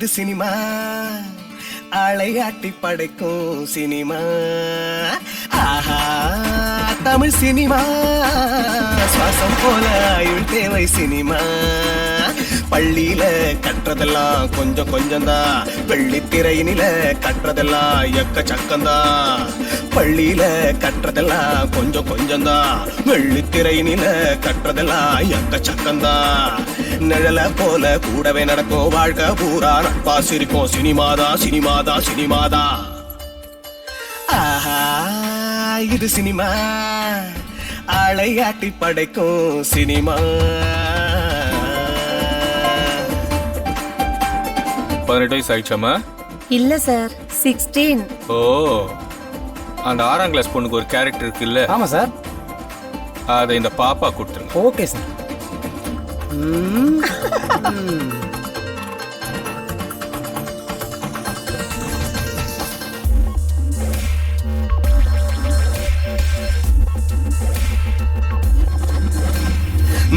இது சினிமா, ஆளையாட்டி படைக்கும் சினிமா. ஆஹா தமிழ் சினிமா, சுவாசம் போல ஆயுள் தேவை சினிமா. பள்ளியில கற்றதெல்லாம் கொஞ்சம் கொஞ்சம்தான், வெள்ளித்திரையினில கற்றதெல்லாம் எக்கச்சக்கம்தான். பள்ளியில கற்றதெல்லாம் கொஞ்சம் கொஞ்சம்தான், வெள்ளித்திரையினில கற்றதெல்லாம் எக்கச்சக்கம்தான். நிழல போல கூடவே நடக்கும் வாழ்க்கை பூரா நட்பா சிரிக்கும் சினிமாதான் சினிமாதான் சினிமாதான். ஆஹா இது சினிமா, ஆளையாட்டி படைக்கும் சினிமா. 18 வயசு ஆயிடுச்சாமா? இல்ல சார், 16. ஓ, அந்த 6ஆம் கிளாஸ் பொண்ணுக்கு ஒரு கேரக்டர் இருக்குல்ல? ஆமா சார். அதை இந்த பாப்பா கொடுத்துருங்க. Okay sir.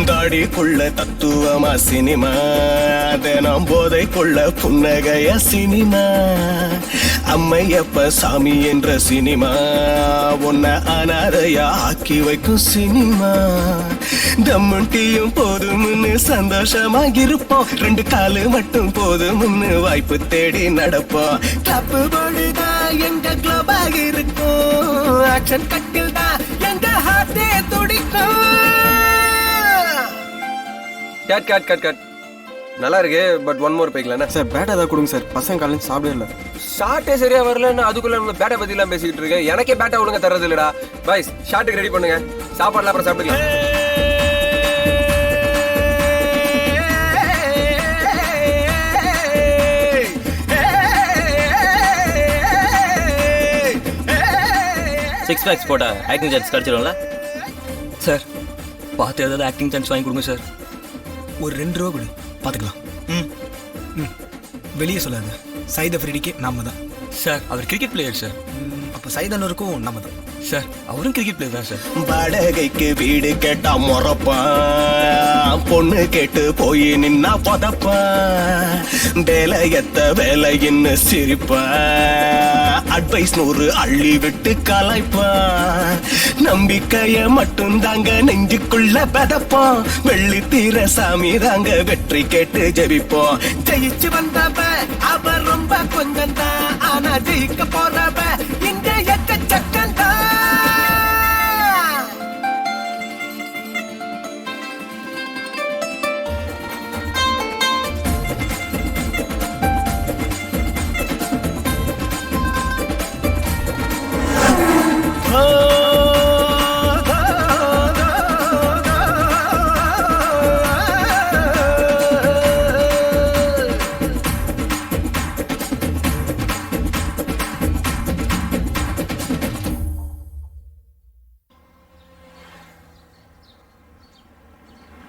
தாடிக்குள்ள தத்துவமா சினிமா, தினம் போதைக்குள்ள புன்னகைய சினிமா. அம்மையப்ப சாமி என்ற சினிமா, உன்னை அனாதையா ஆக்கி வைக்கும் சினிமா. தம்முட்டியும் போதும்னு சந்தோஷமா இருப்போம், 2 காலு மட்டும் போதும்னு வாய்ப்பு தேடி நடப்போம். கிளப்பு பொழுதா எங்க கிளப்பாக இருக்கும், ஆக்ஷன் கட்டில் தான் எங்க ஹார்ட்டே துடிக்கும். கட் கட் கட் கட் நல்லா இருக்கு, பட் ஒன் மோர் போய்க்கலாண்ணா. சார் பேட்டா ஏதாவது கொடுங்க சார், பசங்க காலையில் சாப்பிடவே இல்லை. ஷார்ட்டே சரியா வரலன்னு அதுக்குள்ள நம்ம பேட்டை பத்திலாம் பேசிக்கிட்டு இருக்கேன். எனக்கே பேட்டா ஒழுங்கா தர்றது இல்லடா. பாய்ஸ் ஷார்ட்டுக்கு ரெடி பண்ணுங்க, சாப்பாடுலாம் அப்புறம் சாப்பிட்டுக்கலாம். சிக்ஸ் பேக்ஸ் போட்டா ஆக்டிங் சான்ஸ் கிடைச்சிடும்ல சார்? பார்த்து ஏதாவது ஆக்டிங் சான்ஸ் வாங்கி கொடுங்க சார். ஒரு 2 ரூபா கொடு, பார்த்துக்கலாம். வெளியே சொல்லாத. சைத ஃப்ரெடிக்கு நாம தான் சார். அவர் கிரிக்கெட் பிளேயர் சார். அப்போ சைதனருக்கும் நாம தான் சார். அவரும் கிரிக்கெட் பிளேயர் தான் சார். வாடகைக்கு வீடு கேட்டா முறப்பான், பொண்ணு கேட்டு போய் நின்னா பதப்பான். வேலையத்த வேலைன்னு சிரிப்பான், அட்வைஸ் 100 அள்ளி விட்டு கலாய்ப்பான். நம்பிக்கைய மட்டும் தாங்க நெஞ்சுக்குள்ள பதப்போம், வெள்ளி தீர சாமி தாங்க வெற்றி கேட்டு ஜெபிப்போம். ஜெயிச்சு வந்தவ அவ ரொம்ப கொஞ்சம் தான், ஆனா ஜெயிக்க போறவ இங்க எக்கச்சக்கம் தான்.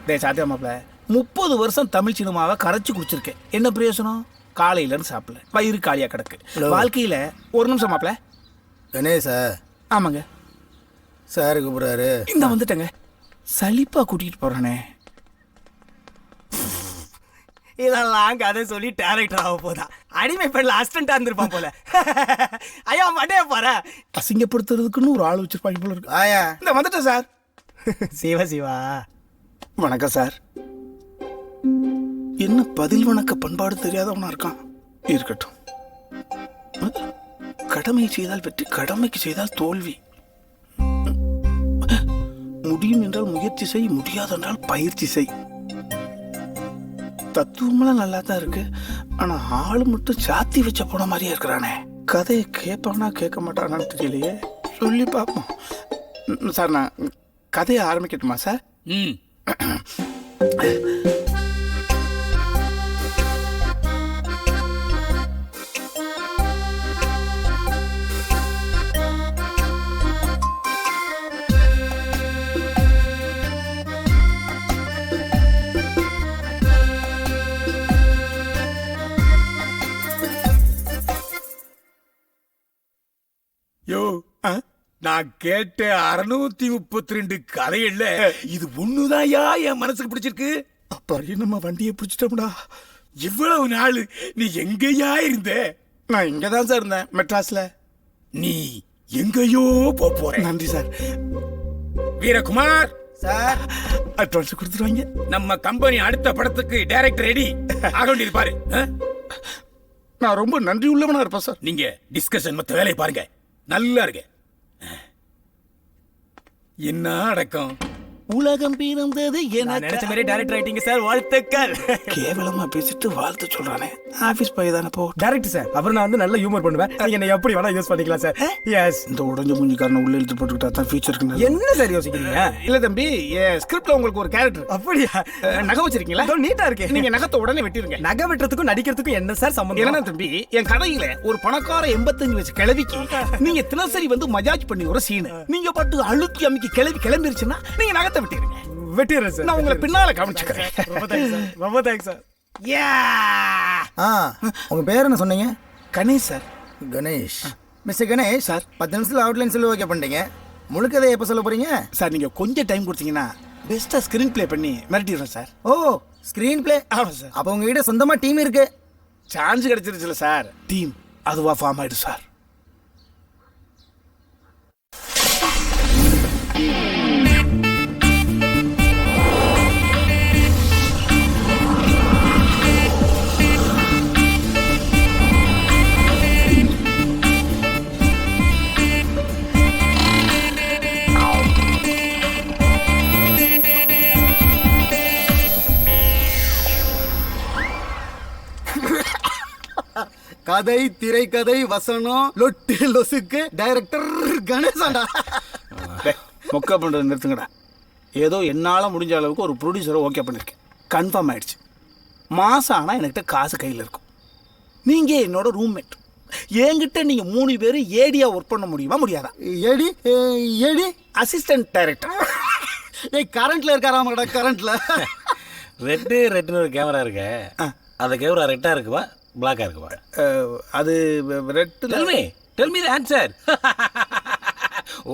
டே சாத்தியா மாப்பிள்ள, 30 வருஷம் தமிழ் சினிமாவை கரைச்சி குடிச்சிருக்கேன். என்ன பிரயோசனம்? காலையிலன்னு சாப்பிடல, வயிறு காலியா கிடக்கு. வாழ்க்கையில ஒரு நிமிஷம் மாப்பிள்ள. கணேசா? ஆமாங்க சார் கூப்பிடுறாரு. இந்த வந்துட்டேங்க. சலிப்பா கூட்டிகிட்டு போறானே. இதெல்லாம் கதை சொல்லி டேரக்டர் ஆக போதா, அடிமை பெண்ல அசிஸ்டண்டா இருந்திருப்பான் போல. ஐயா மண்டைய பாரு, அசிங்கப்படுத்துறதுக்குன்னு ஒரு ஆள் வச்சிருப்பாங்க போல இருக்கு. ஆயா இந்த வந்துட்டேன் சார். சிவா சிவா வணக்கம் சார். என்ன பதில் வணக்க பண்பாடு தெரியாதவனா இருக்கான். இருக்கட்டும். கடமை செய்தால் வெற்றி, கடமைக்கு செய்தால் தோல்வி. முடியும் என்றால் முயற்சி செய், முடியாது என்றால் பயிற்சி செய். தத்துவமெல்லாம் நல்லா தான் இருக்கு, ஆனா ஆளு மட்டும் சாத்தி வச்ச போன மாதிரியே இருக்கிறானே. கதையை கேட்பானா கேட்க மாட்டானான்னு தெரியலையே. சொல்லி பார்ப்போம். சார் நான் கதையை ஆரம்பிக்கட்டுமா சார்? யோ, நான் கேட்ட 632 கதைகள்ல இது ஒண்ணுதான்யா என் மனசுக்கு பிடிச்சிருக்கு. அப்பா நம்ம வண்டியை பிடிச்சிட்டோம்டா. இவ்வளவு நாள் நீ எங்கேயா இருந்த? நான் இங்கே தான் சார் இருந்தேன், மெட்ராஸில். நீ எங்கேயோ போற. நன்றி சார். வீரகுமார் சார் அட்வான்ஸ் கொடுத்துருவாங்க. நம்ம கம்பெனி அடுத்த படத்துக்கு டைரக்டர் ரெடி ஆக வேண்டியது பாரு. நான் ரொம்ப நன்றி உள்ளவனா இருப்பேன் சார். நீங்க டிஸ்கஷன் மத்த வேலையை பாருங்க, நல்லா இருக்கு. என்ன அடக்கம். உலகம் பிறந்தது நினைச்ச மாதிரி டைரக்டர் ஆயிட்டீங்க சார், வாழ்த்துக்கள். கேவலமா பேசிட்டு வாழ்த்து சொல்றானே. ஆபீஸ் பைய தானே போ. டேரக்ட் சார், அப்புறம் நான் வந்து நல்ல ஹியூமர் பண்ணுவேன். நீங்க என்ன எப்படி வேணா யூஸ் பண்ணிக்கலாம் சார். எஸ். இந்த உடஞ்ச மூஞ்சிக்காரனை உள்ள இழுத்து போட்டுக்கிட்டா தான் ஃபியூச்சர் இருக்கு. என்ன சார் யோசிக்கிறீங்க? இல்ல தம்பி, ஸ்கிரிப்ட்ல உங்களுக்கு ஒரு கேரக்டர் அப்படியா? நகை வச்சிருக்கீங்களா? நீட்டா இருக்கு. நீங்க நகத்தை உடனே வெட்டிருங்க. நகை வெட்டுறதுக்கும் நடிக்கிறதுக்கும் என்ன சார் சம்பந்தம்? என்ன தம்பி, என் கடையில ஒரு பணக்கார 85 வயசு கிளவிக்கு நீங்க தினசரி வந்து மஜாஜ் பண்ணி ஒரு சீன் நீங்க பாட்டு அழுத்தி அமைக்கி கிளவி கிளம்பிருச்சுன்னா நீங்க நகத்தை வெட்டிருங்க. வெட்டிடுறேன் சார். நான் உங்களை பின்னால கவனிச்சுக்கிறேன். ரொம்ப தேங்க்ஸ் சார், ரொம்ப தேங்க்ஸ் சார். உங்க பேர் என்ன சொன்னீங்க? Ganesh sir. Ganesh. Mister Ganesh sir. 10 நிமிஷத்துல அவுட்லைன் சொல்லி ஓகே பண்ணிட்டீங்க. முழுக்கதை எப்போ சொல்ல போறீங்க? சார் நீங்க கொஞ்சம் டைம் கொடுத்தீங்கன்னா பெஸ்டா ஸ்கிரீன் பிளே பண்ணி மிரட்டிடுறேன் சார். ஓ, ஸ்கிரீன் பிளே. ஆமா சார். அப்போ உங்ககிட்ட சொந்தமா டீம் இருக்கு? சான்ஸ் கிடைச்சிருச்சுல சார். டீம் அதுவா ஃபார்ம் ஆயிடு சார். கதை, திரைக்கதை, வசனம், லொட்டு லொசுக்கு, டைரக்டர் கணேசாண்டா. மொக்கா பண்றது நிறுத்துங்கடா. ஏதோ என்னால் முடிஞ்ச அளவுக்கு ஒரு ப்ரொடியூசரை ஓகே பண்ணியிருக்கேன். கன்ஃபார்ம் ஆயிடுச்சு. மாதம் ஆனால் என்கிட்ட காசு கையில் இருக்கும். நீங்கள் என்னோட ரூம்மேட். என்கிட்ட நீங்கள் 3 பேர் ஏடியா ஒர்க் பண்ண முடியுமா முடியாதா? ஏடி ஏடி அசிஸ்டன்ட் டைரக்டர். ஏய், கரண்ட்ல இருக்காராமடா, கரண்ட்ல. ரெட்டுன்னு ஒரு கேமரா இருக்கு. அந்த கேமரா ரெட்டா இருக்குமா பிளாக்கா இருக்குமா? அது red. Tell me the answer.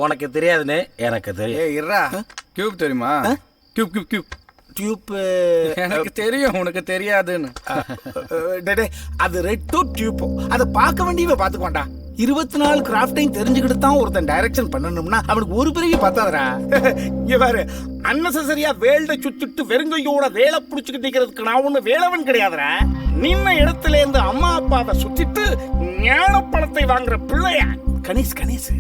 உனக்கு தெரியாதுன்னு எனக்கு தெரியும். ஏய் இர்ரா, கியூப் தெரியுமா? Cube cube cube tube. எனக்கு தெரியும், உனக்கு தெரியாதுன்னு. அது ரெட்டோ டியூப்போ அதை பார்க்க வேண்டியவ பார்த்துக்கோண்டா. 24 கிராஃப்டையும் தெரிஞ்சுக்கிட்டு தான் ஒருத்தன் டைரக்ஷன் பண்ணணும்னா அவனுக்கு ஒரு பிறவி பார்த்தாதரா. இங்க பாரு, அன்னெசரியா வேல்ட சுத்திட்டு வெறுங்கையோட வேலை பிடிச்சிக்கிட்டு நிக்கிறதுக்கு நான் ஒண்ணு வேலவன் கிடையாதுரா. நின்ன இடத்துல இருந்து அம்மா அப்பாவை சுத்திட்டு ஞானப்பழத்தை வாங்குற பிள்ளையா கணேஷ். கணேஷ்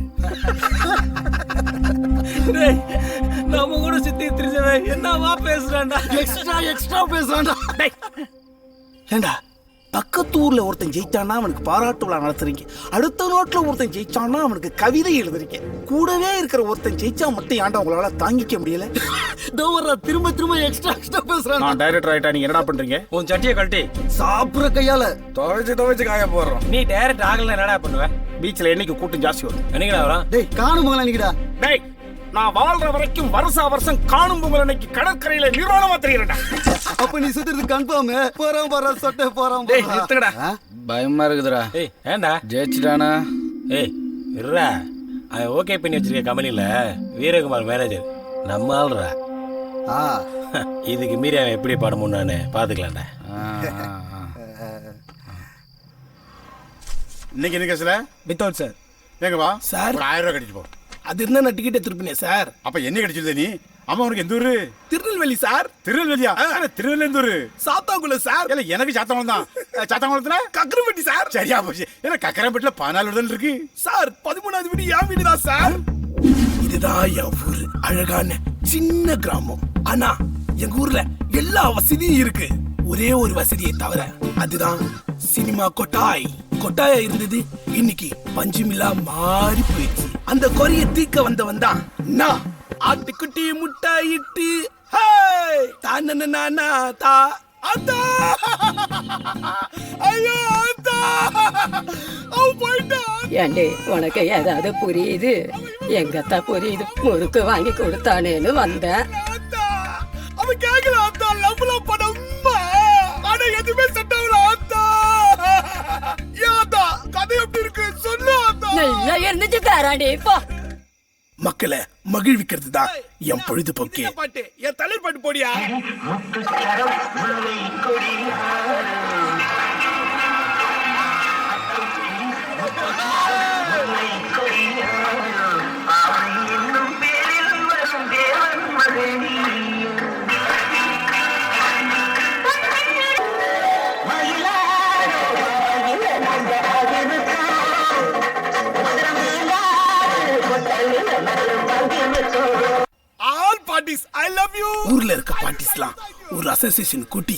நம்ம கூட சுத்தி திரிஞ்சவன் என்னவா பேசுறான்டா? எக்ஸ்ட்ரா பேசுறான்டா. ஏண்டா, பக்கத்து ஊர்ல ஒருத்தன் ஜெயிச்சானா அவனுக்கு பாராட்டு விழா நடத்துறீங்க. அடுத்த நாட்டுல ஒருத்தன் ஜெயிச்சானா அவனுக்கு கவிதை எழுதுறீங்க. கூடவே இருக்கிற ஒருத்தன் ஜெயிச்சா மட்டும் ஏன்டா உங்களால தாங்கிக்க முடியல? திரும்ப எக்ஸ்ட்ரா பேசுறான். நான் டைரக்டர் ஆயிட்டா நீங்க என்னடா பண்றீங்க? உன் சட்டியை கழட்டி சாப்பிடுற கையால துவைச்சு காய போடுறோம். நீ டைரக்ட் ஆகல என்னடா பண்ணுவ? பீச்ல என்னைக்கு கூட்டம் ஜாஸ்தி வரும். என்னங்கடா வரான்? டேய், காணும் போங்களா நிக்கடா. டேய், நான் வாழ்ற வரைக்கும் வருஷம் காணும் பொங்கல் அன்னைக்கு கடற்கரையில நிர்வாணமா தெரியுறேன்டா. அப்ப நீ சுத்துறது கன்ஃபார்ம். போறோம் சொட்ட போறோம். டேய் நிறுத்துங்கடா. பயமா இருக்குதுடா. ஏய் ஏண்டா ஜெயிச்சிட்டானா? ஏய் இருடா, அவன் ஓகே பண்ணி வச்சிருக்க கம்பெனில வீரகுமார் மேனேஜர் நம்ம ஆள்றா. இதுக்கு மீறி அவன் எப்படி பாட முடியான்னு பாத்துக்கலாம்டா. இன்னைக்கு என்ன கேஸ்ல? Without sir. எங்க வா சார். ஒரு 1000 ரூபாய் கட்டிட்டு போ. அது இருந்தா நான் டிக்கெட் திருப்பினேன் சார். அப்ப என்ன கிடைச்சது நீ? அம்மா உனக்கு எந்த ஊரு? திருநெல்வேலி சார். திருநெல்வேலியா? திருநெல்வேலி எந்த ஊரு? சாத்தாங்குளம் சார். இல்ல எனக்கு சாத்தங்குளம் தான். சாத்தங்குளத்துல கக்கரம்பட்டி சார். சரியா போச்சு. ஏன்னா கக்கரம்பட்டில 14 விடுதல் இருக்கு சார். 13வது வீடு என் வீடு தான் சார். இதுதான் என் ஊரு. அழகான சின்ன கிராமம். ஆனா எங்க ஊர்ல எல்லா வசதியும் இருக்கு. ஒரே ஒரு வசதியை தவிர, அதுதான் சினிமா கொட்டாய். கொட்டாயா இருந்தது, இன்னைக்கு பஞ்சுமில்லா மாறி போயிடுச்சு. அந்த குறைய தீர்க்க வந்தவன் தான் நான். ஆட்டுக்குட்டி முட்டாயிட்டு தானே தா அத்தா. ஐயோ அத்தா, அவன் போயிட்டான். ஏண்டி, உனக்கு ஏதாவது புரியுது? எங்கத்தான் புரியுது? முறுக்கு வாங்கி கொடுத்தானேன்னு வந்தேன். அத்தா, அவன் கேட்கல அத்தா. லவ்ல படம் ஆனா எதுவுமே செட் ஆகல அத்தா. ஏன் அத்தா, கதை எப்படி இருக்கு சொல்லு அத்தா. நல்லா இருந்துச்சு பேராண்டி. போ. மக்களை மகிழ்விக்கிறது தான் என் பொழுதுபோக்கு. பாட்டு என் தலைவர் பாட்டு போடியா. All parties I love you. ஊர்ல இருக்க பார்ட்டிஸ்லாம் ஒரு அசோசியேஷன் கூட்டி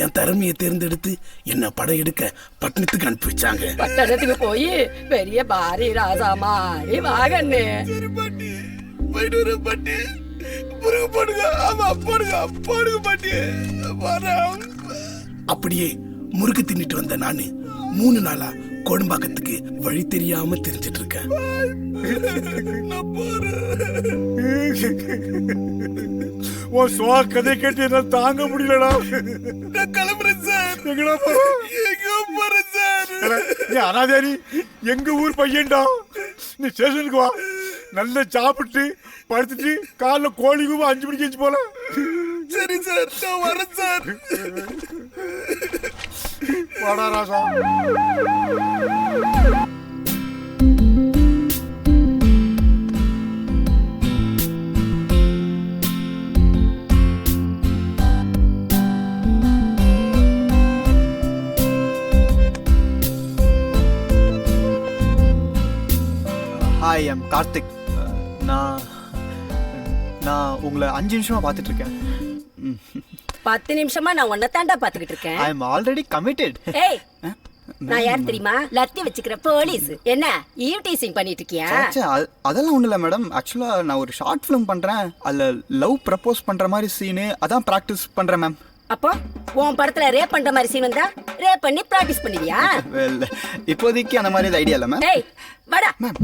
என் திறமையை தேர்ந்தெடுத்து என்ன படம் எடுக்க பட்டணத்துக்கு அனுப்பி வச்சாங்க. பட்டணத்துக்கு போய் பெரிய பாரி ராசா மாதிரி வாகன்னு போயிட்டு வர பாட்டி. முருகு போடுங்க. ஆமா போடுங்க போடுங்க பாட்டி. வரேன். அப்படியே முறுக்கு தின்னுட்டு வந்த நானு 3 நாளா கோடம்பாக்கத்துக்கு வழி தெரியாம தெரிஞ்சிட்டு இருக்கேன். உன் சுவா கதை கேட்டு என்னால தாங்க முடியலடா. நான் கிளம்புறேன் சார். எங்கடா போறேன் சார். நீ அனாதாரி எங்க ஊர் பையன்டா. நீ ஸ்டேஷனுக்கு வா. நல்லா சாப்பிட்டு படுத்துட்டு காலைல கோழிக்கு 5 மணிக்கு எஞ்சி போல. சரி சார் நான் வரேன் சார். வாடா ராசா. Hi I'm Karthik. நான் உங்களை 5 நிமிஷமா பார்த்துட்டு இருக்கேன். 10 நிமிஷமா நான் உன்னை தாண்டா பாத்துக்கிட்டு இருக்கேன். I am already committed. ஏய் நான் யார் தெரியுமா? லத்தி வச்சுக்கிற போலீஸ். என்ன ஈவ் டீசிங் பண்ணிட்டு இருக்கியா? அதெல்லாம் ஒன்றும் இல்லை மேடம். ஆக்சுவலாக நான் ஒரு ஷார்ட் ஃபிலிம் பண்ணுறேன். அதில் லவ் ப்ரப்போஸ் பண்ணுற மாதிரி சீனு அதான் ப்ராக்டிஸ் பண்ணுறேன் மேம். அப்போ உன் படத்துல ரேப் பண்ற மாதிரி சீன் வந்தா ரேப் பண்ணி பிராக்டிஸ் பண்ணுவியா? வெல் இப்போதைக்கு அந்த மாதிரி ஐடியா இல்லை மேம். ஏய் வாடா. மேம்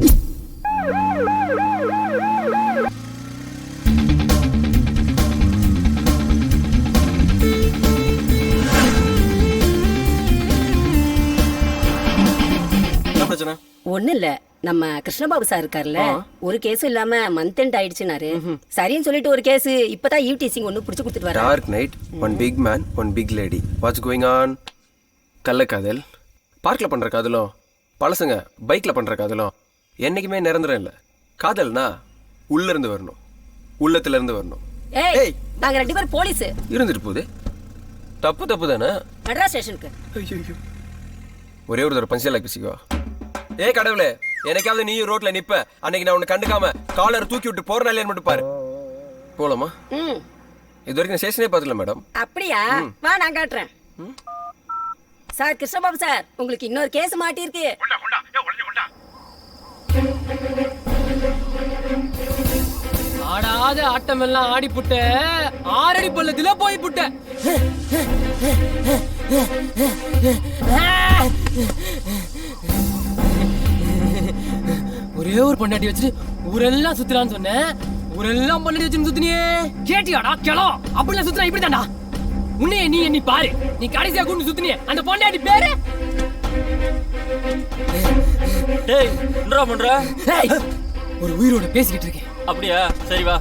ஒண்ணு இல்ல, நம்ம கிருஷ்ணபாபு சார் இருக்கார்ல, ஒரு கேஸும் இல்லாம மந்த் எண்ட் ஆயிடுச்சுனாரு. சரின்னு சொல்லிட்டு ஒரு கேஸ் இப்பதான் ஈவ் டீசிங் ஒன்னு புடிச்சு கொடுத்துட்டு வர. Dark night, one big man, one big lady. What's going on? கள்ளக்காதல். பார்க்ல பண்ற காதலும் பழசுங்க பைக்ல பண்ற காதலும் என்னைக்குமே நிரந்தரம் இல்லை. காதல்னா உள்ள இருந்து வரணும், உள்ளத்துல இருந்து வரணும். ஏய் நாங்க 2 பேரும் போலீஸ். இருந்துட்டு போகுது. தப்பு தானே. மெட்ரா ஸ்டேஷனுக்கு ஒரே ஒரு தடவை பஞ்சலாக்கி பேசிக்கோ. ஏ கடவுளே, எனக்காவது நீ ரோட்ல நிப்ப அன்னைக்கு நான் உன்னை கண்டுக்காம காலர் தூக்கி விட்டு போற நாள் மட்டும் பாரு. போலாமா? இது வரைக்கும் ஸ்டேஷனே பார்த்துல மேடம். அப்படியா? வா நான் காட்டுறேன். சார் கிருஷ்ணபாபு சார், உங்களுக்கு இன்னொரு கேஸ் மாட்டிருக்கு. ஆடாத ஆட்டம் எல்லாம் ஆடி புட்ட 6 அடி பள்ளத்துல போய் புட்ட. ஒரே ஒரு பொண்டாட்டி வச்சுட்டு ஊரெல்லாம் சுத்துறான்னு சொன்னேன். ஊரெல்லாம் பொண்டாட்டி வச்சுன்னு சுத்தினியே. கேட்டியாடா கிளோ? அப்படிலாம் சுத்துறா இப்படிதான்டா. உன்னைய நீ எண்ணி பாரு. நீ கடைசியா கூண்டு சுத்தினியே அந்த பொண்டாட்டி பேரு? டேய் என்னடா பண்ற? ஒரு உயிரோட பேசிக்கிட்டு இருக்கேன். அப்படியா? சரி வா.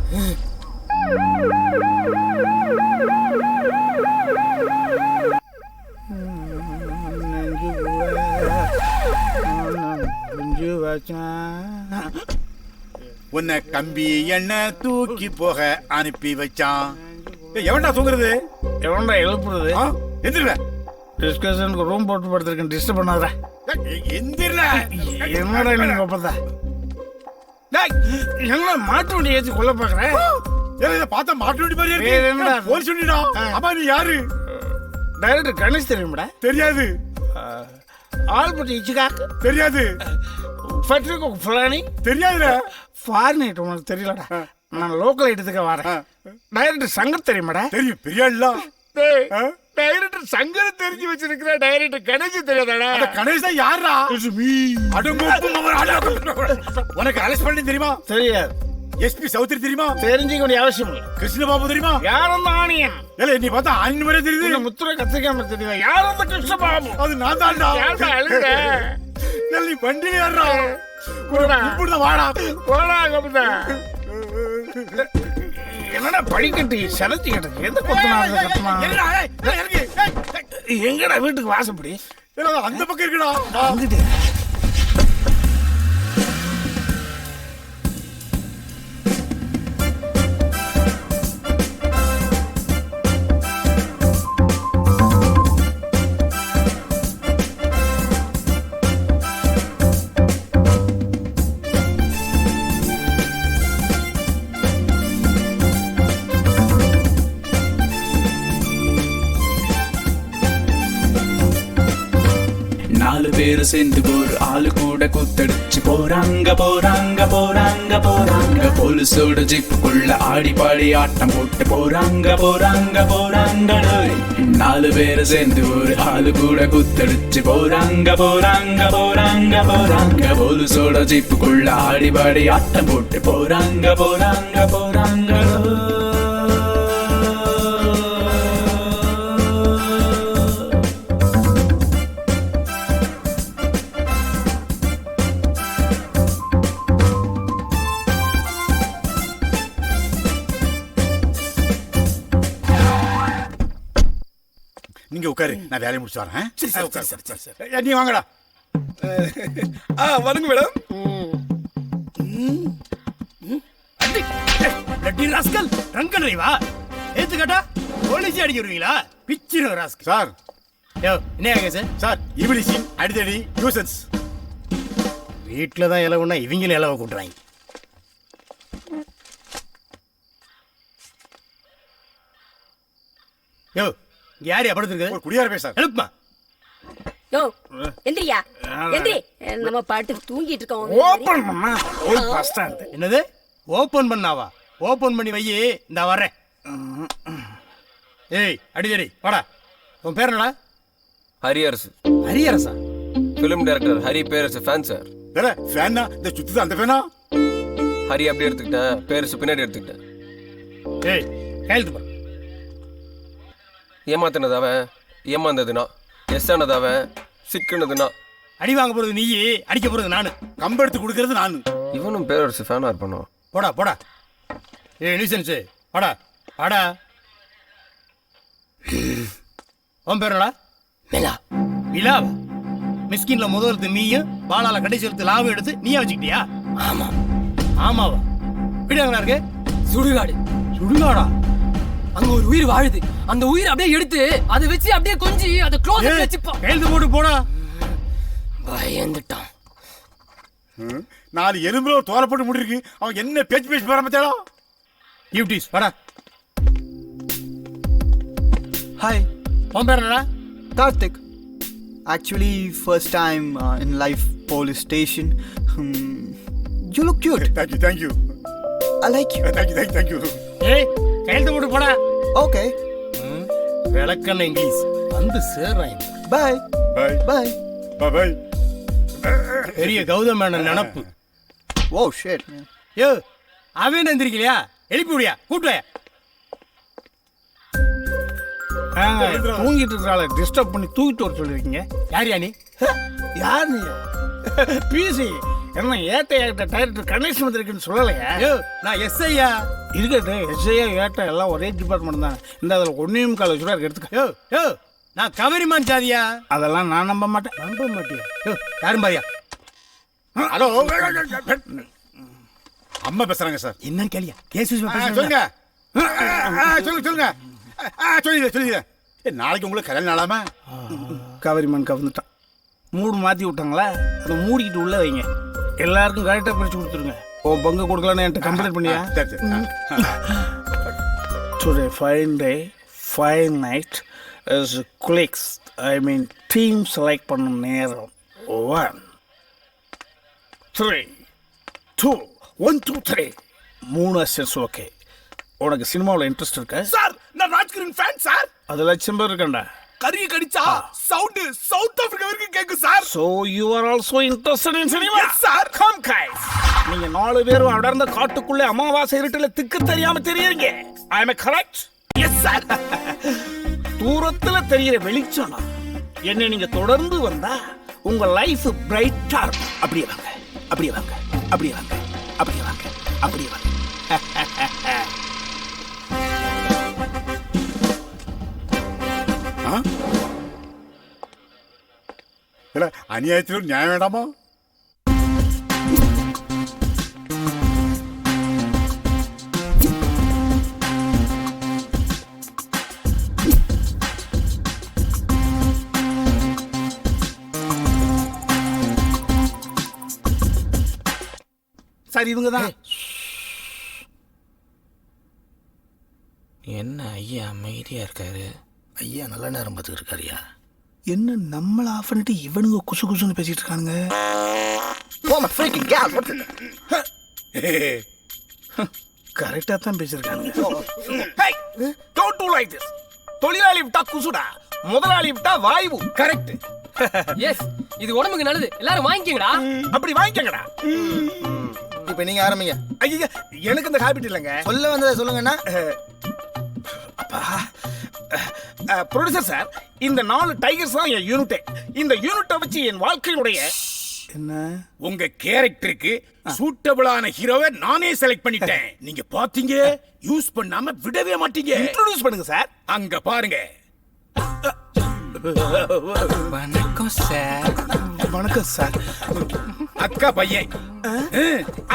உன்னை கம்பி என்ன தூக்கி போக அனுப்பி வச்சான். எவன்டா தூங்குறது? எவன்டா எழுப்புறது? எந்திரல. டிஸ்கஷனுக்கு ரூம் போட்டு படுத்திருக்கேன். டிஸ்டர்ப் பண்ணாத. எந்திரல. என்னடா நீங்க பார்த்தா என்ன மாட்டு வண்டி ஏற்றி கொல்ல பாக்குறேன். இதை பார்த்தா மாட்டு வண்டி மாதிரி இருக்கு. போலீஸ் வண்டிடா. அப்பா நீ யாரு? டைரக்டர் கணேஷ் தெரியுமாடா? தெரியாது. ஆல்பர்ட் இச்சிகாக் தெரியாது. ஃபெட்ரிகோ ஃபுலானி தெரியாதுடா. ஃபாரின் உனக்கு தெரியலடா. நான் லோக்கல் ஐட்டத்துக்கு வரேன். டைரக்டர் சங்கர் தெரியுமாடா? தெரியும். பெரிய ஆள்ல. டைரக்டர் சங்கர் தெரிஞ்சு வச்சிருக்கிற டைரக்டர் கணேஷ் தெரியாதாடா? கணேஷ் தான் யாரா? உனக்கு அரெஸ்ட் பண்ணி தெரியுமா? தெரியாது. எஸ்பி சௌத்ரி தெரியுமா? தெரிஞ்சுக்க வேண்டிய அவசியம் இல்லை. கிருஷ்ணபாபு தெரியுமா? யார் அந்த ஆணியன்? இல்ல நீ பார்த்தா ஆணியன் மாதிரி தெரியுது. முத்துரை கத்திரிக்காம தெரியுதா? யார் அந்த கிருஷ்ணபாபு? அது நான் தான்டா. யார்டா அழுகுற? நீ வண்டியில ஏறா. இப்படிதான் வாடா வாடா கப்பதான். என்னடா படிக்கட்டு செலச்சி கட்டு எந்த கொத்தனா எங்கடா வீட்டுக்கு வாசப்படி அந்த பக்கம் இருக்குடா வந்துட்டு. நாலு பேரு சேர்ந்து ஒரு ஆளு கூட கூத்தடிச்சு போறாங்க போறாங்க போறாங்க போறாங்க. போலீஸோட ஜிப்புக்குள்ள ஆடி பாடி ஆட்டம் போட்டு போறாங்க போறாங்க போறாங்க. நாலு பேரு சேர்ந்து ஒரு ஆளு கூட கூத்தடிச்சு போறாங்க போறாங்க போறாங்க போறாங்க. போலீஸோட ஜிப்புக்குள்ள ஆடி பாடி ஆட்டம் போட்டு போறாங்க போறாங்க போறாங்க. நீங்க உட்காரு, நான் வேலையை முடிச்சு வரேன். சரி நீ வாங்கடா. வருங்க மேடம். ராஸ்கல் ரங்கன் வா ஏத்துக்கட்டா போலீஸ் அடிக்க வருவீங்களா? பிச்சிரோ ராஸ்கல். சார் யோ என்ன ஆக சார்? சார் இவிலிசின் அடிதடி நியூசன்ஸ். வீட்டில் தான் இலவுன்னா இவங்களும் இலவை கூட்டுறாங்க. யோ யாரு படுத்துருக்கு? ஒரு குடியார பேச எழுப்புமா. யோ எந்திரியா எந்திரி. நம்ம பாட்டுக்கு தூங்கிட்டு இருக்கோம். ஓபன் பண்ணா ஒரு பஸ் ஸ்டாண்ட். என்னது ஓபன் பண்ணாவா? ஓபன் பண்ணி வையே, இந்த வர்றேன். ஏய் அடிதடி வாடா. உன் பேர் என்னடா? ஹரியரசு. ஹரியரசா? ஃபிலிம் டைரக்டர் ஹரி பேரரசு ஃபேன் சார். வேற ஃபேனா? இந்த சுத்துது அந்த ஃபேனா? ஹரி அப்படி எடுத்துக்கிட்டேன், பேரரசு பின்னாடி எடுத்துக்கிட்டேன். ஏய் கையெழுத்து பா. ஏமாத்தினதாவன், ஏமாந்ததுனா எஸ் ஆனதாவன், சிக்குனதுனா. அடி வாங்க போறது நீ, அடிக்க போறது நானு, கம்பெடுத்து கொடுக்கறது நானு. இவனும் பேரரசு ஃபேனா இருப்பானோ? போடா போடா. ஏய் நியூசன்ஸ் வாடா வாடா. உன் பேர் என்னடா? மேலா. விலாவா? மிஸ்கின்ல முதல் எழுத்து மீயும் பாலால கடைசி எழுத்து லாவும் எடுத்து நீயா வச்சுக்கிட்டியா? ஆமா. ஆமாவா? வீடு எங்கடா இருக்கு? சுடுகாடு. சுடுகாடா? அங்க ஒரு உயிர் வாழுது. அந்த உயிர் அப்படியே எடுத்து அதை வச்சு அப்படியே கொஞ்சி அதை க்ளோஸ் வச்சுப்பா. எழுந்து போட்டு போடா. பயந்துட்டான். நாலு எலும்புல தோலை போட்டு முடிருக்கு. அவன் என்ன பேச்சு பேச்சு போற மச்சாடா. யூடிஸ் வாடா. ஹாய். உன் பேர் என்னடா? Karthik. Actually, first time in life police station. You look cute. Thank you. I like you. Thank you. ஏய் கையெழுத்து போட்டு போடா. Okay. விளக்கண்ண இங்கிலீஷ் வந்து சேர்றாங்க. Bye. Bye. Bye. Bye. பெரிய கௌதம் மேனன் நினப்பு. Wow, shit. யோ அவன் எந்திரிக்கலையா? எழுப்பி விடியா, கூப்பிட்டு தூங்கிட்டு இருக்கிறாள டிஸ்டர்ப் பண்ணி தூக்கிட்டு வர சொல்லிருக்கீங்க. யார் நீ? யார் நீ? பிசி என்ன ஏட்ட டைரக்டர் கணேஷ் வந்திருக்குன்னு சொல்லலையா? நான் எஸ்ஐயா இருக்கட்டும். எஸ்ஐயா ஏட்ட எல்லாம் ஒரே டிபார்ட்மெண்ட் தான். இந்த அதில் ஒன்றையும் கால வச்சுருவா எடுத்துக்க. யோ நான் கவரிமான் சாதியா? அதெல்லாம் நான் நம்ப மாட்டேன். நம்ப மாட்டியா? யோ யாரும் பாரியா? ஹலோ அம்மா பேசுறாங்க சார். என்னன்னு கேளியா? சொல்லுங்க சொல்லுங்க சொல்லுங்க. நாளைக்கு உங்களுக்கு கல்யாணம் நாளாமா? கவரிமான் கவர்ந்துட்டான். மூடு மாற்றி விட்டாங்களா? அதை மூடிக்கிட்டு உள்ள வைங்க. எல்லாருக்கும் கரெக்டாக பிரித்து கொடுத்துருங்க. உன் பங்கு கொடுக்கலான்னு என்கிட்ட கம்ப்ளைண்ட் பண்ணியா? Today fine day fine night is clicks. I mean team select பண்ணும் நேரம். 1 3 2 1 2 3 3 அசிஸ்டன்ஸ். ஓகே. உனக்கு சினிமாவில் இன்ட்ரெஸ்ட் இருக்கா? சார் நான் ராஜ்கிரண் ஃபேன் சார். அது லட்சம் பேர் இருக்கண்டா. கரிய கடிச்சா சவுண்ட் சவுத் ஆப்பிரிக்கா வரைக்கும் கேக்கும் sir. So you are also interested in cinema? Yes sir. Come guys. நீங்க 4 பேரும் அடர்ந்த காட்டுக்குள்ள அமாவாசை இருட்டுல திக்கு தெரியாம தெரியறீங்க. I am correct? Yes sir. தூரத்துல தெரியற வெளிச்சம் என்ன நீங்க தொடர்ந்து வந்தா உங்க லைஃப் பிரைட்டா இருக்கும். அப்படியே வாங்க. அப்படியே வாங்க, அப்படியே வாங்க, அப்படியே வாங்க, அப்படியே வாங்க. அநியாயத்திலும் நியாயம் வேண்டாமா? சார் இவங்க தான். என்ன ஐயா அமைதியா இருக்காரு? ஐயா நல்ல நேரம் பார்த்துட்டு இருக்காருயா. என்ன நம்மள ஆஃப் பண்ணிட்டு இவனுங்க குசு குசுன்னு பேசிட்டு இருக்கானுங்க. கரெக்டா தான் பேசிருக்கானுங்க. தொழிலாளி விட்டா குசுடா, முதலாளி விட்டா வாய்வு. கரெக்ட். எஸ், இது உடம்புக்கு நல்லது. எல்லாரும் வாங்கிக்கங்கடா. அப்படி வாங்கிக்கங்கடா. இப்போ நீங்க ஆரம்பிங்க. ஐயா எனக்கு அந்த ஹாபிட் இல்லைங்க. சொல்ல வந்ததை சொல்லுங்கன்னா. அப்பா ப்ரொடியூசர் சார், இந்த 4 டைகர்ஸ் தான் என் யூனிட்டே. இந்த யூனிட்டை வச்சு என் வாழ்க்கையுடைய என்ன உங்க கேரக்டருக்கு சூட்டபிளான ஹீரோவை நானே செலக்ட் பண்ணிட்டேன். நீங்க பாத்தீங்க, யூஸ் பண்ணாம விடவே மாட்டீங்க. இன்ட்ரோடியூஸ் பண்ணுங்க சார். அங்க பாருங்க. வணக்கம் சார். வணக்கம் சார். அக்கா பையன்.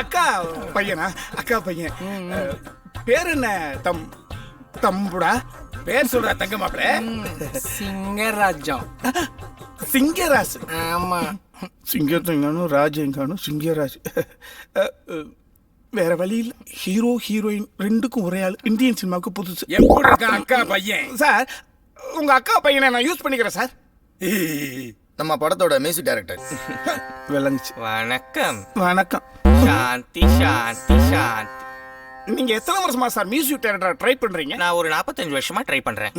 அக்கா பையனா? அக்கா பையன். பேர் என்ன? தம்புடா. பேர் சொல்ற தங்க மாப்பிள. சிங்கராஜம். சிங்கராஜ். ஆமா. சிங்கத்தங்கானும் ராஜங்கானும் சிங்கராஜ். வேற வழி இல்ல. ஹீரோ ஹீரோயின் ரெண்டுக்கும் ஒரே ஆள். இந்தியன் சினிமாவுக்கு புதுசு. எப்படி இருக்கான் அக்கா பையன்? சார் உங்க அக்கா பையனை நான் யூஸ் பண்ணிக்கிறேன் சார். நம்ம படத்தோட மியூசிக் டைரக்டர். விளங்குச்சு. வணக்கம். வணக்கம். சாந்தி சாந்தி சாந்தி. நீங்க எத்தனை வருஷமா சார் மியூசிக் டைரக்டர் ட்ரை பண்றீங்க? நான் ஒரு 45 வருஷமா ட்ரை பண்றேன்.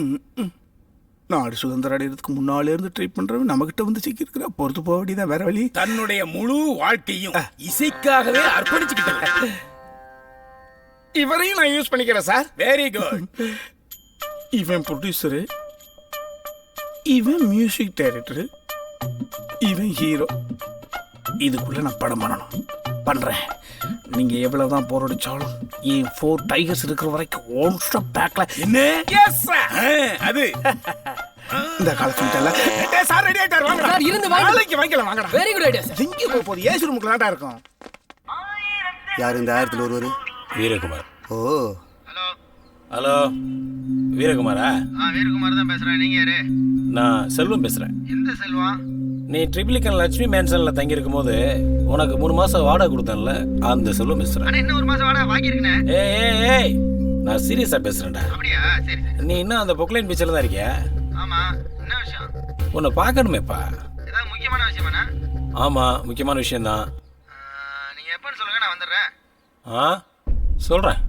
நாடு சுதந்திரம் அடைகிறதுக்கு முன்னாலே இருந்து ட்ரை பண்றவன் நம்மகிட்ட வந்து சிக்கிருக்கிறா. பொறுத்து போக வேண்டியதான், வேற வழி. தன்னுடைய முழு வாழ்க்கையும் இசைக்காகவே அர்ப்பணிச்சுக்கிட்டு இவரையும் நான் யூஸ் பண்ணிக்கிறேன் சார். Very good. இவன் ப்ரொடியூசரு, இவன் மியூசிக் டைரக்டரு, இவன் ஹீரோ. இதுக்குள்ள நான் படம் பண்ணணும். பண்றேன். நீங்க எவ்வளவுதான் போராடிச்சாலும் என் 4 டைகர்ஸ் இருக்கிற வரைக்கும் ஒன் ஸ்டெப் பேக்ல. என்ன? எஸ் அது இந்த காலத்துல சார் ரெடி ஆயிட்டாரு. வாங்க சார், இருந்து வாங்க. நாளைக்கு வாங்கிக்கலாம். வாங்கடா. Very good idea sir. எங்க போக போகுது? ஏசி ரூமுக்கு லாட்டா இருக்கும். யார் இந்த 1000ல் ஒருவர்? வீரகுமார். ஓ, ஹலோ வீரகுமாரா? வீரகுமார் தான் பேசுறேன். நீங்க யாரு? நான் செல்வம் பேசுறேன். எந்த செல்வம்? நீ ட்ரிபிளிகன் லட்சுமி மேன்சன்ல தங்கி இருக்கும் போது உனக்கு 3 மாசம் வாடகை கொடுத்தேன்ல, அந்த செல்வம் பேசுறேன். இன்னும் 1 மாசம் வாடகை வாங்கிருக்கேன். ஏய், நான் சீரியஸா பேசுறேன்டா. அப்படியா? சரி சரி. நீ இன்னும் அந்த பொக்லைன் பீச்சில் தான் இருக்கியா? ஆமா. என்ன விஷயம்? உன்னை பார்க்கணுமேப்பா. ஏதாவது முக்கியமான விஷயமாண்ணா? ஆமா, முக்கியமான விஷயம்தான். நீங்க எப்பன்னு சொல்லுங்க, நான் வந்துடுறேன். சொல்றேன்.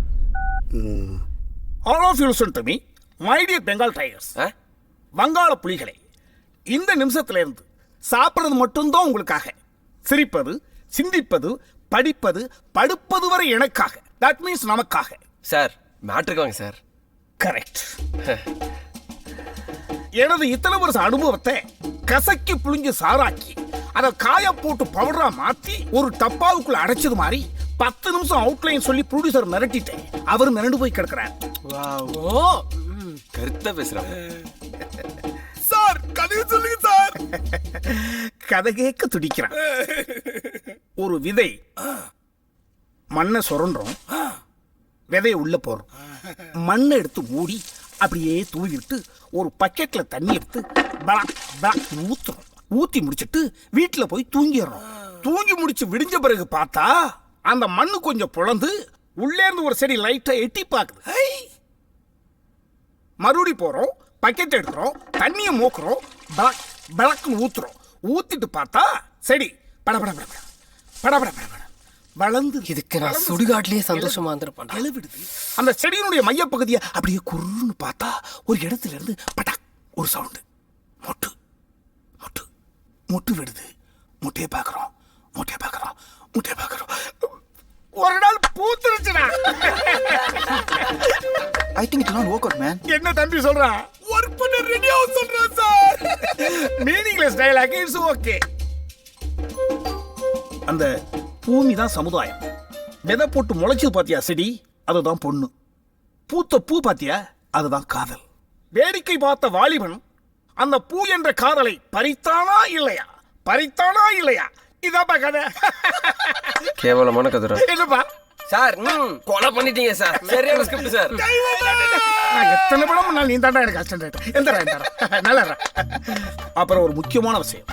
All of you listen to me, my dear Bengal Tigers. வங்காள புலிகளை, இந்த நிமிஷத்துல இருந்து சாப்பிடுறது மட்டும்தான் உங்களுக்காக. சிரிப்பது, சிந்திப்பது, படிப்பது, படுப்பது வரை எனக்காக. தட் மீன்ஸ் நமக்காக. சார் மேட்ருக்கு வாங்க சார். கரெக்ட். எனது இத்தனை வருஷ அனுபவத்தை கசக்கி புளிஞ்சு சாராக்கி அதை காய போட்டு பவுடரா மாத்தி ஒரு டப்பாவுக்குள்ள அடைச்சது மாதிரி 10 நிமிஷம் அவுட்லைன் சொல்லி ப்ரொடியூசர் மிரட்டிட்டேன். அவர் மிரண்டு போய் கிடக்குறார். கருத்தா பேசுறாங்க சார். கதை சொல்லுங்க சார். கதை கேட்க துடிக்கிறான். ஒரு விதை மண்ணை சுரண்டுறோம், விதையை உள்ள போறோம், மண்ணை எடுத்து மூடி அப்படியே தூவிட்டு ஒரு பக்கெட்ல தண்ணி எடுத்து ஊத்துறோம். ஊத்தி முடிச்சிட்டு வீட்டுல போய் தூங்கிடுறோம். தூங்கி முடிச்சு விடிஞ்ச பிறகு பார்த்தா அந்த மண்ணு கொஞ்சம் புலந்து உள்ளே இருந்து ஒரு செடி லைட்டா எட்டி பாக்குது. மறுபடி போறோம், பக்கெட் எடுக்கிறோம், தண்ணியை மூக்குறோம், பழக்குன்னு ஊத்துறோம். ஊத்திட்டு பார்த்தா செடி படபட படபட படபட வளர்ந்து. இதுக்கு நான் சுடுகாட்டிலேயே சந்தோஷமா இருந்திருப்பேன். அளவிடுது. அந்த செடியினுடைய மையப்பகுதியை அப்படியே குறுன்னு பார்த்தா ஒரு இடத்துல இருந்து படக் ஒரு சவுண்டு. மொட்டு மொட்டு மொட்டு விடுது. முட்டையை பார்க்குறோம், முட்டையை பார்க்குறோம், முட்டையை பார்க்குறோம். ஒரு நாள் பூத்துருச்சுடா. I think it will work out, man. என்ன தம்பி சொல்றான்? ஒர்க் பண்ண ரெடியா சொல்றான் sir. Meaningless dialogue is okay. அந்த பூமி தான் சமுதாயம். விதை போட்டு முளைச்சது பாத்தியா செடி, அதுதான் பொண்ணு. பூத்த பூ பாத்தியா, அதுதான் காதல். வேடிக்கை பார்த்த வாலிபன் அந்த பூ என்ற காதலை பறித்தானா இல்லையா, பறித்தானா இல்லையா? இதாப்பா கதை. கேவலமான கதை. என்னப்பா சார் கொலை பண்ணிட்டீங்க சார். சரியான ஸ்கிரிப்ட் சார். எத்தனை படம் நான் நீ தாண்டா எனக்கு அசிஸ்டன்ட். எந்த நல்லா. அப்புறம் ஒரு முக்கியமான விஷயம்,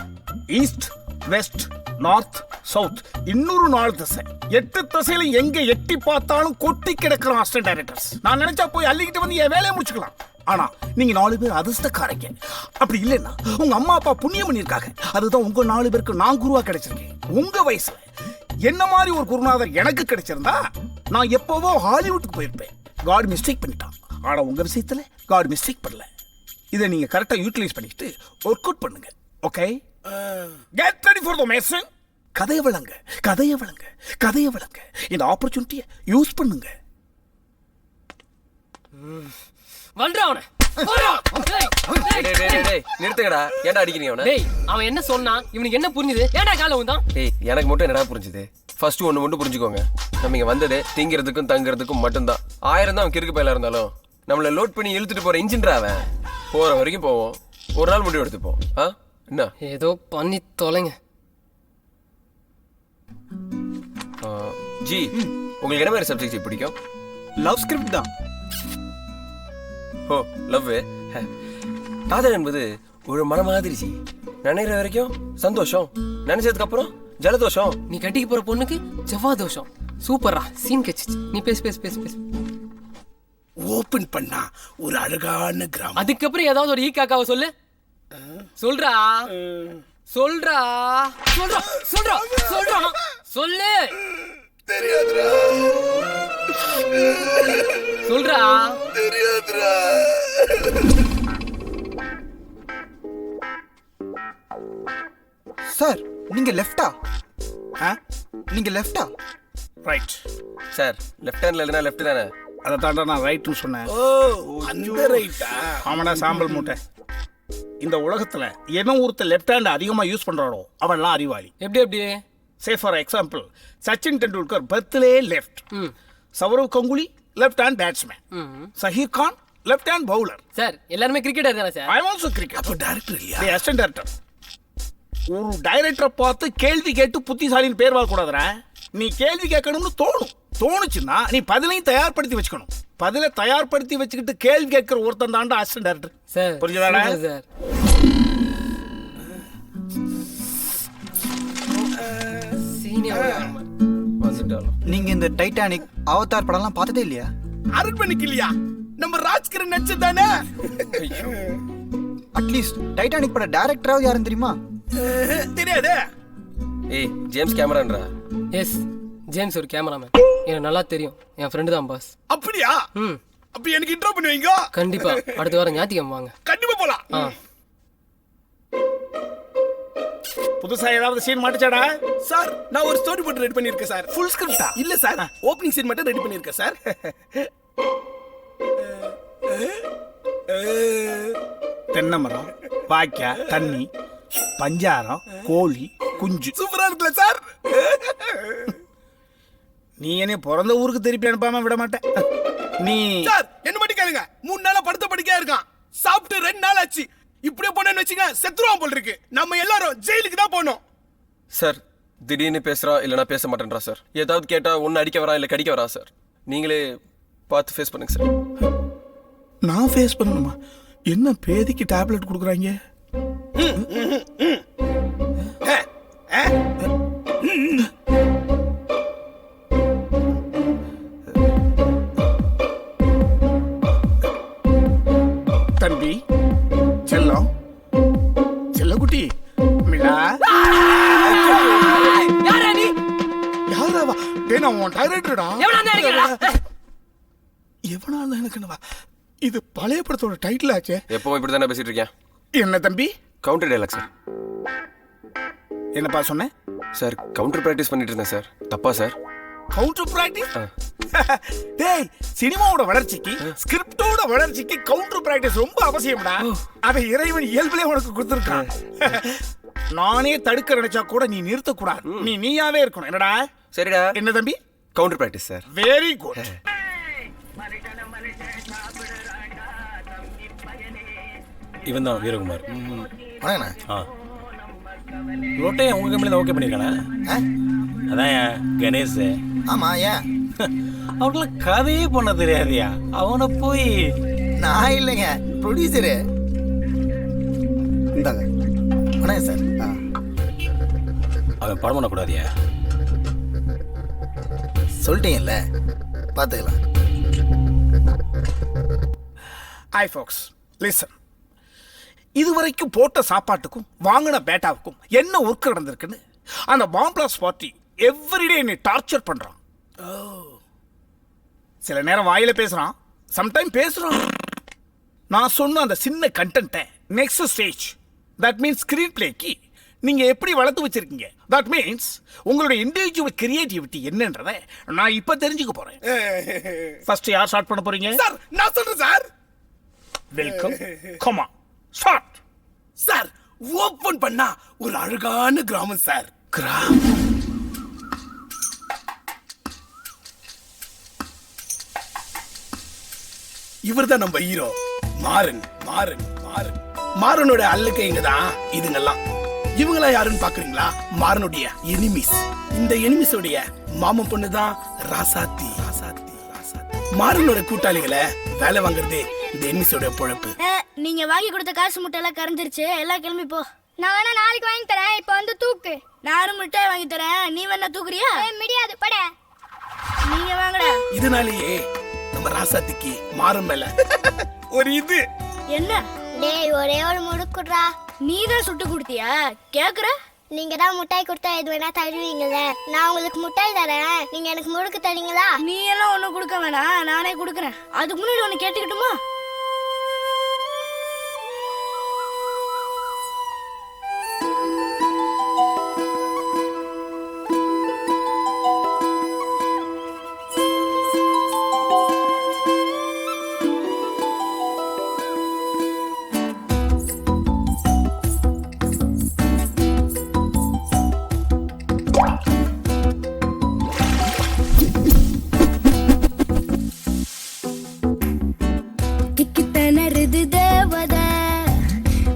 ஈஸ்ட் வெஸ்ட் நார்த் சவுத் இன்னொரு 4 திசை, 8 திசையில எங்க எட்டி பார்த்தாலும் கொட்டி கிடக்கிற அசிஸ்டன்ட் டைரக்டர்ஸ். நான் நினைச்சா போய் அள்ளிக்கிட்டு வந்து என் வேலையை முடிச்சுக்கலாம். ஆனா நீங்க 4 பேர் அதிர்ஷ்டக்காரங்க. அப்படி இல்லைன்னா உங்க அம்மா அப்பா புண்ணியம் பண்ணியிருக்காங்க. அதுதான் உங்க 4 பேருக்கு நான் குருவா கிடைச்சிருக்கேன். உங்க வயசுல என்ன மாதிரி ஒரு குருநாதர் எனக்கு கிடைச்சிருந்தா நான் எப்பவோ ஹாலிவுட்டுக்கு போயிருப்பேன். காட் மிஸ்டேக் பண்ணிட்டான். ஆனா உங்க விஷயத்துல காட் மிஸ்டேக் பண்ணல. இதை நீங்க கரெக்டா யூட்டிலைஸ் பண்ணிட்டு ஒர்க் அவுட் பண்ணுங்க. Okay, get ready for the mission. கதையை வழங்க, கதையை வழங்க, கதையை வழங்க. இந்த ஆப்பர்ச்சுனிட்டியை யூஸ் பண்ணுங்க. நிறுத்துங்கடா. ஏன்டா அடிக்கிறீங்க அவனை? டேய், அவன் என்ன சொன்னான்? இவனுக்கு என்ன புரிஞ்சுது? ஏன்டா கால வந்தான்? டேய், எனக்கு மட்டும் என்னடா புரிஞ்சுது? ஃபர்ஸ்ட் ஒன்று மட்டும் புரிஞ்சுக்கோங்க. நம்ம இங்க வந்தது திங்கிறதுக்கும் தங்குறதுக்கும் மட்டும்தான். 1000 தான் அவன் கிறுக்கு பயில இருந்தாலும் நம்மளை லோட் பண்ணி இழுத்துட்டு போற இன்ஜின்ரா அவன். போற வரைக்கும் போவோம், ஒரு நாள் முடிவு எடுத்துப்போம். என்ன ஏதோ பண்ணி தொலைங்க. ஜி, உங்களுக்கு என்ன மாதிரி சப்ஜெக்ட் பிடிக்கும்? லவ் ஸ்கிரிப்ட் தான். ஓ, லவ். காதல் என்பது ஒரு மன மாதிரி ஜி. நினைக்கிற வரைக்கும் சந்தோஷம், நினைச்சதுக்கு அப்புறம் ஜலதோஷம். நீ கட்டிக்கு போற பொண்ணுக்கு செவ்வாய் தோஷம். சூப்பரா சீன் கச்சிச்சு. நீ பேசு. ஓபன் பண்ணா ஒரு அழகான கிராமம். அதுக்கப்புறம் ஏதாவது ஒரு ஈக்காக்காவை சொல்லு. சொல்றா சொல்றா சொல்றா சொல்றா சொல்றா சொல்லு. தெரியாதுடா, சொல்றா தெரியாதுடா. சார் நீங்க லெஃப்டா? நீங்க லெஃப்டா? Right sir. லெஃப்ட் ஹேண்ட்ல இல்லைனா லெஃப்ட் தானே? அதை தாண்டா நான் ரைட்னு சொன்னேன். அந்த ரைட்டா? ஆமாடா சாம்பல் மூட்டை. இந்த உலகத்துல எவன் ஒருத்தர் லெஃப்ட் ஹேண்ட் அதிகமா யூஸ் பண்றானோ அவன்லாம் அறிவாளி. எப்படி? Say for example, Sachin Tendulkar பர்த்லே left, Sourav Ganguly left hand batsman, Zaheer Khan left hand bowler. Sir எல்லாருமே கிரிக்கெட்டர் தானே சார்? I also cricket. அப்ப டைரக்டர் இல்லையா? Assistant director. ஒரு டைரக்டரை பார்த்து கேள்வி கேட்டு புத்திசாலின்னு பேர் வாங்கக்கூடாதுரா. நீ கேள்வி கேட்கணும்னு தோணுச்சுன்னா நீ பதிலையும் தயார்படுத்தி வச்சுக்கணும். பதிலை தயார்படுத்தி வச்சுக்கிட்டு கேள்வி கேட்கிற ஒருத்தன் தாண்டா அசிஸ்டன்ட் டைரக்டர். சார் புரியுதாடா? சார் வந்துட்டாலும். நீங்க இந்த டைட்டானிக் அவதார் படம்லாம் பார்த்ததே இல்லையா? அரண்மனைக்கு இல்லையா? நம்ம ராஜ்கிரண் நடிச்சதானே? அட்லீஸ்ட் டைட்டானிக் பட டைரக்டராவது யாருன்னு தெரியுமா? தெரியாதே. ஏய், ஜேம்ஸ் கேமரான்றா. எஸ், ஜேம்ஸ் ஒரு கேமராமேன். எனக்கு நல்லா தெரியும். என் ஃப்ரெண்டு தான் பாஸ். அப்படியா? அப்ப எனக்கு இன்ட்ரோ பண்ணுவீங்க? கண்டிப்பா. அடுத்த வாரம் ஞாயிற்றுக்கிழமை வாங்க. கண்டிப்பா போலாம். புதுசா ஏதாவது சீன் மாட்டுச்சாடா? சார், நான் ஒரு ஸ்டோரி போர்ட் ரெடி பண்ணிருக்கேன் சார். ஃபுல் ஸ்கிரிப்டா? இல்ல சார், ஓப்பனிங் சீன் மட்டும் ரெடி பண்ணிருக்கேன் சார். தென்னை மரம், வாய்க்கா, தண்ணி, பஞ்சாரம், கோழி, குஞ்சு. சூப்பரா இருக்குல்ல சார்? நீ என்ன பிறந்த ஊருக்கு திருப்பி அனுப்பாம விட மாட்டேன். நீ சார் என்ன மட்டும் கேளுங்க. 3 நாளா படுத்த படுக்கையா இருக்கான். சாப்பிட்டு 2 நாள் ஆச்சு. இப்படியே போனேன்னு வச்சுங்க செத்துருவான் போல் இருக்கு. நம்ம எல்லாரும் ஜெயிலுக்கு தான் போனோம். சார், திடீர்னு பேசுறா இல்லைனா பேச மாட்டேன்றா சார். ஏதாவது கேட்டா ஒன்னு அடிக்க வரா இல்ல கடிக்க வரா சார். நீங்களே பார்த்து ஃபேஸ் பண்ணுங்க சார். நான் ஃபேஸ் பண்ணணுமா? என்ன பேதிக்கு டேப்லெட் கொடுக்குறாங்க? தம்பி செல்லம், செல்லக்குட்டி, மிளா. யாரா நீ? யாராவா? நான் உன் டைரக்டர்டா. எவனா இருந்தா எனக்கு என்னவா? இது பழைய படத்தோட டைட்டில் ஆச்சே. எப்பவும் இப்படி தானே பேசிட்டு இருக்கேன். என்ன தம்பி? Counter dialogue sir. என்னப்பா சொன்னேன்? சார், கவுண்டர் பிராக்டிஸ் பண்ணிட்டு இருந்தேன் சார். தப்பா சார்? Counter practice? டேய், சினிமாவோட வளர்ச்சிக்கு ஸ்கிரிப்டோட வளர்ச்சிக்கு கவுண்டர் பிராக்டிஸ் ரொம்ப அவசியம்டா. அதை இறைவன் இயல்பிலே உனக்கு கொடுத்துருக்கான். நானே தடுக்க நினைச்சா கூட நீ நிறுத்த கூடாது. நீயாவே இருக்கணும். என்னடா? சரிடா. என்ன தம்பி? Counter practice sir. Very good. இவன் தான் வீரகுமார். வாங்கண்ணா. ஆ லோட்டையை உங்கள் கம்பெனி தான் ஓகே பண்ணியிருக்கானே. அதான் ஏன் கணேஷ். ஆமாம், ஏன்? அவனுக்குலாம் கதையே பண்ண தெரியாதியா? அவனை போய் நான் இல்லைங்க, ப்ரொடியூசரு. இந்தாங்க. வணக்கம் சார். அவன் படம் பண்ணக்கூடாதியா? சொல்லிட்டீங்கல்ல, பார்த்துக்கலாம். Hi fox, listen. இதுவரைக்கும் போட்ட சாப்பாட்டுக்கும் வாங்கின பேட்டாவுக்கும் என்ன ஒர்க் நடந்திருக்குன்னு அந்த பாம்பிளாஸ் பார்ட்டி எவ்ரிடே என்னை டார்ச்சர் பண்றான். சில நேரம் வாயில பேசுறான், சம்டைம் பேசுறான். நான் சொன்ன அந்த சின்ன கண்டென்ட்டை next stage, that means screen பிளேக்கு நீங்க எப்படி வளர்த்து வச்சிருக்கீங்க, தட் மீன்ஸ் உங்களுடைய இண்டிவிஜுவல் கிரியேட்டிவிட்டி என்னன்றதை நான் இப்ப தெரிஞ்சுக்க போறேன். ஃபர்ஸ்ட் யார் ஸ்டார்ட் பண்ண போறீங்க? சார் நான் சொல்றேன் sir. Welcome. Come on start. Sir open பண்ணா ஒரு அழகான கிராமம் சார். கிராமம். இவர்தான் நம்ம ஹீரோ மாறன். மாறன் மாறன் மாறனோட அல்லக்கைங்க தான் இதுங்கெல்லாம். இவங்களா யாருன்னு பாக்குறீங்களா? மாறனுடைய எனிமிஸ். இந்த எனிமிஸோடைய மாமன் பொண்ணு தான் ராசாத்தி. ராசாத்தி ராசாத்தி மாறனோட கூட்டாளிகளை வேலை வாங்குறதே இந்த எனிமிஸோட பொழப்பு. நீங்க வாங்கி கொடுத்த காசு முட்டை எல்லாம் கரைஞ்சிருச்சு, எல்லாம் கிளம்பி போ. நான் வேணா நாளைக்கு வாங்கி தரேன், இப்ப வந்து தூக்கு. நானும் மிட்டாய் வாங்கி தரேன், நீ வேணா தூக்குறியா? முடியாது, பட. நீங்க வாங்கடா. இதனாலேயே நம்ம ராசாத்திக்கு மாறும் மேல ஒரு இது என்ன? டேய், ஒரே ஒரு முடுக்குடுறா. நீ தான் சுட்டு கொடுத்தியா? கேக்குற? நீங்க தான் முட்டாய் கொடுத்தா எது வேணா தருவீங்கல்ல. நான் உங்களுக்கு முட்டாய் தரேன், நீங்க எனக்கு முடுக்கு தரீங்களா? நீ எல்லாம் ஒண்ணும் கொடுக்க வேணாம், நானே கொடுக்கறேன். அதுக்கு முன்னாடி ஒண்ணு கேட்டுக்கிட்டுமா?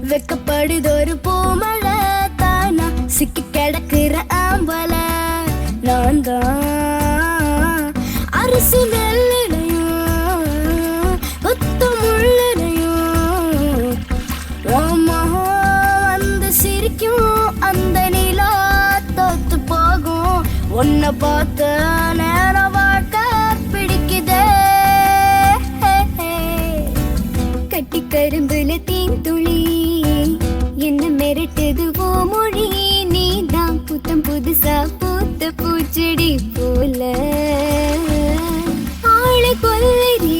வெக்கப்படுதொரு பூமலை தானா சிக்கி கிடக்குற ஆம்பல. நான் தான் அரிசி நெல்லையும் கொத்து முள்ளனையும் ஓமா வந்து சிரிக்கும் அந்த நிலா தோத்து போகும். உன்னை பார்த்த நேரம் வாழ்க்கை பிடிக்குதே. கட்டி கரும்புல தீந்துளி என்ன மிரட்டுதுவோ மொழி. நீதான் புத்தம் புதுசா பூத்த பூச்செடி போல. ஆளை கொல்லறி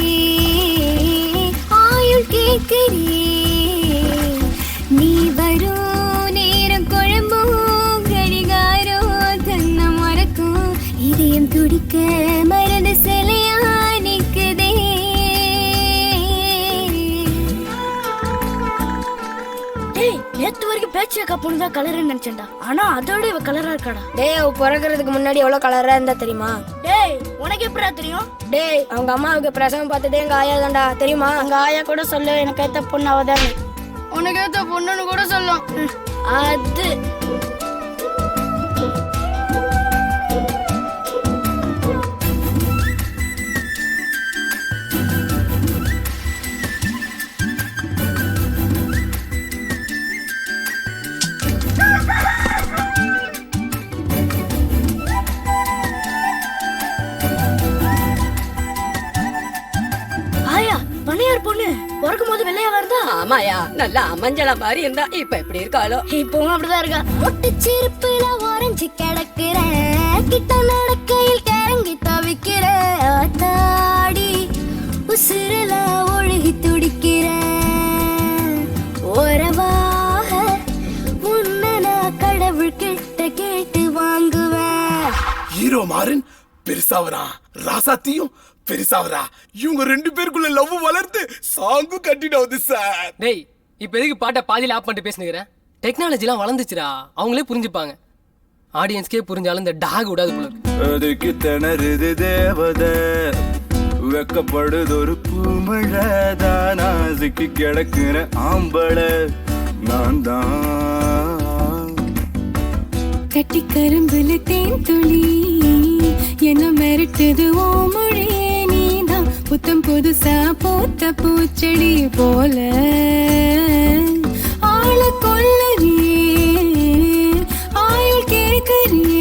ஆயுள் கேட்கறி. நீ வரும் நேரம் குழம்பும் கடிகாரம் தன்னை மறக்கும். இதயம் துடிக்க மறந்து சிலையா நிக்குதே. நேத்து வரைக்கும் பேச்சியக்கா பொண்ணுதான் கலர்ன்னு நினைச்சேன்டா, ஆனா அதோட இவ கலரா இருக்காடா. டேய், அவ பிறக்கிறதுக்கு முன்னாடி எவ்வளவு கலரா இருந்தா தெரியுமா? டேய், உனக்கு எப்படா தெரியும்? டேய், அவங்க அம்மாவுக்கு பிரசவம் பார்த்ததே எங்க ஆயா தான்டா, தெரியுமா? எங்க ஆயா கூட சொல்லு எனக்கு ஏத்த பொண்ணு அவதானே. உனக்கு ஏத்த பொண்ணுன்னு கூட சொல்லும். அது பண்ணையார் பொண்ணு பிறக்கும் போது வெள்ளையா வருதா? ஆமாயா, நல்லா மஞ்சளா மாதிரி இருந்தா இப்ப எப்படி இருக்காளோ? இப்பவும் அப்படிதான் இருக்கா. ஒட்டு சிரிப்புல ஓரஞ்சு கிடக்குறேன், கிட்ட நடக்கையில் கிறங்கி தவிக்கிறேன். ஆத்தாடி உசுரல ஒழுகி துடிக்கிறேன். உறவாக உன்னை நான் கடவுள் கிட்ட கேட்டு வாங்குவேன். ஹீரோ மாறன் பெருசாவரா, ராசாத்தியும் பெருசாவரா. இவங்க ரெண்டு பேருக்குள்ள லவ் வளர்த்து சாங்கு கட்டிடாவது சார். டேய், இப்ப எதுக்கு பாட்டை பாதியில ஆப் பண்ணிட்டு பேசுனுங்கிற? டெக்னாலஜிலாம் வளர்ந்துச்சுடா, அவங்களே புரிஞ்சுப்பாங்க. ஆடியன்ஸ்க்கே புரிஞ்சாலும் இந்த டாக் விடாது போல இருக்கு. அதுக்கு திணறுது தேவதை வெக்கப்படுது ஒரு பூமழதான் நாசுக்கு கிடக்குற ஆம்பளை நான் தான் கட்டி கரும்புல தேன் துளி என்ன மிரட்டுது ஓ மொழியே நீதான் புத்தம் புதுசா பூத்த பூச்செடி போல ஆள கொள்ளறியே ஆயுள் கேட்கறியே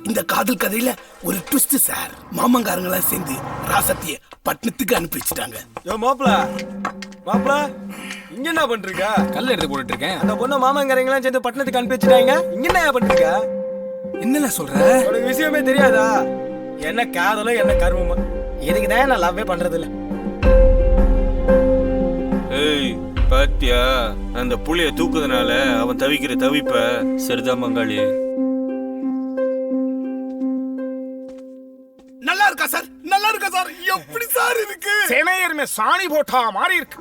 இந்த காதல் கதையில ஒரு ட்விஸ்ட் சார். மாமங்காரங்களாம் சேர்ந்து ராசத்திய பட்டணத்துக்கு அனுப்பி வச்சுட்டாங்க. யோ மாப்ள இங்க என்ன பண்றீங்க? கல் எடுத்து போட்டுட்டு இருக்கேன். அந்த பொண்ணு மாமங்காரங்களாம் சேர்ந்து பட்டணத்துக்கு அனுப்பி வச்சுட்டாங்க. இங்க என்ன பண்றீங்க? என்னல சொல்ற? உனக்கு விஷயமே தெரியாதா? என்ன காதலோ என்ன கர்மமா? இதுக்குதான் நான் லவ்வே பண்றது இல்ல. ஏய் பாத்தியா, அந்த புளிய தூக்குறதுனால அவன் தவிக்கிற தவிப்ப. சரிதான் மங்காளி. நல்லா இருக்கா சார்? நல்லா இருக்கா சார்? எப்படி சார் இருக்கு? சேனையருமே சாணி போட்டா மாறி இருக்கு.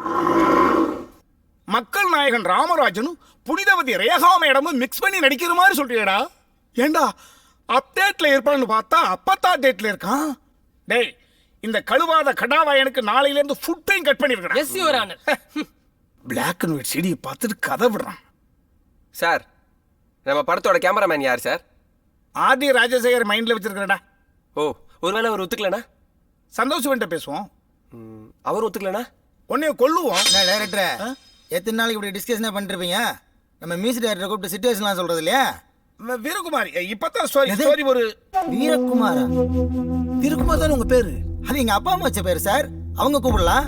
மக்கள் நாயகன் ராமராஜனும் புனிதவதி ரேகா மேடமும் மிக்ஸ் பண்ணி நடிக்கிற மாதிரி சொல்றியடா. ஏண்டா அப்டேட்ல இருப்பான்னு பார்த்தா அப்பத்தா டேட்ல இருக்கான். டேய், இந்த கழுவாத கடாவாயனுக்கு நாளையில இருந்து ஃபுட் டைம் கட் பண்ணிருக்கா. Yes your honour. Black and white செடியை பார்த்துட்டு கதை விடுறான். சார், நம்ம படத்தோட கேமராமேன் யார் சார்? ஆதி ராஜசேகர் மைண்ட்ல வச்சிருக்கிறடா. ஓ, ஒருவேளை அவர் ஒத்துக்கலனா? சந்தோஷம் பேசுவோம். அவர் ஒத்துக்கலனா உன்னைய கொல்லுவோம். டைரக்டர், எத்தனை நாளைக்கு இப்படி டிஸ்கஷனே பண்ணிருப்பீங்க? நம்ம மியூசிக் டைரக்டர் கூப்பிட்டு சிச்சுவேஷன்லாம் சொல்றது இல்லையா? வீரகுமார் இப்பதான் ஸ்டோரி ஒரு வீரகுமாரா? வீரகுமார் தான் உங்க பேரு? அது எங்க அப்பா அம்மா வச்ச பேரு சார். அவங்க கூப்பிடலாம்.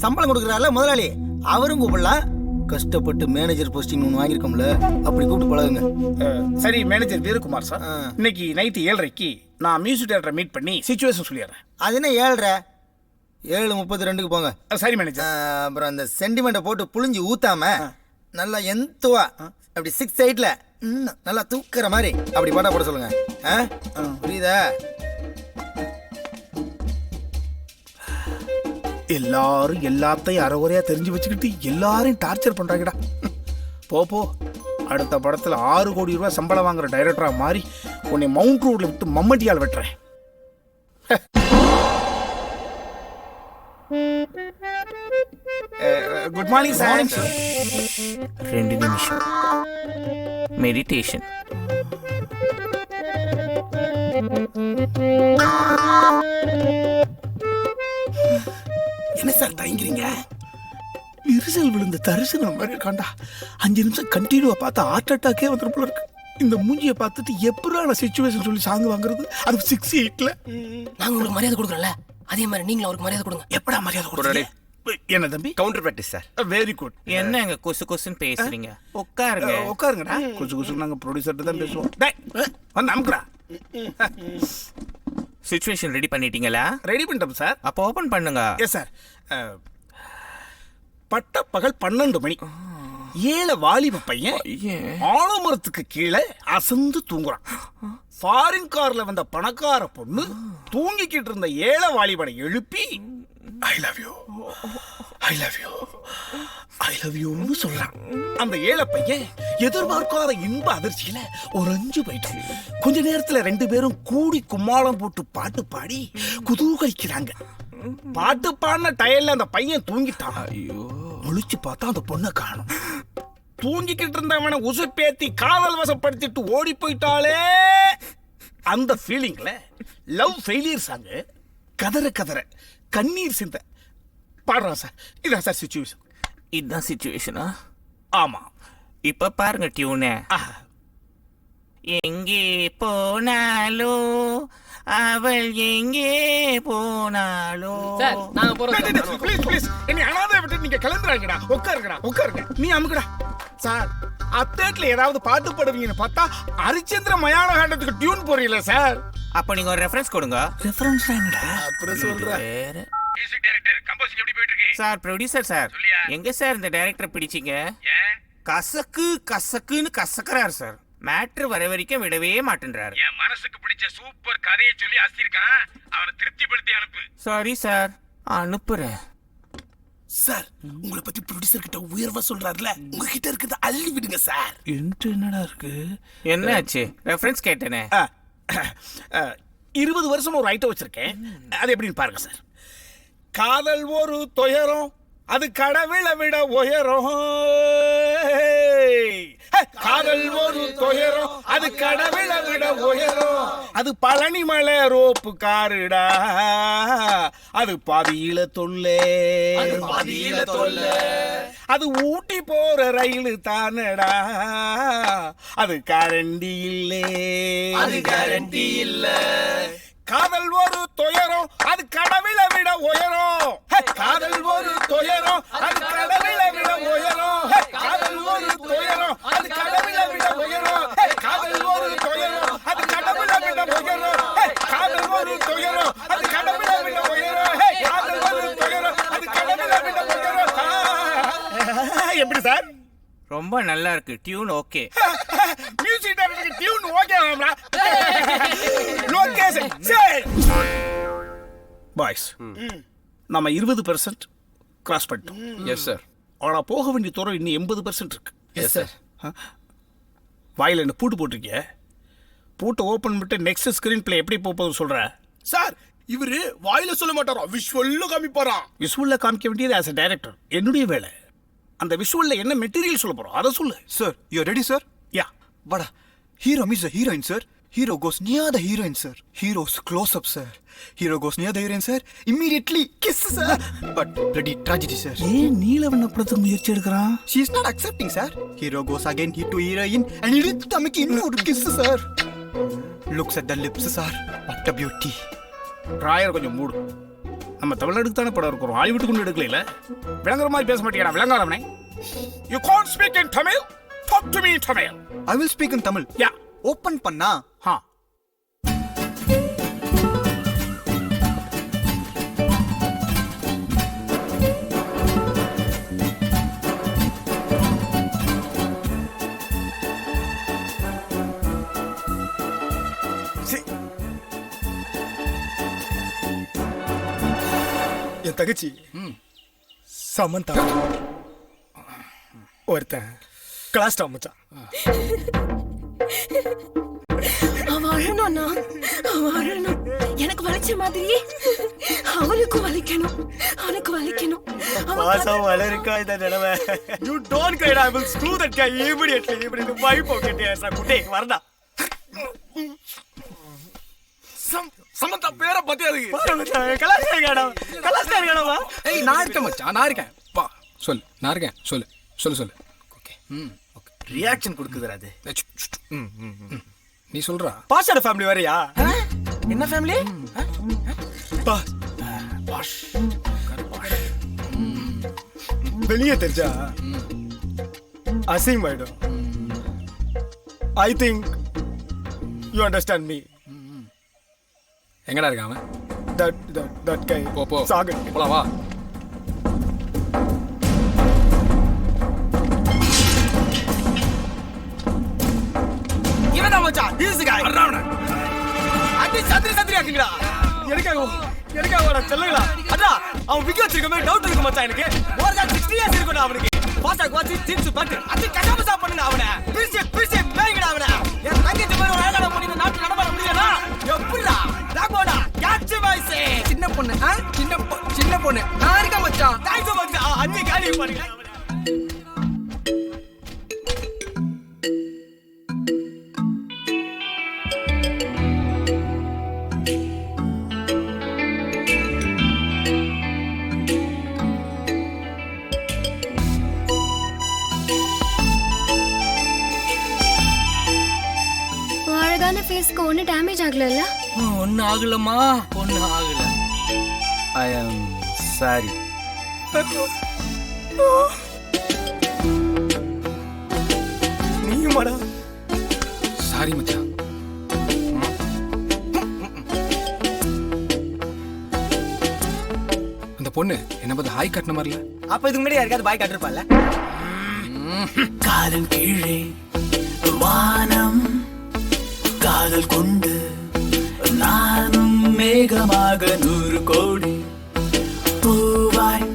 சம்பளம் கொடுக்குறாருல முதலாளி, அவரும் கூப்பிடலாம். கஷ்டப்பட்டு மேனேஜர் போஸ்டிங் ஒன்று வாங்கியிருக்கோம்ல, அப்படி கூப்பிட்டு பழகுங்க. சரி மேனேஜர் வீரகுமார் சார், இன்னைக்கு நைட்டு 7:30 நான் மியூசிக் டைரக்டரை மீட் பண்ணி சிச்சுவேஷன் சொல்லிடுறேன். அது என்ன 7:30? 7:32 போங்க. சரி மேனேஜர். அப்புறம் அந்த சென்டிமெண்ட்டை போட்டு புளிஞ்சு ஊத்தாம நல்லா எந்துவா அப்படி 6/8ல நல்லா தூக்குற மாதிரி அப்படி பாட்டா போட சொல்லுங்க. புரியுதா? எல்லாரும் எல்லாத்தையும் அரைகுறையா தெரிஞ்சு வச்சுக்கிட்டு எல்லாரையும் டார்ச்சர் பண்றாங்கடா. போ அடுத்த படத்துல 6 கோடி ரூபாய் சம்பளம் வாங்குற டைரக்டரா மாறி உன்னை மவுண்ட் ரோட்ல விட்டு மம்மட்டியால் வெட்டுறேன். Good morning sir. 2 நிமிஷம் மெடிடேஷன். என்ன சார் தயங்குறீங்க? விரிசல் விழுந்த தரிசனம் மாதிரி இருக்காண்டா. 5 நிமிஷம் கண்டினியூவா பார்த்தா ஹார்ட் அட்டாக்கே வந்துடும் போல இருக்கு. இந்த மூஞ்சியை பார்த்துட்டு எப்படான சிச்சுவேஷன் சொல்லி சாங் வாங்குறது? அது 6/8ல. நாங்க உங்களுக்கு மரியாதை கொடுக்குறோம்ல, அதே மாதிரி நீங்களும் அவருக்கு மரியாதை கொடுங்க. எப்படா மரியாதை கொடுக்குறீங்க? என்ன தம்பி? Counter practice sir. Very good. என்னங்க கொசு கொசுன்னு பேசுறீங்க? உட்காருங்க. உட்காருங்கடா. கொசு நாங்க ப்ரொடியூசர் தான் பேசுவோம். டேய் வந்து அமுக்குடா. சிச்சுவேஷன் ரெடி பண்ணிட்டீங்களா? ரெடி பண்ணிட்டோம் சார். அப்போ ஓபன் பண்ணுங்க. Yes sir. பட்ட பகல் 12 மணி. 7 வாலிப பையன் ஆலமரத்துக்கு கீழே அசந்து தூங்குறான். ஃபாரின் கார்ல வந்த பணக்கார பொண்ணு தூங்கிக்கிட்டு இருந்த 7 வாலிபனை எழுப்பி I love you I love you I love யூன்னு சொல்றான். அந்த 7 பையன் எதிர்பார்க்காத இன்ப அதிர்ச்சியில உறைஞ்சு போயிட்டு கொஞ்ச நேரத்துல 2 பேரும் கூடி கும்மாளம் போட்டு பாட்டு பாடி குதூகலிக்கிறாங்க. பாட்டு பாடின டயர்ல அந்த பையன் தூங்கிட்டான். ஐயோ, முழிச்சு பார்த்தா அந்த பொண்ணை காணும். தூங்கிக்கிட்டு இருந்தவனை உசுப்பேத்தி காதல் வசப்படுத்திட்டு ஓடி போயிட்டாலே. அந்த ஃபீலிங்ல லவ் ஃபெயிலியர் சாங் கதற கதற கண்ணீர் சிந்த பாடுறான் சார். இதான் சார் சிச்சுவேஷன். இதுதான் சிச்சுவேஷனா? ஆமா. இப்ப பாருங்க டியூனே. எங்கே போனாலோ அவள் எங்கே போனாலோ. சார் நாங்க போறோம். ப்ளீஸ் ப்ளீஸ் என்னை அனாதை விட்டு நீங்க கிளம்புறாங்கடா. உட்காருங்கடா உட்காருங்க. நீ அமுக்குடா. சார் அத்தேட்ல ஏதாவது பாட்டு பாடுவீங்கன்னு பார்த்தா ஹரிச்சந்திர மயான காண்டத்துக்கு டியூன் போறீங்களா சார்? அப்ப நீங்க ஒரு ரெஃபரன்ஸ் கொடுங்க. ரெஃபரன்ஸ் என்னடா? அப்புறம் சொல்றேன். மியூசிக் டைரக்டர் கம்போசிங் எப்படி போயிட்டு இருக்கு சார் ப்ரொடியூசர் சார், எங்க சார் இந்த டைரக்டர் பிடிச்சிங்க? கசக்குன்னு கசக்குறாரு சார். மேட்ரு வர வரைக்கும் விடவே மாட்டேன்றாரு. என் மனசுக்கு பிடிச்ச சூப்பர் கதையை சொல்லி அசிருக்கான், அவனை திருப்திப்படுத்தி அனுப்பு. சாரி சார், அனுப்புறேன். சார் உங்களை பத்தி ப்ரொடியூசர் கிட்ட உயர்வா சொல்றாருல, உங்ககிட்ட இருக்கிறத அள்ளி விடுங்க சார். என்னடா இருக்கு? என்னாச்சு? ரெஃபரன்ஸ் கேட்டேனே. 20 வருஷம் ஒரு ஐட்டம் வச்சிருக்கேன், அது எப்படின்னு பாருங்க சார். காதல் ஒரு துயரம், அது கடவுளை விட உயரம். காதல் ஒரு துயரம், அது கடவுளை விட உயரம். அது பழனி மலை ரோப்பு காருடா, அது பாதியில தொல்லை. அது ஊட்டி போற ரயில் தானடா, அது கேரண்டி இல்ல. காதல் ஒரு துயரம், அது கடவுளை விட உயரம். காதல் ஒரு துயரம், அது கடவுளை விட உயரம். காதல் ஒரு துயரம், அது கடவுளை விட உயரம். காதல் ஒரு துயரம், அது கடவுளை விட உயரம். காதல் ஒரு துயரம், அது கடவுளை விட உயரம். காதல் ஒரு துயரம், அது கடவுளை விட உயரம். எப்படி சார்? ரொம்ப நல்லா இருக்கு. Tune okay. மியூசிக் டைரக்டருக்கு டியூன் ஓகே ஆம்ரா. லோகேஷ் சரி. பாய்ஸ், நம்ம 20% கிராஸ் பண்ணிட்டோம். Yes sir. ஆனா போக வேண்டிய தூரம் இன்னும் 80% இருக்கு. Yes sir. வாயில என்ன பூட்டு போட்டிருக்கிய? பூட்டை ஓபன் பண்ணிட்டு நெக்ஸ்ட் ஸ்கிரீன் பிளே எப்படி போகுதுன்னு சொல்ற? சார் இவரு வாயில சொல்ல மாட்டாரா, விஷுவல்ல காமிப்பாராம். விஷுவல்ல காமிக்க வேண்டியது ஆஸ் a டைரக்டர் என்னுடைய வேலை. அந்த விஷுவல்ல என்ன மெட்டீரியல் சொல்ல போறோம் அதை சொல்லு. Sir, you ready, sir? Yeah. But hero meets the heroine, sir. Hero goes near the heroine, sir. Hero's close up, sir. Hero goes near the heroine, sir. Immediately kiss, sir. But bloody tragedy, sir. ஏன் நீலவண்ண படத்துக்கு முயற்சி எடுக்கிறான்? She is not accepting, sir. Hero goes again to heroine and he did stomach in for kiss, sir. Looks at the lips, sir. What a beauty. Rayar கொஞ்சம் மூடு. நம்ம தமிழ்நாட்டுக்கு தானே படம் இருக்கிறோம், ஹாலிவுட் கொண்டு எடுக்கல. விளங்குற மாதிரி பேச மாட்டேங்கடா விளங்காதவனே. You can't speak in Tamil. Talk to me in Tamil. I will speak in Tamil. Yeah. Open panna. Ha. என் தகச்சி சமந்தா ஒருத்தன் கிளாஸ் மச்சான். அவன் அழணும்னா அவன் அழணும். எனக்கு வலிச்ச மாதிரி அவனுக்கும் வலிக்கணும், அவனுக்கு வலிக்கணும். பாசம் வளருக்கா இந்த நிலைமை. You don't cry, I will screw that guy immediately. இப்படி wipe out it as a Gutte வரடா. சமந்தா பேரை பத்தி அதுக்கு கலாச்சாரமா. ஏய் நான் இருக்கேன் மச்சான், நான் இருக்கேன். பா சொல்லு, நான் இருக்கேன். சொல்லு. ஓகே. ஓகே. ரியாக்ஷன் கொடுக்குதுடா அது. நீ சொல்றா. பாஷோட ஃபேமிலி வரையா? என்ன ஃபேமிலி? பாஷ். வெளியே தெரிஞ்சா அசிங்கமாயிடும். I think you understand me. எங்கடா இருக்கான் அவன்? That guy. போ சாகர். போலாம் வா. இவன் தான் மச்சான். This is the guy. அறறானே. அடி சத்ரி ஆக்குங்கடா. எனக்காக வாடா செல்லுங்களா. அடா அவன் விக்கி வச்சிருக்கமே டவுட் இருக்கு மச்சான் எனக்கு. more than 60 years இருக்குடா அவனுக்கு. பாஸ்டா வாட்சி ஜீன்ஸ் பட் அடி கடாமசா பண்ணுடா அவனை. பிரிச்சு பேங்கடா அவனை. என் தங்கச்சி மாதிரி ஒரு அழகான பொண்ணு இந்த நாட்டுல நடமாட முடியலடா. எப்படிடா? ராகோடா கேட்ச் வாய்ஸ். சின்ன பொண்ணு நான் இருக்கேன் மச்சான். தேங்க்ஸ் மச்சான். அடி காலி பாருங்க. அழகான ஃபேஸ்க்கு ஒண்ணு டேமேஜ் ஆகலல்ல? ஒண்ணு ஆகலமா, ஒண்ணு ஆகல. I am sorry. ஆமாடா. சாரி மச்சான். அந்த பொண்ணு என்ன பார்த்து ஹாய் கட்டின மாதிரில. அப்ப இதுக்கு முன்னாடி யாருக்காவது பாய் காட்டிருப்பான்ல. காதல் கீழே வானம் காதல் கொண்டு நானும் மேகமாக 100 கோடி பூவாய்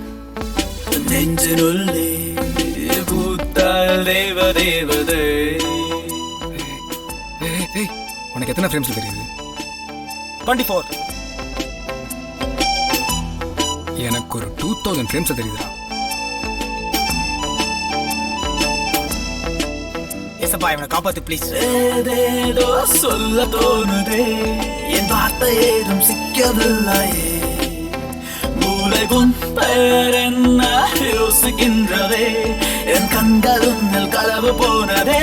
நெஞ்சினுள்ளே பூத்தால் தேவதேவதே. உனக்கு எத்தனை ஃப்ரேம்ஸ் தெரியுது? 24. எனக்கு ஒரு 2000 ஃப்ரேம்ஸ் தெரியுதுடா. ஏசப்பா இவனை காப்பாத்து ப்ளீஸ். ஏதேதோ சொல்ல தோணுதே, என் வார்த்தை ஏதும் சிக்கவில்லையே. மூளை உன் பெயர் என்ன யோசிக்கின்றதே, என் கண்கள் உன்னில் கலவு போனதே.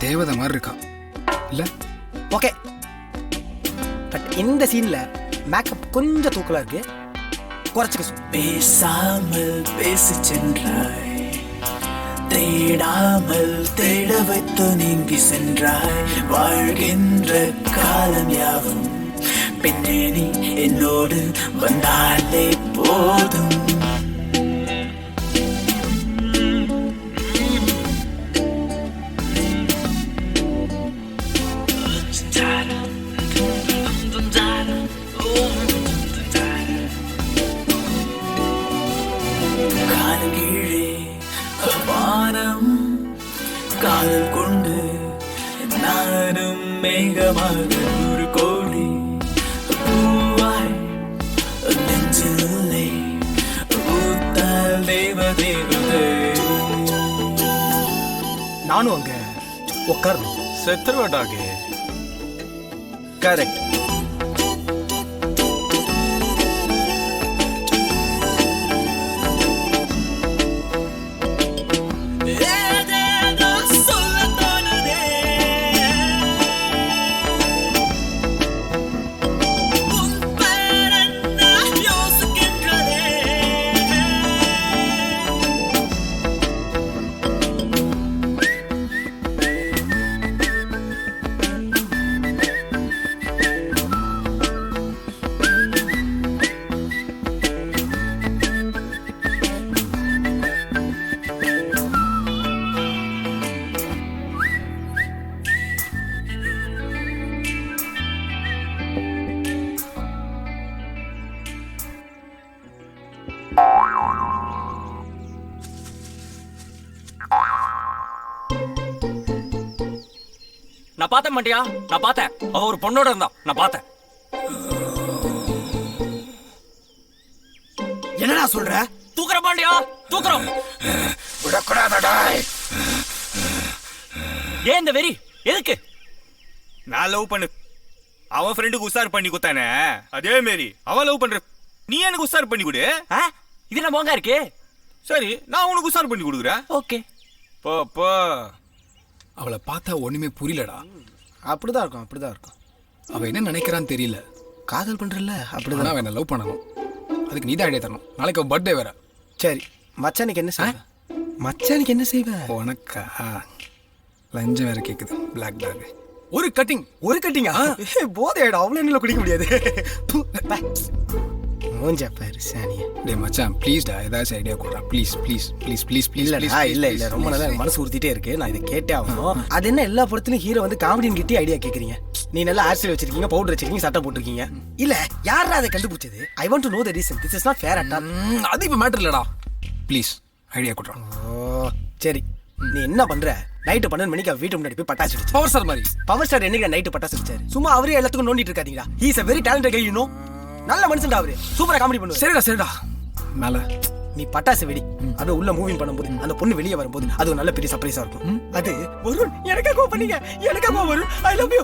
தேவதை மாதிரி இருக்கா இல்ல? ஓகே, பட் இந்த சீன்ல மேக்கப் கொஞ்சம் தூக்கலா இருக்கு, குறைச்சுக்க சொல்லு. பேசாமல் பேசி சென்றாய், தேடாமல் தேட வைத்து நீங்கி சென்றாய். வாழ்கின்ற காலம் யாவும் பின்னே நீ என்னோடு வந்தாலே போதும். காதல் கொண்டு நானும் மேகமாக 100 கோடி பூவாய் நெஞ்சிலே பூத்தால் தேவதேவதே. நானும் அங்க உட்காரணும். செத்துருவாடாகே. கரெக்ட். நான் பார்த்தேன் மாட்டியா, நான் பார்த்தேன். அவ ஒரு பொண்ணோட இருந்தா, நான் பார்த்தேன். என்னடா சொல்ற? தூக்குற பாண்டியா, தூக்குறோம். விடக்கூடாதடா. ஏன் இந்த வெறி எதுக்கு? நான் லவ் பண்ணு அவன் ஃப்ரெண்டுக்கு உசார் பண்ணி கொடுத்தானே, அதே மாரி அவன் லவ் பண்ற நீ எனக்கு உசார் பண்ணி கொடு. இது என்ன மோங்கா இருக்கு? சரி, நான் உனக்கு உசார் பண்ணி கொடுக்குறேன். ஓகே போ போ. அவளை பார்த்தா ஒண்ணுமே புரியலடா. அப்படிதான் இருக்கும், அப்படிதான் இருக்கும். அவ என்ன நினைக்கிறான்னு தெரியல. காதல் பண்றல அப்படிதான். அவன் என்ன லவ் பண்ணணும், அதுக்கு நீ தான் ஐடியா தரணும். நாளைக்கு அவன் பர்த்டே வேற. சரி, மச்சானுக்கு என்ன செய்வ? மச்சானுக்கு என்ன செய்வ? உனக்கா லஞ்சம் வேற கேக்குது. பிளாக் பேக் ஒரு கட்டிங். ஒரு கட்டிங்கா? போதை ஆயிடும், அவ்வளோ என்ன குடிக்க முடியாது. மூஞ்சா பாரு சானியா. டே மச்சான் ப்ளீஸ் டா, ஏதாச்சும் ஐடியா கொடுறா please please please please please. இல்ல ரொம்ப நல்லா மனசு உறுத்திட்டே இருக்கு, நான் இதை கேட்டே ஆகணும். அது என்ன எல்லா படத்துலயும் ஹீரோ வந்து காமெடின்னு கிட்டே ஐடியா கேக்குறீங்க? நீ நல்லா ஹேர் ஸ்டைல் வச்சிருக்கீங்க, பவுடர் வச்சிருக்கீங்க, சட்டை போட்டிருக்கீங்க. இல்ல யாரா அதை கண்டுபிடிச்சது? I want to know the reason. This is not fair at all. அது இப்ப மேட்டர் இல்லடா. ப்ளீஸ் ஐடியா கொடுறா. சரி, நீ என்ன பண்ற? நைட்டு 12 மணிக்கு வீட்டு முன்னாடி போய் பட்டாசு வெடிச்சு. பவர் ஸ்டார் மாதிரி. பவர் ஸ்டார் என்னைக்கு நைட்டு பட்டாசு வெடிச்சாரு? சும்மா அவரே எல்லாத்துக்கும் நோண்டிட்டு இருக்காதீங்களா? He is a very talented guy, you know. நல்ல மனுஷன்டா அவரு, சூப்பரா காமெடி பண்ணுவாரு. சரிடா சரிடா. மேல நீ பட்டாசு வெடி, அப்படியே உள்ள மூவிங் பண்ணும்போது அந்த பொண்ணு வெளியே வரும்போது அது ஒரு நல்ல பெரிய சர்ப்ரைஸா இருக்கும். அது வருண் எனக்கா கோ பண்ணீங்க, எனக்கா கோ Varun, I love you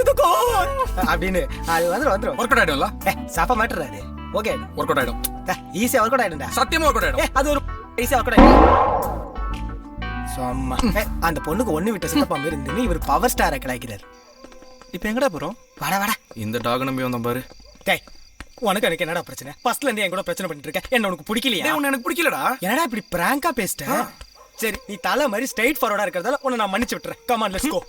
to the core அப்படின்னு அது வந்துரும். ஒர்க் அவுட் ஆயிடும்ல? சாப்பா மேட்டர் அது. ஓகே, ஒர்க் அவுட் ஆயிடும். ஈஸியா ஒர்க் அவுட் ஆயிடும்டா. சத்தியமா ஒர்க் அவுட் ஆயிடும். அது ஒரு ஈஸியா ஒர்க் அவுட் ஆயிடும். சும்மா அந்த பொண்ணுக்கு ஒண்ணு விட்ட சித்தப்பா மாதிரி இருந்து இவர் பவர் ஸ்டாரை கிளாக்கிறார். இப்போ எங்கடா போறோம்? வாடா வாடா. இந்த டாக் நம்பி வந்தோம் பாரு. டேய் உனக்கு எனக்கு என்னடா பிரச்சனை? ஃபர்ஸ்ட்ல இருந்து என் கூட பிரச்சனை பண்ணிட்டு இருக்க. என்ன உனக்கு பிடிக்கலையா? உன்னை எனக்கு பிடிக்கலடா. என்னடா இப்படி பிராங்கா பேசிட்ட? சரி நீ தலை மாதிரி ஸ்ட்ரைட் ஃபார்வர்டா இருக்கிறதால உன்னை நான் மன்னிச்சு விட்டுறேன். Come on let's go.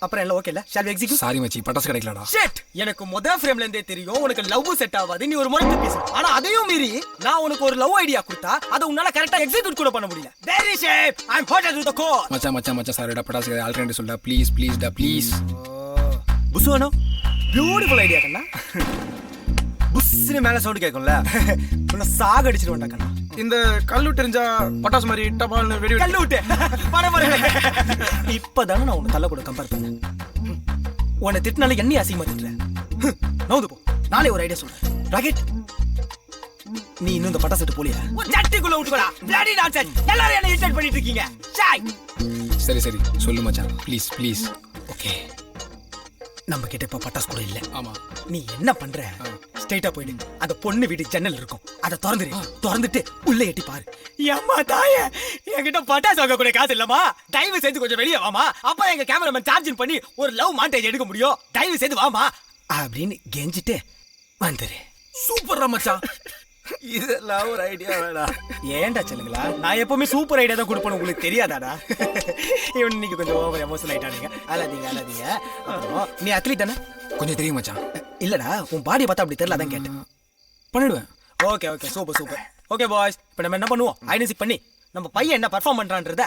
அப்புறம் எல்லாம் ஓகேல? Shall we execute? சாரி மச்சி, பட்டாசு கிடைக்கலடா. ஷிட், எனக்கு முதல் ஃப்ரேம்ல இருந்தே தெரியும் உனக்கு லவ் செட் ஆகாது. நீ ஒரு முறைக்கு பேசு. ஆனா அதையும் மீறி நான் உனக்கு ஒரு லவ் ஐடியா கொடுத்தா அதை உன்னால கரெக்டா எக்ஸிக்யூட் கூட பண்ண முடியல. Very shape, I am hurt to the core. மச்சான் சாரிடா, பட்டாசு ஆல்டர்னேட்டிவ் சொல்டா ப்ளீஸ் டா ப்ளீஸ். புசுவானோ பியூட்டிஃபுல் ஐடியா கண்ணா. புஸ்ஸுன்னு மேல சவுண்ட் கேட்கும்ல, உன்னை சாக அடிச்சிருவேன்டா கண்ணா. இந்த கல்லு தெரிஞ்சா பட்டாசு மாதிரி டபால்னு வெடி கல்லு விட்டு இப்பதானே நான் உன்னை தள்ள கூட கம்பேர் பண்ணேன். உன்னை திட்டினால என்னையும் அசிங்கமா திட்டுறேன். நவுது போ. நாளை ஒரு ஐடியா சொல்றேன். ராக்கெட், நீ இன்னும் இந்த பட்டாசு விட்டு போலியா? ஜட்டிக்குள்ள விட்டுக்கடா. பிளாடி டான்சர் எல்லாரும் என்ன இரிட்டேட் பண்ணிட்டு இருக்கீங்க. சரி சொல்லு மச்சான் ப்ளீஸ். ஓகே, நம்ம கிட்ட இப்ப பட்டாசு கூட இல்ல. ஆமா, நீ என்ன பண்ற? ஸ்ட்ரைட்டா போயிடு. அந்த பொண்ணு வீடு ஜன்னல் இருக்கும், அதை திறந்துட்டு உள்ள எட்டி பாரு. ஏம்மா தாயே, என்கிட்ட பட்டாசு வாங்க கூட காசு இல்லமா, தயவு செய்து கொஞ்சம் வெளியே வாமா, அப்ப எங்க கேமராமேன் சார்ஜிங் பண்ணி ஒரு லவ் மாண்டேஜ் எடுக்க முடியும், தயவு செய்து வாமா அப்படின்னு கெஞ்சிட்டு வந்துரு. சூப்பர்ரா மச்சான், இதெல்லாம் ஒரு ஐடியா வேடா. ஏன்டா சொல்லுங்களா, நான் எப்பவுமே சூப்பர் ஐடியா தான் கொடுப்பேன், உங்களுக்கு தெரியாதாடா? இவன் இன்னைக்கு கொஞ்சம் ஓவர் எமோஷனல் ஆயிட்டானுங்க. அழாதீங்க. நீ அத்லீட் தானே? கொஞ்சம் தெரியும் மச்சான். இல்லடா, உன் பாடியை பார்த்தா அப்படி தெரியல, அதான் கேட்டேன். பண்ணிடுவேன். Okay super. ஓகே பாய்ஸ், இப்போ நம்ம என்ன பண்ணுவோம்? ஐடென்டிஃபை பண்ணி நம்ம பையன் என்ன பெர்ஃபார்ம் பண்றான்றத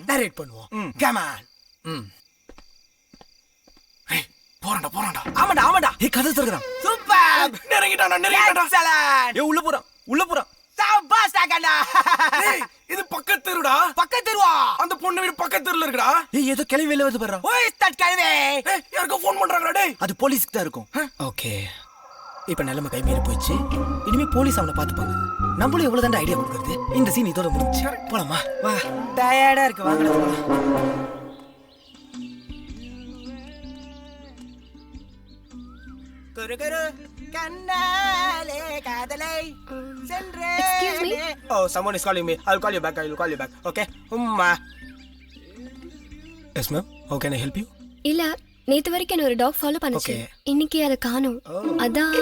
நரேட் பண்ணுவோம். Come on. போறான்டா. ஆமாடா. கதை சொல்றான். சூப்பர். நெருங்கிட்டான்டா. எக்ஸலென்ட். உள்ள போறான். சபாஸ் டாகடா. இது பக்கத்து தெருடா. பக்கத்து தெருவா? அந்த பொண்ணு வீடு பக்கத்து தெருல இருக்குடா. ஏதோ கிளவி வெளிய வந்து பாறா. ஓய் ஸ்டார்ட் கிளவி. யாருக்கு ஃபோன் பண்றாங்கடா டேய்? அது போலீஸ்க்கு தான் இருக்கும். ஓகே, இப்போ நிலைமை கை மீறி போயிடுச்சு. இனிமே போலீஸ் அவனை பார்த்துப்பாங்க. நம்மளும் எவ்வளவு தாண்டா ஐடியா கொடுக்கறது. இந்த சீன் இதோட முடிஞ்சு போலாமா? வா, டயர்டா இருக்கு, வாங்கடா போலாம். குரு கண்ணாலே காதலை சென்றே. Oh, someone is calling me. I'll call you back. Okay? Yes ma'am. How can I help you? இல்ல, நேத்து வரைக்கும் என்ன ஒரு டாக் ஃபாலோ பண்ணுச்சு. இன்னைக்கு அத காணோம். அதான்.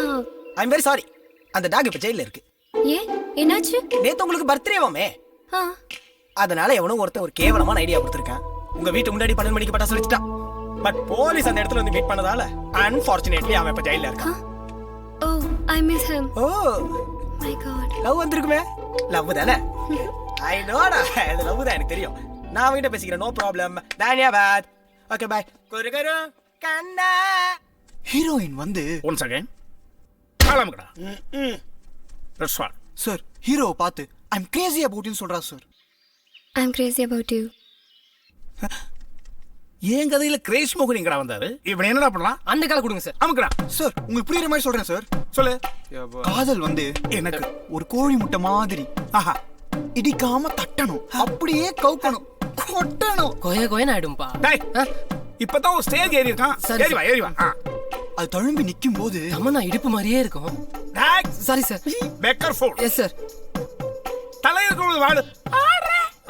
I'm very sorry. அந்த டாக் இப்ப ஜெயில்ல இருக்கு. ஏன், என்னாச்சு? நேத்து உங்களுக்கு பர்த்டேவாமே, அதனால எவனோ ஒருத்தன் ஒரு கேவலமான ஐடியா கொடுத்திருக்கான். உங்க வீட்டு முன்னாடி 12 மணிக்கு பட்டாசு வச்சுட்டான். பட் போலீஸ் அந்த இடத்துல வந்து மீட் பண்ணதால அன்பார்ச்சுனேட்லி அவன் இப்ப ஜெயில்ல இருக்கான். Oh, I miss him. Oh my god. Love வந்திருக்குமே. லவ் தானே? ஐ நோடா, அது லவ் தான், எனக்கு தெரியும். நான் அவங்கிட்ட பேசிக்கிறேன், நோ ப்ராப்ளம். தன்யவாத். Okay bye. Guru Kanna. Heroine வந்து ஒன் செகண்ட் காலம்கடா. ரெஸ்டாரண்ட் சார் ஹீரோவை பார்த்து ஐம் கிரேசி அபவுட் யூ சொல்றா sir. I'm crazy about you. ஏன் கதையில கிரேஸ் மோகனிங்கடா வந்தாரு. இவன் என்னடா பண்ணலாம்? அந்த கால கொடுங்க சார். அமுக்கடா. சார் உங்களுக்கு புரியுற மாதிரி சொல்றேன் சார். சொல்லு. காதல் வந்து எனக்கு ஒரு கோழி முட்டை மாதிரி. ஆஹா, இடிக்காம தட்டணும், அப்படியே கவுக்கணும், கொட்டணும். கொயன்னு ஆயிடும்பா. டேய், இப்பதான் ஒரு ஸ்டேஜ் ஏறி இருக்கான். ஏறி வா. அது தழும்பி நிக்கும் போது தமன்னா இடுப்பு மாதிரியே இருக்கும். Sorry sir. Baker food. Yes sir. தலையில வாடு.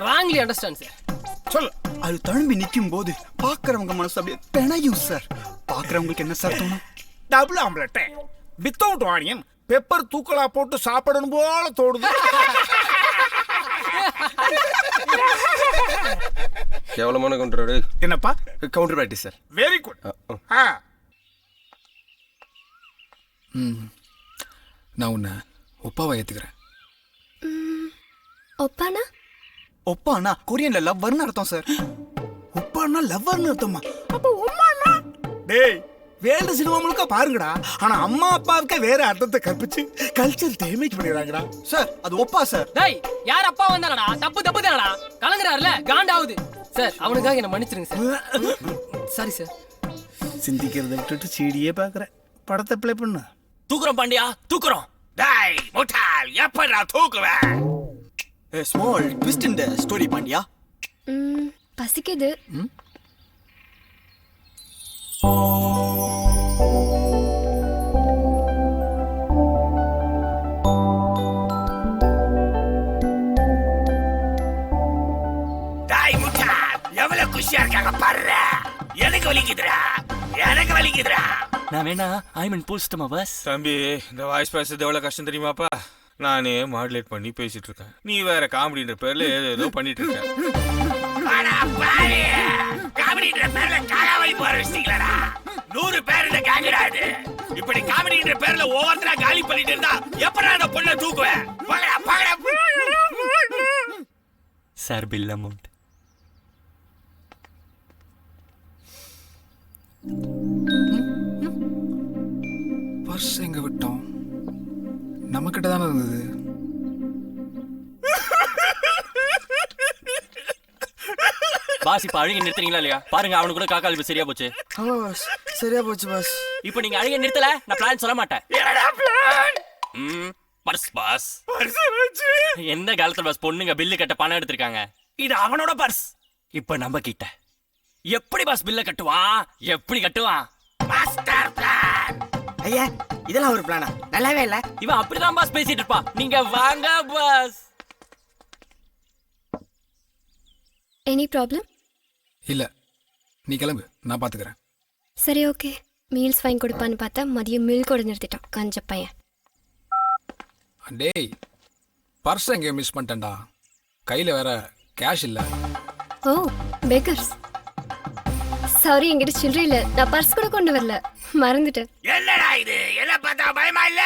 Wrongly understand sir. சொல்லு. அது தழும்பி நிக்கும் போது பாக்குறவங்க மனசு அப்படியே பெணையும் சார். பாக்குறவங்களுக்கு என்ன சார் தோணும்? Double omelette without onion pepper தூக்கலா போட்டு சாப்பிடணும் போல தோடுது. கேவலமான கவுண்டர். என்னப்பா? Counter practice sir. Very good. நான் உன்னை ஒப்பாவை ஏத்துக்கிறேன். ஒப்பானா? ஒப்பானா கொரியன்ல லவ்வர்னு அர்த்தம் சார். ஒப்பானா லவ்வர்னு அர்த்தமா? அப்ப உம்மானா? டேய், வேல்டு சினிமா முழுக்க பாருங்கடா. ஆனா அம்மா அப்பாவுக்கு வேற அர்த்தத்தை கற்பிச்சு கல்ச்சர் டேமேஜ் பண்ணிடுறாங்கடா. சார் அது ஒப்பா சார். டேய், யார் அப்பா வந்தானடா? தப்பு தானடா. கலங்குறாருல, காண்டாவுது. சார், அவனுக்காக என்ன மன்னிச்சிருங்க சார். Sorry sir. சிந்திக்கிறத விட்டுட்டு சீடியே பாக்குறேன். படத்தை ப்ளே பண்ணு. தூக்குறோம் பாண்டியா, தூக்குறோம். டேய் முட்டாள், எப்படா தூக்குவேன்? A small twist in the story Pandya. பசிக்குது. டேய் முட்டாள், எவ்வளவு குஷியா இருக்காங்க பாரு. எனக்கு வலிக்குதுடா. நான் வேணா ஐமன் போஸ்ட்டுமா பாஸ்? தம்பி, இந்த வாய்ஸ் பேசுறது எவ்வளவு கஷ்டம் தெரியுமாப்பா? நானே மாடுலேட் பண்ணி பேசிட்டு இருக்கேன், நீ வேற காமெடின்ற பேர்ல ஏதோ பண்ணிட்டு இருக்க. காமெடின்ற பேர்ல காலாவளி போற விஷயங்களா? 100 பேர் இந்த கேங்கடாது. இப்படி காமெடின்ற பேர்ல ஒவ்வொருத்தரா காலி பண்ணிட்டு இருந்தா எப்படா அந்த பொண்ணை தூக்குவேன்? பகடா பகடா. Sir bill amount. பர்ஸ் எங்க விட்டோம்? நம்ம கிட்ட தானே இருந்தது. பாஸ் இப்ப அழுகி நிறுத்துறீங்களா இல்லையா? பாருங்க அவனுக்கு கூட காக்கால் இப்ப சரியா போச்சு. ஆமா பாஸ், சரியா போச்சு பாஸ். இப்ப நீங்க அழுகி நிறுத்தல, நான் பிளான் சொல்ல மாட்டேன். First pass. எந்த காலத்துல பாஸ் பொண்ணுங்க பில்லு கட்ட பணம் எடுத்திருக்காங்க? இது அவனோட பர்ஸ். இப்ப நம்ம கிட்ட எப்படி பாஸ் பில்ல கட்டுவான்? எப்படி கட்டுவான்? Master plan. ஐயா, இதெல்லாம் ஒரு பிளானா? நல்லாவே இல்ல. இவன் அப்படிதான் பாஸ் பேசிட்டு இருப்பான். நீங்க வாங்க பாஸ். Any problem? இல்ல, நீ கிளம்பு, நான் பாத்துக்கிறேன். சரி ஓகே. மீல்ஸ் வாங்கி கொடுப்பான்னு பார்த்தா மதியம் மில் கூட நிறுத்திட்டான் கஞ்ச பையன். டேய், பர்ஸ் எங்க மிஸ் பண்ணிட்டேன்டா. கையில வேற கேஷ் இல்ல. ஓ பேக்கர்ஸ். சாரி, என்கிட்ட சில்லறை இல்ல. நான் பர்ஸ் கூட கொண்டு வரல, மறந்துட்டேன். என்னடா இது? என்ன பார்த்தா பயமா இல்ல?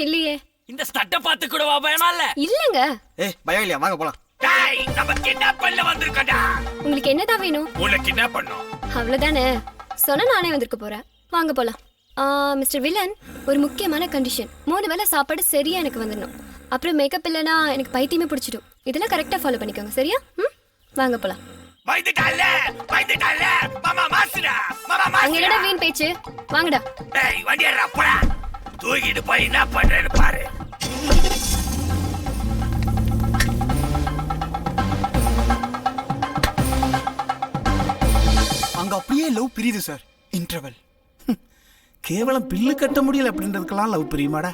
இல்லையே. இந்த ஸ்டட்ட பார்த்து கூடவா பயமா இல்ல? இல்லங்க. ஏய், பயம் இல்லையா? வாங்க போலாம். டேய், நம்ம கிட்னாப் பண்ண வந்திருக்கடா. உங்களுக்கு என்னதான் வேணும்? உன்னை கிட்னாப் பண்ணோம். அவ்வளவுதானே. சொன்னா நானே வந்திருக்க போறேன். வாங்க போலாம். மிஸ்டர் வில்லன், ஒரு முக்கியமான கண்டிஷன். 3 வேளை சாப்பாடு சரியா எனக்கு வந்துடணும். அப்புறம் மேக்கப் இல்லைன்னா எனக்கு பைத்தியமே பிடிச்சிடும். இதெல்லாம் கரெக்டா ஃபாலோ பண்ணிக்கோங்க, சரியா? வாங்க போலாம். பயந்துட்டால மாமா மாசுடா. மாமா அங்க மாசுடா. என்னடா வீண் பேச்சு? வாங்கடா. டேய், வண்டி ஏறா போடா. தூக்கிட்டு போய் என்ன பண்றேன்னு பாரு. அங்க அப்படியே லவ் பிரியுது சார். இன்டர்வல். கேவலம் பில்லு கட்ட முடியல அப்படின்றதுக்கெல்லாம் லவ் பிரியுமாடா?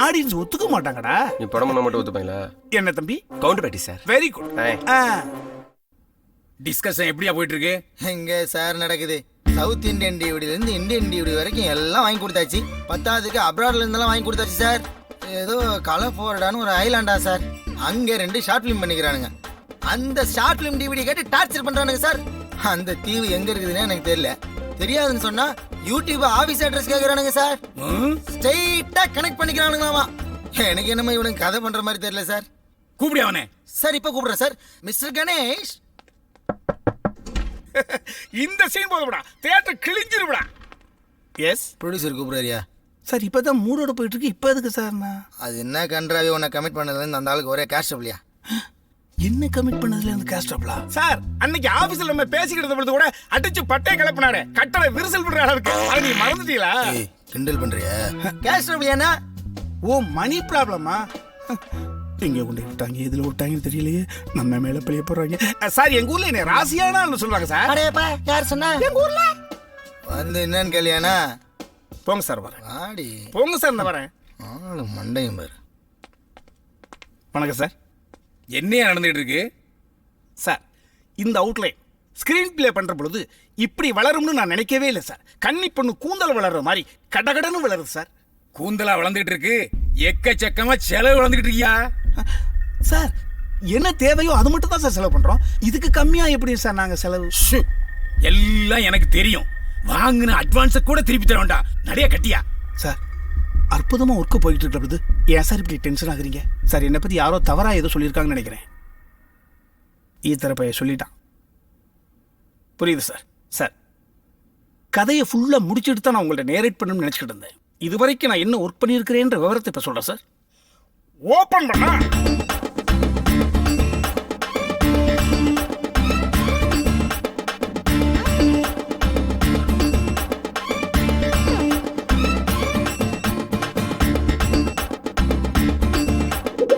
ஆடியன்ஸ் ஒத்துக்க மாட்டாங்கடா. நீ படம் பண்ண மட்டும் ஒத்துப்பீங்களா? என்ன தம்பி? கவுண்டர் பேட்டி சார். Very good. டிஸ்கஷன் எப்படியா போயிட்டு இருக்கு? எங்க சார் நடக்குது? சவுத் இந்தியன் டிவிடில இருந்து இந்தியன் டிவிடி வரைக்கும் எல்லாம் வாங்கி கொடுத்தாச்சு. 10ஆவதுக்கு அப்ராட்ல இருந்தெல்லாம் வாங்கி கொடுத்தாச்சு சார். ஏதோ கலஃபோர்டான்னு ஒரு ஐலாண்டா சார், அங்க 2 ஷார்ட் ஃபிலிம் பண்ணிக்கிறானுங்க. அந்த ஷார்ட் ஃபிலிம் டிவிடி கேட்டு டார்ச்சர் பண்றானுங்க சார். அந்த தீவு எங்க இருக்குதுன்னு எனக்கு தெரியல. தெரியாதுன்னு சொன்னா யூடியூப் ஆபீஸ் அட்ரஸ் கேக்குறானுங்க சார். ஸ்ட்ரைட்டா கனெக்ட் பண்ணிக்கிறானுங்களாமா. எனக்கு என்னமா இவனுக்கு கதை பண்ற மாதிரி தெரியல சார். கூப்பிடு அவனே. சார் இப்ப கூப்பிடுறேன் சார். மிஸ்டர் கணேஷ். இந்த சீன் போதும்டா, தியேட்டர் கிழிஞ்சிரும்டா. எஸ், ப்ரொடியூசர் கூப்பிடுறியா? சார் இப்பதான் மூடோட போயிட்டு இருக்கு. இப்போ எதுக்கு சார்? அது என்ன கன்றாவே உன்னை கமிட் பண்ணதுல அந்த ஆளுக்கு ஒரே காஸ்டபிளியா? என்ன கமிட் பண்ணதுல இருந்து காஸ்டபிளா? சார் அன்னைக்கு ஆபீஸ்ல நம்ம பேசிக்கிட்டு பொழுது கூட அடிச்சு பட்டே கிளப்பினாரு. கட்டளை விரிசல் விடுற அளவுக்கு. அதை நீ மறந்துட்டீங்களா? கிண்டல் பண்றியா? காஸ்டபிளியானா? ஓ, மணி ப்ராப்ளமா? எங்க கொண்டு விட்டாங்க, எதுல விட்டாங்கன்னு தெரியலையே. நம்ம மேல பழிய போறாங்க. சார் எங்க ஊர்ல என்ன ராசியானான்னு சொல்றாங்க சார். அடேப்பா, யார் சொன்னா? எங்க ஊர்ல வந்து என்னன்னு கேளியானா? போங்க சார், வரேன். ஆடி போங்க சார், நான் வரேன். ஆளு மண்டையும் பாரு. வணக்கம் சார். என்னையா நடந்துட்டு இருக்கு சார்? இந்த அவுட்லைன் ஸ்கிரீன் பிளே பண்ற பொழுது இப்படி வளரும்னு நான் நினைக்கவே இல்லை சார். கன்னி பொண்ணு கூந்தல் வளர்ற மாதிரி கடகடன்னு வளருது சார். கூந்தலா வளர்ந்துட்டு இருக்கு, எக்கச்சக்கமா செலவு வளர்ந்துட்டு இருக்கியா சார்? என்ன தேவையோ அது மட்டும் தான் சார் செலவு பண்றோம். இதுக்கு கம்மியா எப்படி சார் நாங்க செலவு? எல்லாம் எனக்கு தெரியும். வாங்கின அட்வான்ஸ கூட திருப்பி தர வேண்டாம். நிறைய கட்டியா சார்? அற்புதமா ஒர்க்கு போயிட்டு இருக்கிறது. ஏன் சார் இப்படி டென்ஷன் ஆகுறீங்க? சார் என்னை பத்தி யாரோ தவறா ஏதோ சொல்லியிருக்காங்கன்னு நினைக்கிறேன். ஈத்தரப்பைய சொல்லிட்டான். புரியுது சார்? சார் கதையை ஃபுல்லா முடிச்சுட்டு தான் நான் உங்கள்ட்ட நேரேட் பண்ணணும்னு நினைச்சிட்டு இருந்தேன். இது வரைக்கும் நான் என்ன ஒர்க் பண்ணியிருக்கிறேன்ற விவரத்தை இப்ப சொல்றேன் சார். ஓபன் பண்ணா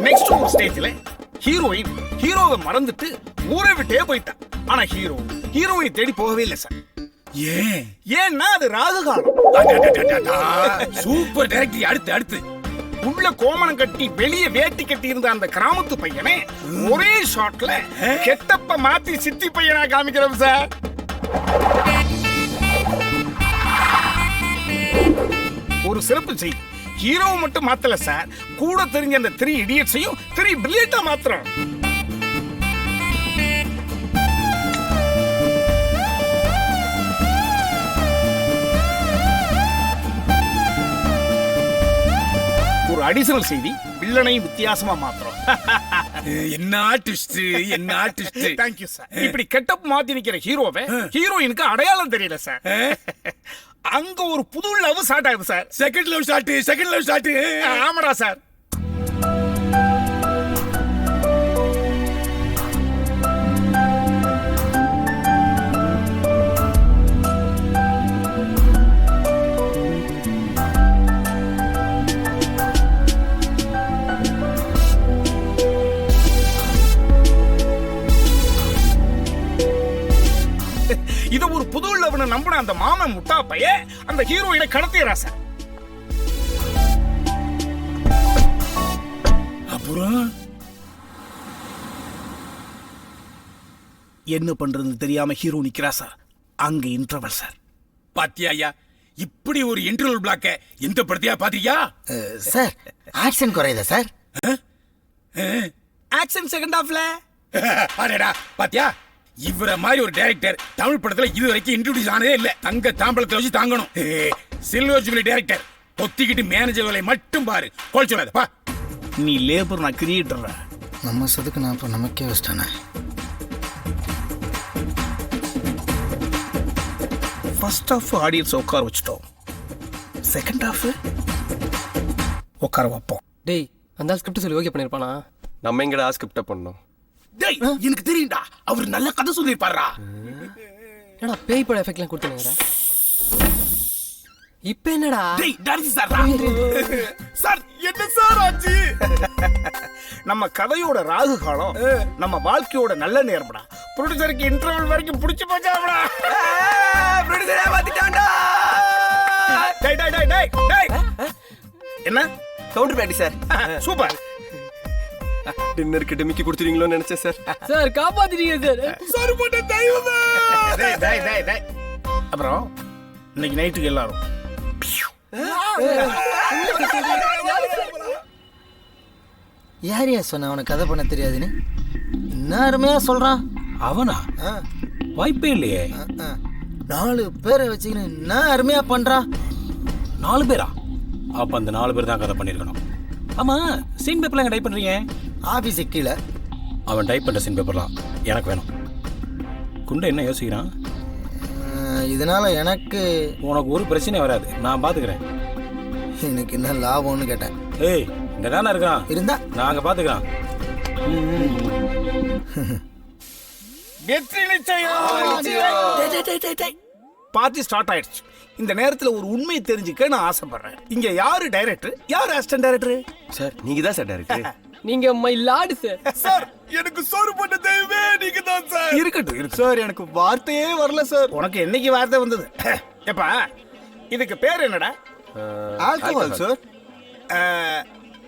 நெக்ஸ்ட் ஒரு ஸ்டேஜ்ல ஹீரோயின் ஹீரோவை மறந்துட்டு ஊரை விட்டே போயிட்டான். ஆனா ஹீரோ ஹீரோயினை தேடி போகவே இல்லை சார். ஏன்னா அது ராகுகாலம். Super director. அடுத்து உள்ள கோமணம் கட்டி வெளியே வேட்டி கட்டி இருந்த அந்த கிராமத்து பையனை ஒரே ஷாட்ல கெட்டப்ப மாத்தி சித்தி பையனா காமிக்கிறோம் சார். சிறப்பு செய்தி. ஹீரோவை மட்டும் மாத்தல சார், கூட தெரிஞ்ச அந்த 3 இடியட்ஸையும் 3 பிரில்லியண்டா மாத்துறோம். ஒரு அடிஷனல் செய்தி, வில்லனையும் வித்தியாசமா மாத்துறோம். என்ன ட்விஸ்ட், என்ன ட்விஸ்ட். Thank you sir. இப்படி கெட்டப் மாத்தி நிக்கிற ஹீரோவை ஹீரோயினுக்கு அடையாளம் தெரியல சார். அங்க ஒரு புது லவ் ஸ்டார்ட் ஆகுது சார். Second love start. ஆமாடா சார். இத ஒரு புது லவ்னு நம்பின அந்த மாமன் முட்டா பைய அந்த ஹீரோயினை கடத்திடுறா சார். அப்புறம் என்ன பண்றதுன்னு தெரியாம ஹீரோ நிக்கிறா சார். அங்க இன்டர்வல் சார். பாத்தியா ஐயா, இப்படி ஒரு இன்டர்வல் பிளாக்க எந்த படத்தையா பாத்தியா? சார் ஆக்ஷன் குறையுதா சார்? ஆக்ஷன் செகண்ட் ஹாஃப்ல. அடடா பாத்தியா, இவர மாதிரி ஒரு டைரக்டர் தமிழ் படத்துல இது வரைக்கும் இன்ட்ரோடியூஸ் ஆனதே இல்ல. தங்க தாம்பளத்தை வச்சு தாங்கணும். சில்வர் ஜூபிலி டைரக்டர் பொத்திக்கிட்டு மேனேஜர் வேலை மட்டும் பாரு. கோல் சொல்லாதப்பா. நீ லேபர், நான் கிரியேட்டர். நம்ம சதுக்கு நான் இப்போ நமக்கே வச்சிட்டானே. ஃபர்ஸ்ட் ஹாஃப் ஆடியன்ஸ் உட்கார வச்சுட்டோம், செகண்ட் ஹாஃப் உட்கார வைப்போம். டேய் அந்த ஸ்கிரிப்ட் சொல்லி ஓகே பண்ணிருப்பானா? நம்ம எங்கடா ஸ்கிரிப்ட பண்ணோம்? டேய் எனக்கு தெரியும்டா, அவர் நல்ல கதை சொல்லிருப்பாரா. என்னடா பேய் பட எஃபெக்ட்லாம் கொடுத்தனேடா. இப்போ என்னடா? டேய் டான்ஸ் சார். சார் என்ன சார் ஆச்சு? நம்ம கதையோட ராகு காலம் நம்ம வாழ்க்கையோட நல்ல நேரம்டா. ப்ரொடியூசருக்கு இன்டர்வல் வரைக்கும் புடிச்சு போச்சாடா. ப்ரொடியூசரே மாத்திட்டான்டா. டேய் டேய் டேய் டேய் டேய். என்ன கவுண்டர் பேட்டி சார். சூப்பர். டின்னருக்கு டெமிக்கி கொடுத்துறீங்களோன்னு நினைச்சேன் சார். சார் காப்பாத்திட்டீங்க சார். சார் போட்ட தெய்வமே. டேய் டேய் டேய் டேய். அப்புறம் இன்னைக்கு நைட்டுக்கு எல்லாரும் யாரையா சொன்ன அவனை கதை பண்ண தெரியாதுன்னு? என்ன அருமையா சொல்றான். அவனா? வாய்ப்பே இல்லையே. 4 பேரை வச்சுக்கின்னு என்ன அருமையா பண்றான். 4 பேரா? அப்ப அந்த 4 பேர் தான் கதை பண்ணிருக்கணும். ஆமா, சீன் பேப்பர்லாம் எங்க டைப் பண்றீங்க? ஆபீஸ் கீழே. அவன் டைப் பண்ற சீன் பேப்பர்லாம் எனக்கு வேணும். குண்டை என்ன யோசிக்கிறான்? இதனால எனக்கு உனக்கு ஒரு பிரச்சனை வராது, நான் பாத்துக்கிறேன். எனக்கு என்ன லாபம்னு கேட்டேன். ஏய் இங்க தானே இருக்கான், இருந்தா நாங்க பாத்துக்கிறோம். வெற்றி நிச்சயம். பார்ட்டி ஸ்டார்ட் ஆயிடுச்சு. இந்த நேரத்துல ஒரு உண்மையை தெரிஞ்சுக்க நான் ஆசைப்படுறேன். இங்க யாரு டைரக்டர், யாரு அசிஸ்டன்ட் டைரக்டர்? சார் நீங்க தான் சார் டைரக்டர். நீங்க மை லார்ட் சார். சார் எனக்கு சோறு போட்ட தெய்வமே நீங்க தான் சார். இருக்கட்டும் இருக்கு சார், எனக்கு வார்த்தையே வரல சார். உனக்கு என்னைக்கு வார்த்தை வந்தது? ஏப்பா இதுக்கு பேர் என்னடா? Alcohol sir.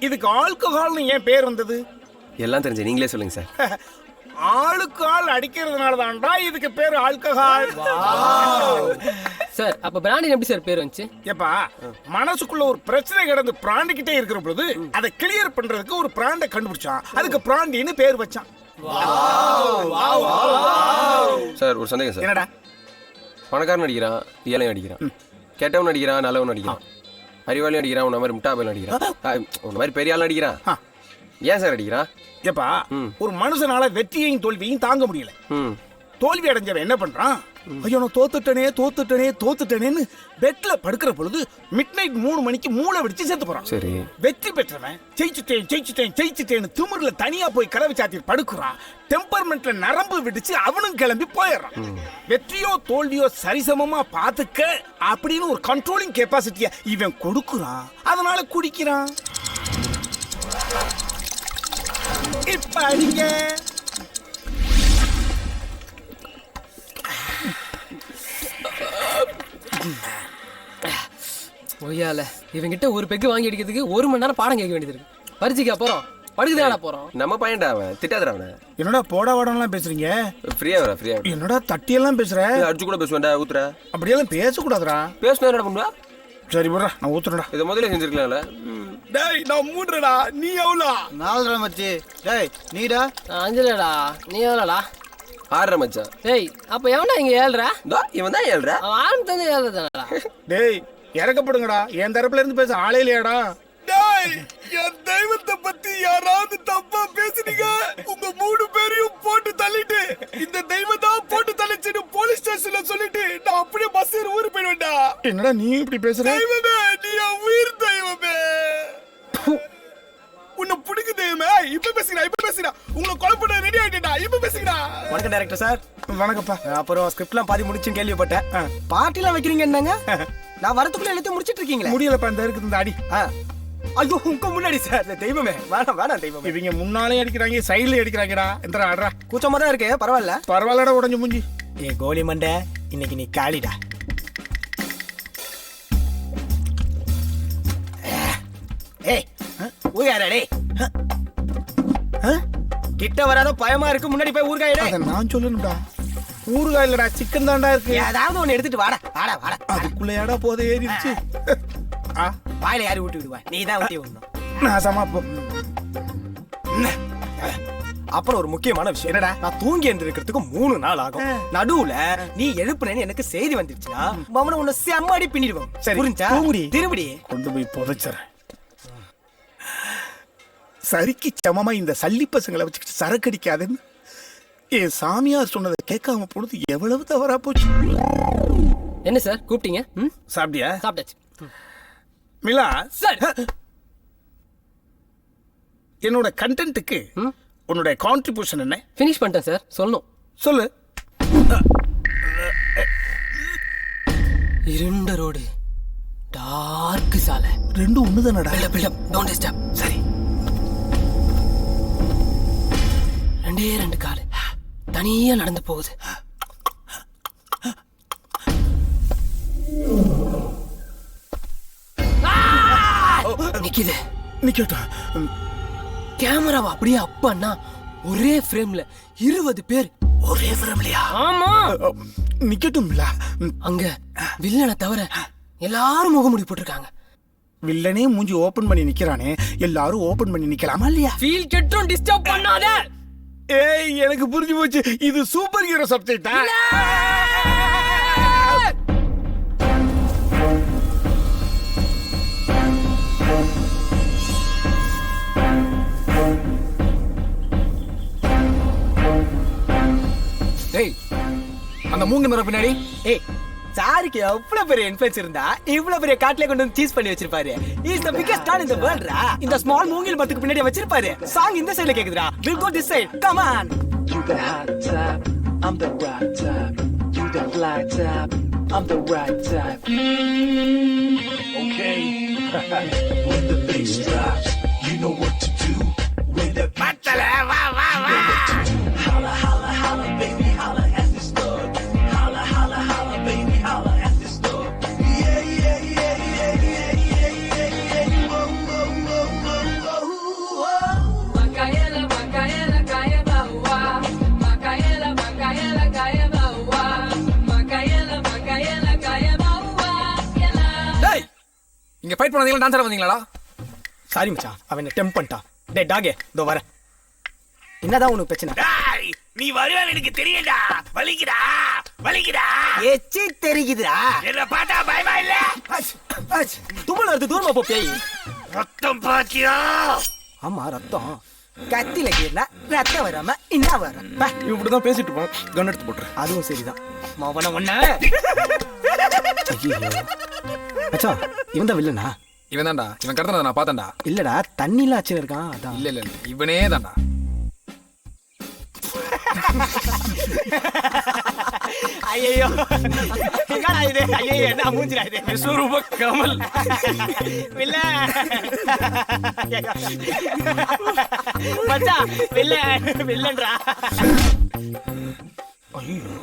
இதுக்கு ஆல்கஹால்னு ஏன் பேர் வந்தது? எல்லாம் தெரிஞ்ச நீங்களே சொல்லுங்க சார். ஆளுக்கு ஆள் அடிக்கிறதுனால தான்டா இதுக்கு பேர் ஆல்கஹால். சார் அப்ப பிராண்டின் எப்படி சார் பேர் வந்துச்சு? ஏப்பா மனசுக்குள்ள ஒரு பிரச்சனை கிடந்து பிராண்டிக்கிட்டே இருக்கிற பொழுது அதை கிளியர் பண்றதுக்கு ஒரு பிராண்டை கண்டுபிடிச்சான், அதுக்கு பிராண்டின்னு பேர் வச்சான். சார் ஒரு சந்தேகம் சார். என்னடா? பணக்காரன் அடிக்கிறான், ஏழையும் அடிக்கிறான், கெட்டவன் அடிக்கிறான், நல்லவன் அடிக்கிறான், அறிவாளியும் அடிக்கிறான், உன்ன மாதிரி முட்டாபையும் அடிக்கிறான், உன்ன மாதிரி பெரிய ஆள் அடிக்கிறான். ஏன் சார் அடிக்கிறான்? ஏப்பா ஒரு மனுஷனால வெற்றியையும் தோல்வியையும் தாங்க முடியல. தோல்வி அடைஞ்சவன் என்ன பண்றான்? ஐயோ நான் தோத்துட்டேனேன்னு பெட்ல படுக்கிற பொழுது மிட் நைட் 3 மணிக்கு மூளை வெடிச்சு செத்து போறான். சரி. வெற்றி பெற்றவன் ஜெயிச்சுட்டேன் திமிர்ல தனியா போய் கதவை சாத்தி படுக்குறான். டெம்பர்மெண்ட்ல நரம்பு விடுச்சு அவனும் கிளம்பி போயிடுறான். வெற்றியோ தோல்வியோ சரிசமமா பாத்துக்க அப்படின்னு ஒரு கண்ட்ரோலிங் கெப்பாசிட்டிய இவன் கொடுக்குறான், அதனால குடிக்கிறான். இப்ப அடிங்க. ஒய்யால இவங்கிட்ட ஒரு பெக்கு வாங்கி அடிக்கிறதுக்கு 1 மணி நேரம் பாடம் கேட்க வேண்டியது இருக்கு. பரிச்சுக்கா போறோம், படுக்குதாடா போறோம். நம்ம பையன்டா அவன், திட்டாதடா அவனை. என்னடா போடா வாடலாம் பேசுறீங்க? ஃப்ரீயா வர ஃப்ரீயா. என்னடா தட்டியெல்லாம் பேசுற? அடிச்சு கூட பேசுவேன்டா, ஊத்துற. அப்படியெல்லாம் பேசக்கூடாதுடா. பேசுனா என்ன பண்ணுவா? சரி போடுறா நான் ஊத்துறேன்டா. இதை முதல்ல செஞ்சிருக்கலாம்ல. டேய் நான் 3டா, நீ எவ்வளோ? 4 மச்சி. டேய் நீடா? 5டா. நீ எவ்வளோடா? 6 மச்சான். டேய் அப்ப எவனா இங்க 7 இவன் தான் 7. அவன் ஆரம்பத்துல 7 தானடா. டேய் இறக்கப்படுங்கடா, என் தரப்புல இருந்து பேச ஆளே இல்லையாடா? டேய் என் தெய்வத்தை பத்தி யாராவது தப்பா பேசுனீங்க, உங்க 3 பேரையும் போட்டு தள்ளிட்டு இந்த தெய்வம் தான் போட்டு தள்ளிச்சுன்னு போலீஸ் ஸ்டேஷன்ல சொல்லிட்டு நான் அப்படியே பஸ் ஏறி ஊருக்கு போயிடுவேன்டா. என்னடா நீ இப்படி பேசுற? தெய்வமே, நீ என் உயிர் தெய்வமே. உன்னை பிடிக்கு தெய்வமே. இப்ப பேசுகிறா. உங்களை கொலை பண்ண ரெடி ஆயிட்டா. இப்ப பேசுகிறா. வணக்கம் டைரக்டர் சார். வணக்கம்ப்பா. அப்புறம் ஸ்கிரிப்ட்லாம் பாதி முடிச்சுன்னு கேள்விப்பட்டேன். பார்ட்டிலாம் வைக்கிறீங்க என்னங்க? நான் வரதுக்குள்ள எல்லாத்தையும் முடிச்சிட்டு இருக்கீங்களா? முடியலப்பா, இந்த இருக்குது இந்த அடி. ஐயோ உங்க முன்னாடி சார். தெய்வமே வேணாம் தெய்வமே. இவங்க முன்னாலே அடிக்கிறாங்க, சைடுல அடிக்கிறாங்கடா. எந்த ஆடுறா? கூச்சமா தான் இருக்கு. பரவாயில்ல. பரவாயில்லடா உடஞ்சு மூஞ்சி. ஏ கோலி மண்டை, இன்னைக்கு நீ காலிடா. ஏய் ஊர்காயடா டேய். கிட்ட வராத பயமா இருக்கு. முன்னாடி போய் ஊர்காயடா. அத நான் சொல்லணும்டா. ஊர்காய் இல்லடா, சிக்கன் தான்டா இருக்கு. ஏதாவது ஒன்னு எடுத்துட்டு வாடா. அதுக்குள்ளேடா போத ஏறிடுச்சு. வாயில யாரு ஊட்டி விடுவா? நீ தான் ஊட்டி விடணும். நான் சமாப்போ. அப்புறம் ஒரு முக்கியமான விஷயம் என்னடா, நான் தூங்கி எழுந்திருக்கிறதுக்கு 3 நாள் ஆகும். நடுவுல நீ எழுப்புனேன்னு எனக்கு செய்தி வந்துருச்சுன்னா மவன உன்னை செம்மடி பின்னிடுவோம். சரி புரிஞ்சா? திரும்படி கொண்டு போய் புதைச்சறேன். சரிக்கு சமமா இந்த சல்லி பசங்களை வச்சுக்கிட்டு சரக்கு அடிக்காதுன்னு என் சாமியார் சொன்னதை கேட்காம போனது எவ்வளவு தவறா போச்சு. என்ன சார் கூப்பிட்டீங்க? சாப்பிட்டியா? சாப்பிட்டாச்சு. மிலா சார், என்னோட கண்டென்ட்டுக்கு உன்னோட கான்ட்ரிபியூஷன் என்ன? ஃபினிஷ் பண்ணிட்டேன் சார். சொல்லணும். சொல்லு. இருண்ட ரோடு, டார்க் சாலை, ரெண்டும் ஒண்ணுதானடா? Build up don't disturb. சரி. 2 கால் தனியா நடந்து போகுது. நிக்கட்டும். கேமராவை அப்படியே அப்பன்னா ஒரே ஃப்ரேம்ல 20 பேர். ஒரே ஃப்ரேம்லயா? ஆமா. நிக்கட்டும்ல. அங்க வில்லனை தவிர எல்லாரும் முகமூடி போட்டிருக்காங்க. வில்லனே மூஞ்சி ஓபன் பண்ணி நிக்கிறானே, எல்லாரும் ஓபன் பண்ணி நிக்கலாமா இல்லையா? ஃபீல் கெட்டும் டிஸ்டர்ப் பண்ணாத. ஏய் எனக்கு புரிஞ்சு போச்சு, இது சூப்பர் ஹீரோ சப்ஜெக்டா? ஏய் அந்த மூங்க மரம் பின்னாடி. ஏய் சாருக்கு எவ்வளவு பெரிய இன்ஃப்ளூயன்ஸ் இருந்தா இவ்வளவு பெரிய காட்ல கொண்டு வந்து சீஸ் பண்ணி வச்சிருப்பாரு. Is the biggest star in the world ரா. இந்த ஸ்மால் மூங்கில் மரத்துக்கு பின்னாடி வச்சிருப்பாரு. சாங் இந்த சைடுல கேக்குதுடா. Will go this side. Come on. You the hot type, I'm the rock type. You the fly type, I'm the right type. Okay. When the bass drops, you know what to do. When the பத்தல வா வா வா. holla holla holla baby holla at this thug. Holla holla holla baby holla at this thug. Yeah yeah yeah yeah yeah yeah yeah. Whoa whoa whoa whoa whoa. Makaela Makaela kaya bawa. Makaela Makaela kaya bawa. Makaela Makaela kaya bawa. டேய் இங்க fight பண்ணதீங்களா dance ஆட வந்தீங்களா? Sorry மச்சான், அவன் என்ன temp பண்ணிட்டான். டேய் டாகே இதோ வரேன். என்னதான் உனக்கு பிரச்சனை? டேய் நீ வருவான்னு எனக்கு தெரியும்டா. வலிக்குதா. எச்சி தெரியுதுடா. என்ன பார்த்தா பயமா இல்ல? தும்மல் வருது, தூரமா போ பேய். ரத்தம் பாத்தியா? ஆமா ரத்தம். கத்தில கீறனா ரத்தம் வராம என்ன வரும்? இப்படிதான் பேசிட்டு இருப்போம். கன் எடுத்து போட்டுரு. அதுவும் சரிதான். மவன ஒண்ணு. மச்சான் இவன் தான் வில்லனா? இவன் தான்டா. இவன் கடத்தனத நான் பார்த்தேன்டா. இல்லடா தண்ணில ஆச்சு இருக்கான் அதான். இல்ல இவனே தான்டா. ஐயோ என்னடா இது? ஐயோ என்ன மூஞ்சிடா இது? விஸ்வரூப கமல். வில்ல மச்சான் வில்லன்றா. ஐயோ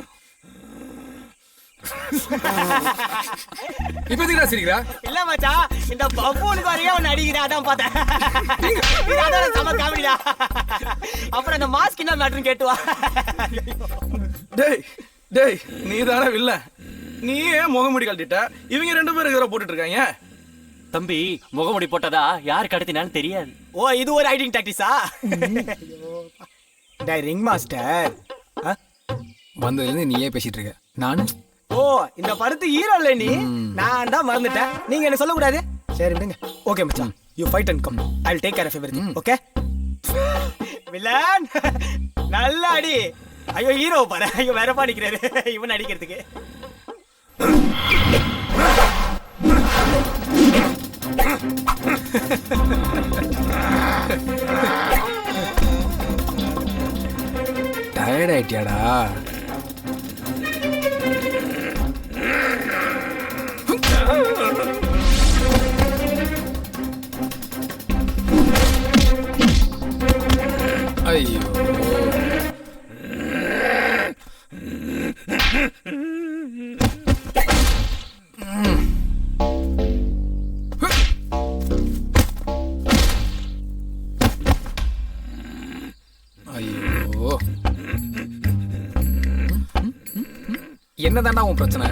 இப்ப எதுக்குடா சிரிக்கிறா? இல்ல மச்சான் இந்த பப்பூனுக்கு வரையே அவன் அடிக்கிறா அதான் பார்த்தேன். அதோட சம காமெடிடா. அப்புறம் அந்த மாஸ்க் என்ன மேட்டர்னு கேட்டுவா. டேய் டேய் நீ தானே வில்ல. நீ ஏன் முகமுடி கழட்டிட்ட? இவங்க 2 பேரும் இதெல்லாம் போட்டுட்டு இருக்காங்க. தம்பி முகமுடி போட்டதா யார் கடத்தினாலும் தெரியாது. ஓ இது ஒரு ஐடிங் டாக்டிஸா? டேய் ரிங் மாஸ்டர், வந்ததுலேருந்து நீயே பேசிட்டு இருக்க. நானு ஓ இந்த படத்து ஹீரோ இல்ல நீ? நான் தான் மறந்துட்டேன். நீங்க என்ன சொல்லக்கூடாது. சரி விடுங்க. ஓகே மச்சான், you fight and come. I will take care of everything. Okay villain நல்ல அடி. ஐயோ ஹீரோ பாரு, ஐயோ வேறப்பா நிக்கிறாரு இவன் அடிக்கிறதுக்கு. டயர்ட் ஆயிட்டியாடா? ஐயோ ஐயோ என்னதான்டா உன் பிரச்சனை?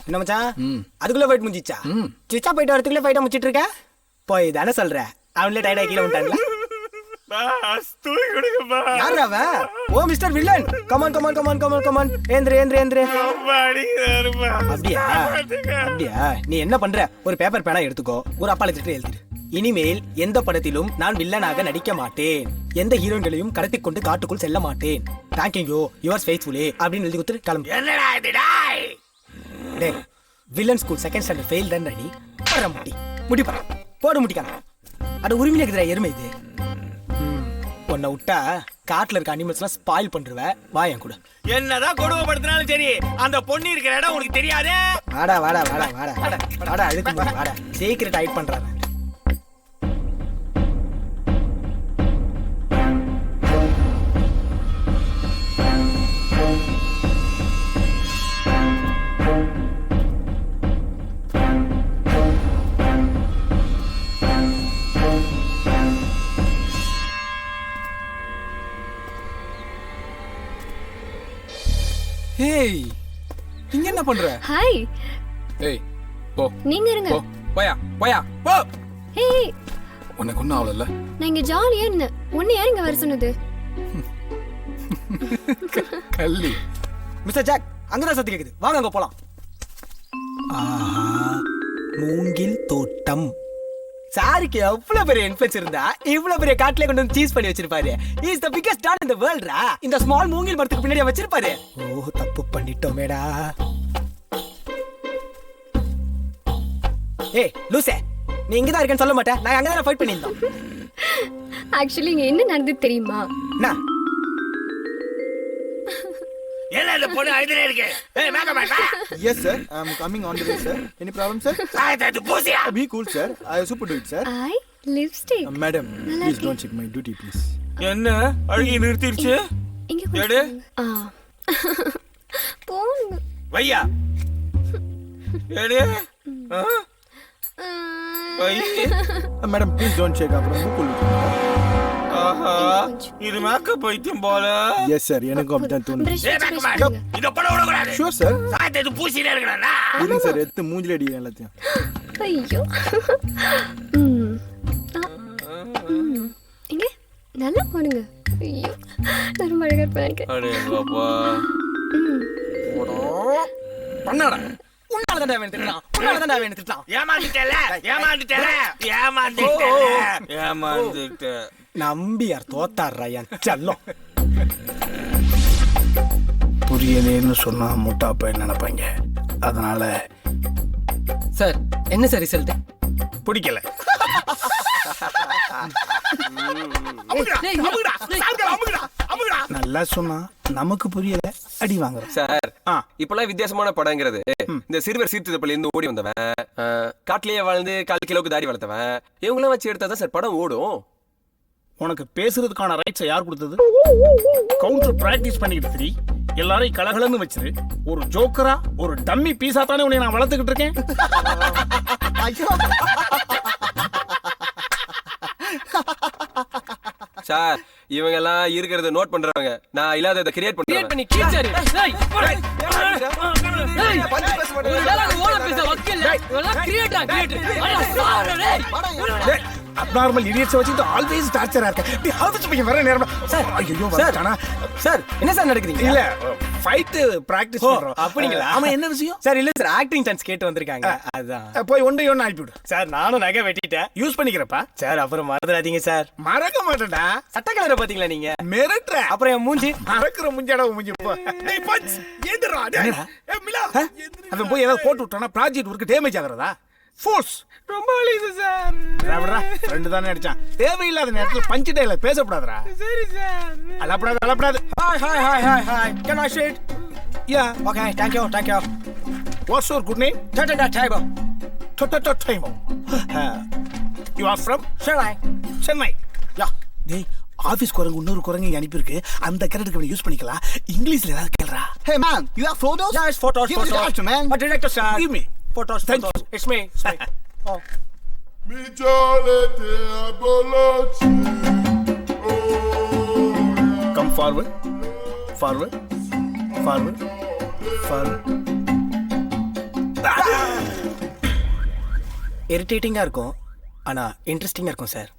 என்ன மச்சான் அதுக்குள்ள ஃபைட் முடிஞ்சிச்சா? சிச்சா போயிட்டு வரதுக்குள்ள ஃபைட்டா முடிச்சிட்டு இருக்க? போய் தானே சொல்ற. அவன்ல டயர்டா கீழே விட்டான்ல. யார் அவன்? Oh mister villain. Come on come on come on come on come on. ஏந்திரே ஏந்திரே ஏந்திரே. அப்படியா அப்படியா? நீ என்ன பண்ற? ஒரு பேப்பர் பேனா எடுத்துக்கோ, ஒரு அப்பாலஜி எழுதிரு. இனிமேல் எந்த படத்திலும் நான் வில்லனாக நடிக்க மாட்டேன், எந்த ஹீரோயின்களையும் கடத்தி கொண்டு காட்டுக்குள் செல்ல மாட்டேன், தேங்க்யூ யுவர்ஸ் ஃபெய்த்ஃபுல்லி அப்படின்னு எழுதி கொடுத்து கிளம்பு. டேய் villain school second standard fail தான் நீ. போற முடி முடி போற போட முடிக்காம அட உரிமையில இருக்குற எருமை இது. உன்னை விட்டா காட்டுல இருக்க அனிமல்ஸ்லாம் ஸ்பாயில் பண்றவ. வா என் கூட. என்னதான் கொடுமைப்படுத்தினாலும் சரி, அந்த பொண்ணு இருக்கிற இடம் உனக்கு தெரியாதே. வாடா வாடா வாடா வாடா வாடா அதுக்கு வாடா. சீக்கிரம் டைப் பண்றாங்க. ஏய் இங்க என்ன பண்ற? ஹாய். ஏய் போ. நீங்க இருங்க. போ போயா போயா போ. ஏய் உனக்கு ஒன்றும் ஆகல. நான் இங்க ஜாலியா இருந்தேன். உன்னை யார் இங்க வர சொன்னது? கள்ளி. மிஸ்டர் ஜாக் அங்கதான் சத்து கேக்குது. வாங்க அங்க போலாம். ஆஹா மூங்கில் தோட்டம். சாருக்கு எவ்வளவு பெரிய இன்ஃப்ளூயன்ஸ் இருந்தா இவ்வளவு பெரிய காட்டுல கொண்டு வந்து சீஸ் பண்ணி வச்சிருப்பாரு. Is the biggest don in the world ரா. இந்த ஸ்மால் மூங்கில் மரத்துக்கு பின்னாடி வச்சிருப்பாரு. ஓ தப்பு பண்ணிட்டோமேடா. ஏய் லூசே, நீ இங்க தான் இருக்கேன்னு சொல்ல மாட்டே? நான் அங்க தான் ஃபைட் பண்ணிருந்தோம். ஆக்சுவலி இங்க என்ன நடந்தது தெரியுமா? நான் என்ன இந்த பொண்ணு அழுதுனே இருக்கு? ஏய் மேகமேன் வா. Yes sir, I am coming on the way sir. Any problem sir? அது பூசியா. Be cool sir. I super do it sir. I lipstick. Madam, please don't check my duty please. என்ன அழுகி நிறுத்திடுச்சு? இங்க எடு. போங்க. வையா. எடு. வை. Madam, please don't check அப்புறம் மூக்குல. ஆஹா இது மேக்கப் பைத்தியம் போல. Yes sir, எனக்கு அப்படிதான் தோணுது. ஏய் மேகமேன் இத பண்ண விட கூடாது. Sure sir. சாயத்தை இது பூசினே இருக்கறனா? இருங்க சார், எடுத்து மூஞ்சில அடிங்க எல்லாத்தையும். ஐயோ. இங்க நல்லா போடுங்க. ஐயோ நான் மழை கற்பனை. அடே பாப்பா. பண்ணடா. உன்னால தான் வேணும் திட்டலாம். உன்னால தான் வேணும் திட்டலாம். ஏமாந்துட்டல. நம்பியார் தோத்தாடுறா என் செல்லம். புரியலேன்னு சொன்னா முட்டா பையன் நினைப்பாங்க. அதனால சார் என்ன சார் ரிசல்ட்? பிடிக்கல. நல்லா சொன்னா நமக்கு புரியல, அடி வாங்குறோம். சார் இப்பெல்லாம் வித்தியாசமான படங்கிறது இந்த சிறுவர் சீர்திருத்தப்பள்ளி இருந்து ஓடி வந்தவன், காட்டிலேயே வாழ்ந்து 1/4 கிலோக்கு தாடி வளர்த்தவன், இவங்களாம் வச்சு எடுத்தா தான் சார் படம் ஓடும். உனக்கு பேசுறதுக்கான ரைட்ஸை யார் கொடுத்தது? கவுண்டர் பிராக்டிஸ் பண்ணிக்கிட்டு திரி, எல்லாரையும் கலகலன்னு வச்சிரு. ஒரு ஜோக்கரா ஒரு டம்மி பீஸா தானே உன்னை நான் வளர்த்துக்கிட்டு இருக்கேன். சார் இவங்க எல்லாம் இருக்கிறத நோட் பண்றாங்க. நான் இல்லாததை கிரியேட் கிரியேட் பண்றேன். பண்ணி கீச்சாரு டேய் போடா டேய் ஒரு டயலாக் ஓட பேச வக்கீல் இதெல்லாம் கிரியேட்டா கிரியேட் அட சாரு டேய் அப்நார்மல் இடியட்ஸ் வச்சிட்டு ஆல்வேஸ் டார்ச்சரா இருக்க. நீ ஹவுஸ் பையன் வர நேரமா சார் ஐயோ வரட்டானா சார் என்ன சார் நடக்குறீங்க? இல்ல ஃபைட் பிராக்டீஸ் பண்றோம். அப்படிங்களா? ஆமா என்ன விஷயம்? சார் இல்ல சார் ஆக்டிங் சான்ஸ் கேட்டு வந்திருக்காங்க. அதான் போய் ஒன்றை ஒன்னு அனுப்பிவிடு. சார் நானும் நகை வெட்டிட்டேன். யூஸ் பண்ணிக்கிறப்பா. சார் அப்புறம் மறந்துடாதீங்க சார். மறக்க மாட்டேன்டா. சட்ட கலரை பாத்தீங்களா நீங்க? மிரட்ற. அப்புறம் என் மூஞ்சி மறக்கிற மூஞ்சிடா மூஞ்சி போ. டேய் பஞ்ச் ஏந்திரா டேய். ஏ மிலா அவன் போய் ஏதாவது போட்டு விட்டானா ப்ராஜெக்ட் ஒர்க் டேமேஜ் ஆகுறதா? ஃபோர்ஸ் ரொம்ப அழியுது சார். ராவடா ரெண்டு தானே அடிச்சான். தேவையில்லாத நேரத்துல பஞ்ச் டேல பேசப்படாதடா. சரி சார். அலப்படாத. Hi. Can I sit? Yeah. Okay, thank you. What's your good name? Taibo. Taibo. You are from? Chennai. Yeah. டேய் ஆபீஸ் குரங்கு இன்னொரு குரங்கு இங்க அனுப்பியிருக்கு. அந்த கேரக்டருக்கு அவனை யூஸ் பண்ணிக்கலாம். இங்கிலீஷ்ல ஏதாவது கேளுடா. Hey man, you have photos? Yeah, it's photos. Give me the photos, man. But director sir. Give me. Photos. It's me. Oh. Come forward. இரிட்டேட்டிங்கா இருக்கும் ஆனா இன்ட்ரெஸ்டிங்கா இருக்கும் சார்.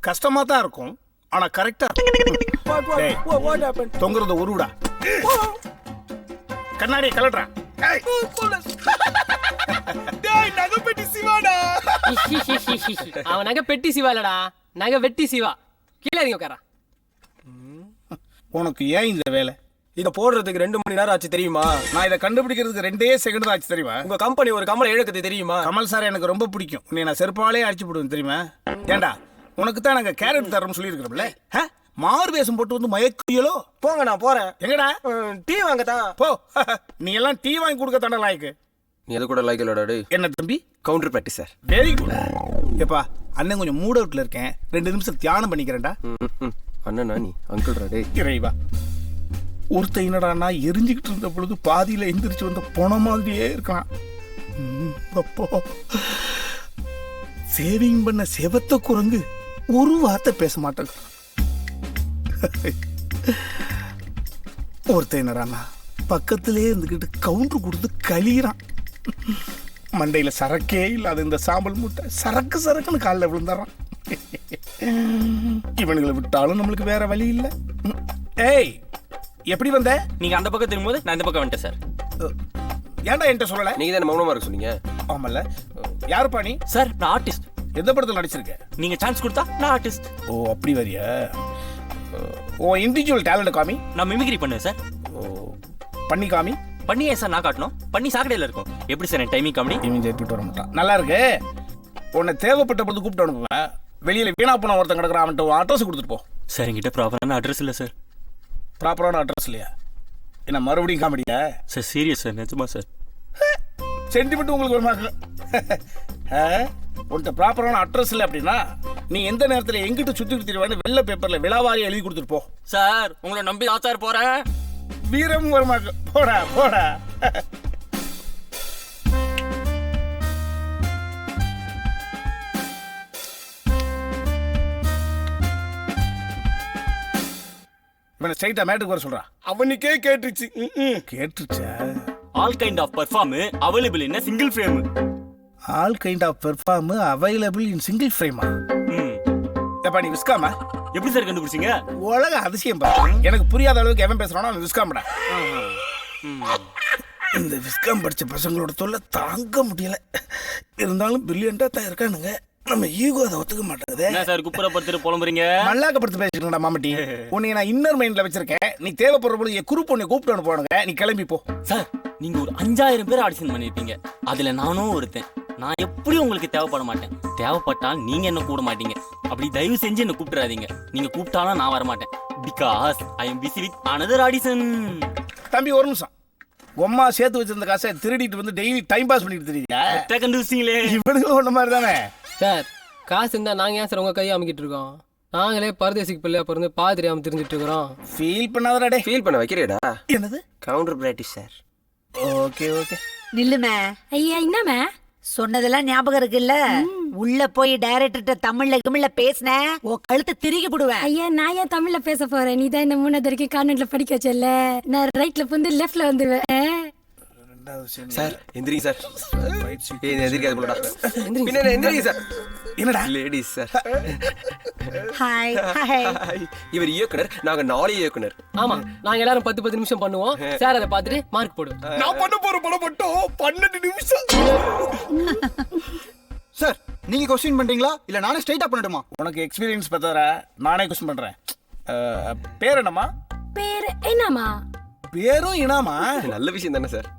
கஷ்டமா தான் இருக்கும் ஆனா கரெக்டா What happened? தொங்குறது ஒருடா. கண்ணாடி கலட்றா. டேய் நகைப்பெட்டி சிவாடா. அவன் நகை பெட்டி சிவா இல்லடா நகை வெட்டி சிவா. கீழே இறங்கி உட்காரா. உனக்கு ஏன் இந்த வேலை? இத போடுறதுக்கு 2 மணி நேரம் ஆச்சு தெரியுமா? நான் இதை கண்டுபிடிக்கிறதுக்கு 2 செகண்ட் தான் ஆச்சு தெரியுமா? உங்க கம்பெனி ஒரு கமல் இழக்குது தெரியுமா? கமல் சார் எனக்கு ரொம்ப பிடிக்கும். உன்னை நான் செருப்பாலே அடிச்சு போடுவேன் தெரியுமா? ஏண்டா உனக்கு தான் நாங்க கேரட் தரோம்னு சொல்லியிருக்கிறோம்ல. மாறு வேஷம் போட்டு வந்து மயக்கியலோ. போங்க நான் போறேன். எங்கடா? டீ வாங்க தான். போ. நீ எல்லாம் டீ வாங்கி கொடுக்க தானே லாய்க்கு. நீ அது கூட லைக் இல்லடா டேய். என்ன தம்பி? Counter practice sir. Very good. ஏப்பா அண்ணன் கொஞ்சம் மூட் அவுட்ல இருக்கேன். 2 நிமிஷம் தியானம் பண்ணிக்கிறேன்டா. அண்ணனா நீ அங்கிள்டா டேய். இறைவா ஒருத்த என்னடானா எரிஞ்சுக்கிட்டு இருந்த பொழுது பாதியில எந்திரிச்சு வந்த போன மாதிரியே இருக்கான். அப்போ சேவிங் பண்ண செவத்த குரங்கு ஒரு வார்த்தை பேச மாட்டேங்க. ஒருத்த என்னடானா பக்கத்திலே இருந்துக்கிட்டு கவுண்டர் கொடுத்து கழியிறான். மண்டையில சரக்கே இல்லாத இந்த சாம்பல் மூட்டை சரக்குன்னு காலில் விழுந்துறான். இவனுங்களை விட்டாலும் நம்மளுக்கு வேற வழி இல்லை. ஏய் எப்படி வந்த? நீங்க அந்த பக்கம் திரும்பும்போது நான் இந்த பக்கம் வந்துட்டேன் சார். ஏன்டா என்கிட்ட சொல்லல? நீங்க தான் மௌனமா இருக்க சொன்னீங்க. ஆமல்ல. யாருப்பா நீ? சார் நான் ஆர்டிஸ்ட். எந்த படத்துல நடிச்சிருக்க? நீங்க சான்ஸ் கொடுத்தா நான் ஆர்டிஸ்ட். ஓ அப்படி வரியா? ஓ இண்டிவிஜுவல் டேலண்ட் காமி. நான் மிமிக்ரி பண்ணுவேன் சார். ஓ பண்ணி காமி. பண்ணியே சார் நான் காட்டணும். பண்ணி சாக்கடையில் இருக்கும். எப்படி சார் என் டைமிங் காமெடி? இவன் ஜெயிட்டு வர மாட்டான். நல்லா இருக்கு. உன்னை தேவைப்பட்ட பொழுது கூப்பிட்டு அனுப்புவேன். வெளியில வீணா போன ஒருத்தன் கிடக்குறான். அவன்கிட்ட அட்ரஸ் கொடுத்துட்டு போ. சார் என்கிட்ட ப்ராப்பரான அட்ரஸ் இல்லை சார். ப்ராப்பரான அட்ரஸ் இல்லையா? என்ன மறுபடியும் காமெடியா? சார் சீரியஸ் சார் நிஜமா சார். சென்டிமெண்ட் உங்களுக்கு வருமாங்க. உன்கிட்ட ப்ராப்பரான அட்ரஸ் இல்லை அப்படின்னா நீ எந்த நேரத்தில் எங்கிட்ட சுற்றி கொடுத்துருவான்னு வெள்ளை பேப்பர்ல விழாவாரி எழுதி கொடுத்துட்டு போ. சார் உங்களை நம்பி தான் சார் போறேன். வீரம் வருமாங்க. போடா. இவனை ஸ்ட்ரைட்டா மேட்டுக்கு வர சொல்றா. அவனுக்கே கேட்டுச்சு. கேட்டுச்சா? All kind of perform available in single frame. All kind of perform available in single ஃப்ரேமா? எப்பா நீ விஸ்காமா? எப்படி சார் கண்டுபிடிச்சீங்க? உலக அதிசயம் பா. எனக்கு புரியாத அளவுக்கு எவன் பேசுறானோ அவன் விஸ்காமடா. இந்த விஸ்காம் படிச்ச பசங்களோட தொல்லை தாங்க முடியல. இருந்தாலும் பிரில்லியண்டா தான் இருக்கானுங்க. நம்ம ஈகோ அதை ஒத்துக்க மாட்டேங்குது. என்ன சார் குப்புறப்படுத்திட்டு புலம்புறீங்க? மல்லாக்கப்படுத்து பேசிக்கிறேன்டா மாமட்டி. உன்னை நான் இன்னர் மைண்ட்ல வச்சிருக்கேன். நீ தேவைப்படுற பொழுது என் குரூப் உன்னை கூப்பிட்டு போனுங்க. நீ கிளம்பி போ. சார் நீங்க ஒரு 5000 பேர் ஆடிஷன் பண்ணிருப்பீங்க. அதுல நானும் ஒருத்தன். நான் எப்படி உங்களுக்கு தேவைப்பட மாட்டேன். தேவைப்பட்டால் நீங்க என்ன கூட மாட்டீங்க. அப்படி தயவு செஞ்சு என்ன கூப்பிடாதீங்க. நீங்க கூப்பிட்டாலும் நான் வர மாட்டேன். Because I am busy with another audition. தம்பி ஒரு நிமிஷம். உம்மா சேர்த்து வச்சிருந்த காசை திருடிட்டு வந்து டெய்லி டைம் பாஸ் பண்ணிட்டு தெரியுதா? கண்டுபிடிச்சீங்களே. இவனுங்களும் ஒண்ணு மாதிரி தானே சார். காசு இருந்தா நாங்க ஏன் சார் உங்க கையை அமைக்கிட்டு இருக்கோம்? நாங்களே பரதேசிக்கு பிள்ளையா பிறந்து தெரியாம தெரிஞ்சிட்டு இருக்கிறோம். ஃபீல் பண்ணாதடா. ஃபீல் பண்ண வைக்கிறேடா. என்னது? Counter practice sir. ஓகே நில்லுமே. ஐயா என்னமே சொன்னதெல்லாம் ஞாபகம் இருக்குல்ல? உள்ள போய் டைரக்டர்கிட்ட தமிழ்ல பேசின உன் கழுத்தை திருகி போடுவேன். ஐயா நான் ஏன் தமிழ்ல பேச போறேன்? நீ தான் இந்த 3வது வரைக்கும் கான்வென்ட்ல படிக்க வச்சல. நான் ரைட்ல வந்து லெஃப்ட்ல வந்துருவேன். சார் எந்திரிங்க சார். எந்திரிக்காது போலடா. பின்ன எந்திரிங்க சார். என்னடா லேடிஸ் சார். Hi hi. இவர் இயக்குனர், நாங்க 4 இயக்குனர். ஆமா நாங்க எல்லாரும் 10 நிமிஷம் பண்ணுவோம். சார் அதை பார்த்துட்டு மார்க் போடுவோம். நான் பண்ண போற படம் மட்டும் 12 நிமிஷம். சார் நீங்க क्वेश्चन பண்றீங்களா இல்ல நானே ஸ்ட்ரைட்டா பண்ணட்டுமா? உனக்கு எக்ஸ்பீரியன்ஸ் பத்தாதா? நானே क्वेश्चन பண்றேன். பேர் என்னம்மா? பேர் என்னமா? பேரும் இனாமா? நல்ல விஷயம் தானே சார்.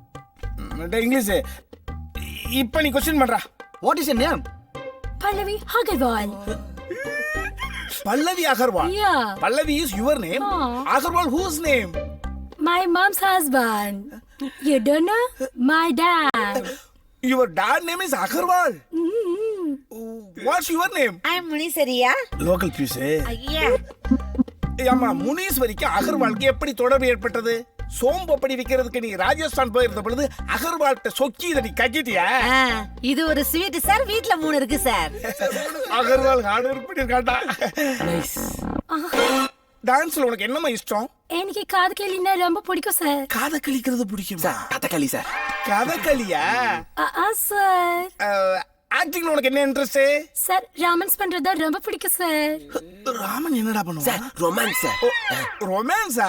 இங்கிலீஷ். இப்ப நீ क्वेश्चन பண்றா. What is your name? Pallavi Agarwal. Pallavi Agarwal. Yeah. Pallavi is your name. Agarwal whose name? My mom's husband. You don't know? My dad. Your dad name is Agarwal. What's your name? I'm முனீஸ்வரியா. Local piece. ஐயா. ஆமா முனீஸ்வரிக்கு அகர்வாலுக்கு எப்படி தொடர்பு ஏற்பட்டது? சோம்பப்படி விக்கிறதுக்கு நீ ராஜஸ்தான் போயிருந்த பொழுது அகர்வால்கிட்ட சொக்கி இதை நீ கட்டிட்டியா? இது ஒரு ஸ்வீட் சார். வீட்ல 3 இருக்கு சார். அகர்வால் ஹார்ட் ஒர்க் பண்ணிருக்காண்டா. நைஸ். டான்ஸ்ல உனக்கு என்னமா இஷ்டம்? எனக்கு காதகளினா ரொம்ப பிடிக்கும் சார். காதகளிக்கிறது பிடிக்கும் சார். கதகளி சார். கதகளியா? சார். ஆக்டிங்ல உனக்கு என்ன இன்ட்ரெஸ்ட்? சார் ரொமான்ஸ் பண்றதா ரொம்ப பிடிக்கும் சார். ராமன் என்னடா பண்ணுவா? Sir romance sir. ரொமான்ஸா?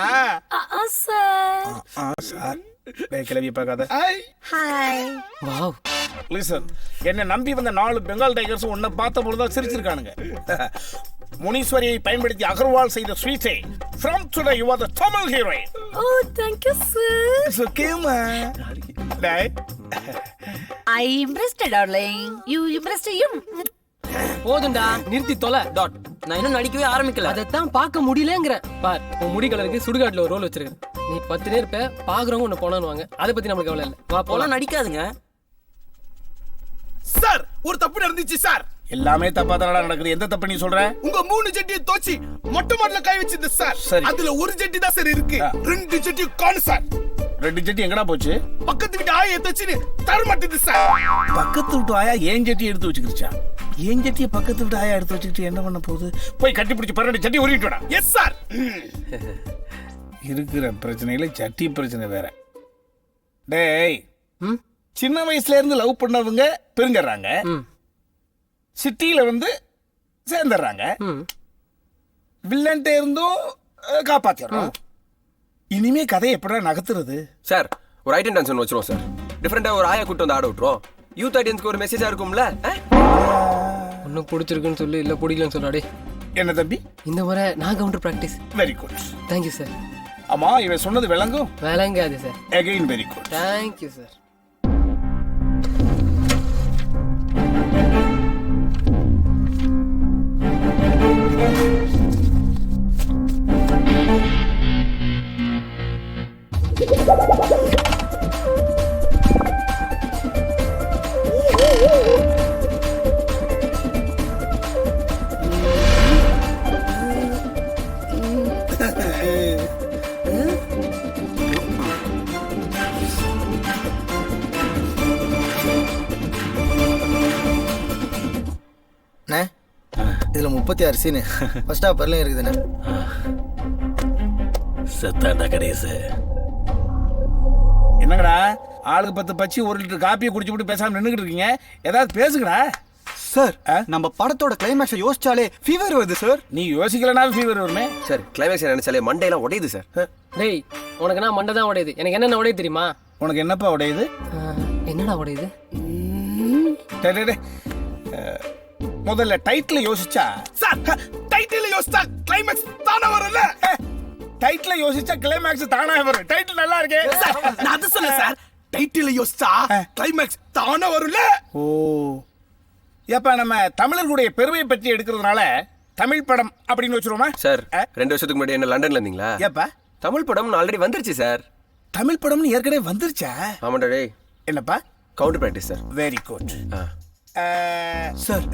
சார். சார் கிளவி பார்க்காத. ஹாய். வாவ். லிசன், என்ன நம்பி வந்த 4 பெங்கால் டைகர்ஸ் உன்னை பார்த்த பொழுதுதான் சிரிச்சிருக்கானுங்க. முனீஸ்வரியை பயன்படுத்தி அகர்வால் செய்த ஸ்வீட்டை from today you are the Tamil heroine. Oh, thank you sir. It's okay ma. Right? I impressed darling. You impressed him. போதும்டா நிறுத்தி தொலை. டாட். நான் இன்னும் நடிக்கவே ஆரம்பிக்கல. அதைத்தான் பார்க்க முடியலங்கற. பார் உன் முடி கலருக்கு சுடுகாட்டுல ஒரு ரோல் வச்சிருக்கேன். நீ 10 நேர் இருப்ப, பாக்குறவங்க உன்னை போனானுவாங்க. அதை பத்தி நமக்கு கவலை இல்ல. வா போலாம். நடிக்காதுங்க சார். ஒரு தப்பு நடந்துச்சு சார். எல்லாமே தப்பா தானடா நடக்குது. எந்த தப்பு நீ சொல்ற? உங்க 3 ஜட்டியை தோச்சி மொட்டை மாடல கை வச்சிருந்த சார். அதுல ஒரு ஜட்டி தான் சார் இருக்கு. 2 ஜட்டி காணோம் சார். 2 ஜட்டி எங்கடா போச்சு? பக்கத்து வீட்டு ஆயா தோச்சின்னு தர மாட்டேது சார். பக்கத்து வீட்டு ஆயா ஏன் ஜட்டி எடுத்து வச்சுக்கிருச்சா? ஏன் ஜட்டியை பக்கத்து வீட்டு ஆயா எடுத்து வச்சுக்கிட்டு என்ன பண்ண போகுது? போய் கட்டி பிடிச்சி 12 ஜட்டி உருவிட்டு வாடா. Yes sir. இருக்கிற பிரச்சனையில ஜட்டி பிரச்சனை வேற. டேய், சின்ன வயசுல இருந்து லவ் பண்ணவங்க பிரிஞ்சிடறாங்க. சிட்டியில வந்து சேர்ந்துடுறாங்க. வில்லன்ட்ட இருந்தும் காப்பாத்திடுறோம். இனிமே கதையை எப்படா நகர்த்துறது? சார் ஒரு ஐட்டம் டான்ஸ் ஒன்று வச்சிருவோம் சார். டிஃப்ரெண்டா ஒரு ஆயா கூட்டு வந்து ஆட விட்டுரும். யூத் ஆடியன்ஸ்க்கு ஒரு மெசேஜா இருக்கும்ல. ஒன்னும் பிடிச்சிருக்குன்னு சொல்லி இல்ல பிடிக்கலன்னு சொல்லாடே. என்ன தம்பி? இந்த முறை நான் counter practice. Very good. Thank you sir. ஆமா இவன் சொன்னது விளங்கும்? விளங்காது sir. Again very good. Thank you sir. இதுல 36 சீனு. ஃபர்ஸ்ட் ஹாஃப் வரலாம் இருக்குதுண்ணே. செத்தாண்டா கணேச. என்னங்கடா ஆளுக்கு 10 பச்சி 1 லிட்டர் காப்பியை குடிச்சு விட்டு பேசாம நின்னுகிட்டு இருக்கீங்க? ஏதாவது பேசுங்கடா. சார் நம்ம படத்தோட கிளைமேக்ஸை யோசிச்சாலே ஃபீவர் வருது சார். நீ யோசிக்கலனாலும் ஃபீவர் வருமே சார். கிளைமேக்ஸ் நினைச்சாலே மண்டையெல்லாம் உடையுது சார். டேய் உனக்கு நான் மண்டை தான் உடையுது. எனக்கு என்னென்ன உடையுது தெரியுமா? உனக்கு என்னப்பா உடையுது? என்னடா உடையுது? முதல்ல டைட்டில் யோசிச்சா சார். டைட்டில் யோசிச்சா கிளைமேக்ஸ் தானா வரும்ல. டைட்டில் யோசிச்சா கிளைமேக்ஸ் தானா வரும். டைட்டில் நல்லா இருக்கே சார். நான் அது சொல்ல சார். டைட்டில் யோசிச்சா கிளைமேக்ஸ் தானா வரும்ல. ஓ ஏப்பா நம்ம தமிழர்களுடைய பெருமையை பற்றி எடுக்கிறதுனால தமிழ் படம் அப்படின்னு வச்சிருவோமா சார்? 2 வருஷத்துக்கு முன்னாடி என்ன லண்டன்ல இருந்தீங்களா? ஏப்பா தமிழ் படம் ஆல்ரெடி வந்துருச்சு சார். தமிழ் படம்னு ஏற்கனவே வந்துருச்சா? ஆமாடா டேய். என்னப்பா? Counter practice sir. Very good. Sir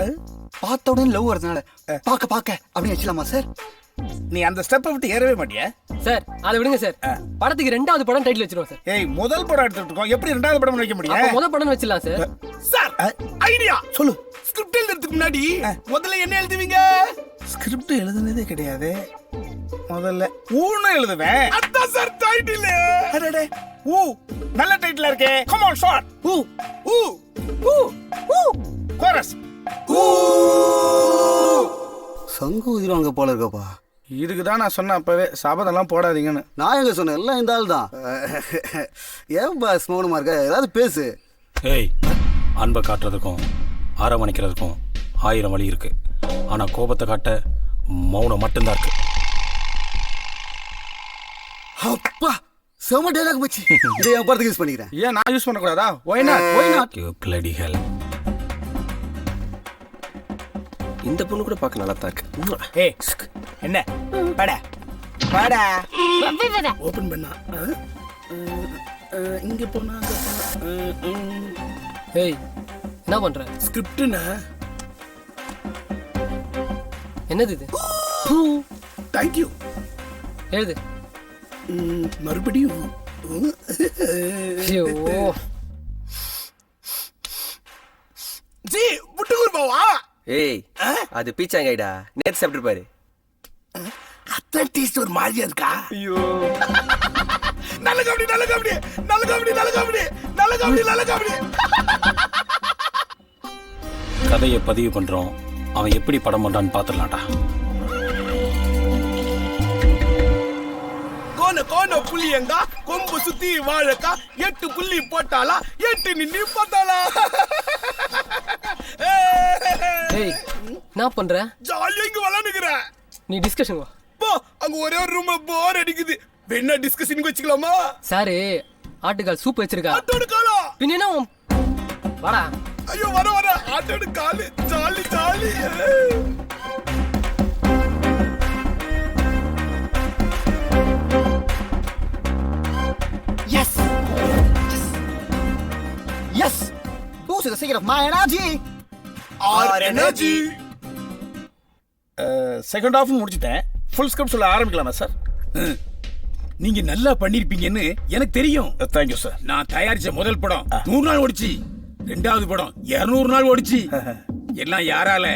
பார்த்த உடனே லவ் வரதுனால பாக்க அப்படின்னு வச்சலாமா சார்? நீ அந்த ஸ்டெப்பை விட்டு ஏறவே மாட்டியா? சார் அதை விடுங்க சார். படத்துக்கு 2வது படம் டைட்டில் வச்சிருவோம் சார். ஏய் முதல் படம் எடுத்துட்டு இருக்கோம், எப்படி 2வது படம் வைக்க முடியும்? அப்ப முதல் படம் வச்சிடலாம் சார். சார் ஐடியா சொல்லு. ஸ்கிரிப்ட் எழுதுறதுக்கு முன்னாடி முதல்ல என்ன எழுதுவீங்க? ஸ்கிரிப்ட் எழுதுனதே கிடையாது. முதல்ல ஊன்னு எழுதுவேன். அதான் சார் டைட்டில். அடடே ஊ நல்ல டைட்டிலா இருக்கே. Come on short. ஊ ஊ ஊ ஊ கோரஸ். ஊ சங்கு ஊதிடுவாங்க போல இருக்கப்பா. இதுக்கு தான் நான் சொன்னேன் அப்பவே சாபத்தெல்லாம் போடாதீங்கன்னு. நான் எங்க சொன்னேன், எல்லாம் இந்த ஆள் தான். ஏன் பாஸ் மௌனமா இருக்க, ஏதாவது பேசு. ஏய், அன்பை காட்டுறதுக்கும் அரவணைக்கிறதுக்கும் 1000 வழி இருக்கு. ஆனா கோபத்தை காட்ட மௌனம் மட்டும்தான் இருக்கு. அப்பா செம டைலாக் மச்சி. இதை என் படத்துக்கு யூஸ் பண்ணிக்கிறேன். ஏன் நான் யூஸ் பண்ணக்கூடாதா? Why not why not? You bloody hell. இந்த பொண்ணு கூட பார்க்க நல்லா தான் இருக்கு. ஏய் என்ன பட பட ஓபன் பண்ணா இங்க போனா ஏய் என்ன பண்ற? ஸ்கிரிப்ட்னா என்னது இது? Thank you. எழுது. மறுபடியும். ஐயோ ஜி புட்டுகுர் பாவா. ஏய் அது பீச்சாங்கைடா, நேத்து சாப்பிட்டு பாரு. அத்தன் டேஸ்ட் ஒரு மாதிரியா இருக்கா? ஐயோ நல்ல காமெடி நல்ல காமெடி நல்ல காமெடி நல்ல காமெடி நல்ல காமெடி நல்ல காமெடி. கதையை பதிவு பண்றோம், அவன் எப்படி படம் பண்றான்னு பாத்துடலாம்டா. கோன கோன புளியங்கா கொம்பு சுத்தி வாழக்கா 8 புள்ளி போட்டாளா 8 நின்னு பார்த்தாளா. ஏய் என்ன பண்ற? ஜாலியா இங்க விளையாடுங்கற. நீ டிஸ்கஷன் வா. போ அங்க ஒரே ஒரு ரூம்ல போர் அடிக்குது. வேணா டிஸ்கஷனுக்கு வச்சுக்கலாமா? சார் ஆட்டுக்கால் சூப் வச்சிருக்கா. ஆட்டோட காலா பின்னா வாடா. ஐயோ வர வர ஆட்டோட காலு jolly jolly. Yes. Yes. Boost the secret of my energy. Our energy. Second half முடிச்சிட்டேன். ஃபுல் ஸ்கிரிப்ட் சொல்ல ஆரம்பிக்கலாமா சார்? நீங்க நல்லா பண்ணிருப்பீங்கன்னு எனக்கு தெரியும். Thank you sir. நான் தயாரிச்ச முதல் படம் 100 நாள் ஓடிச்சு. 2வது படம் 200 நாள் ஓடிச்சு. எல்லாம் யாரால?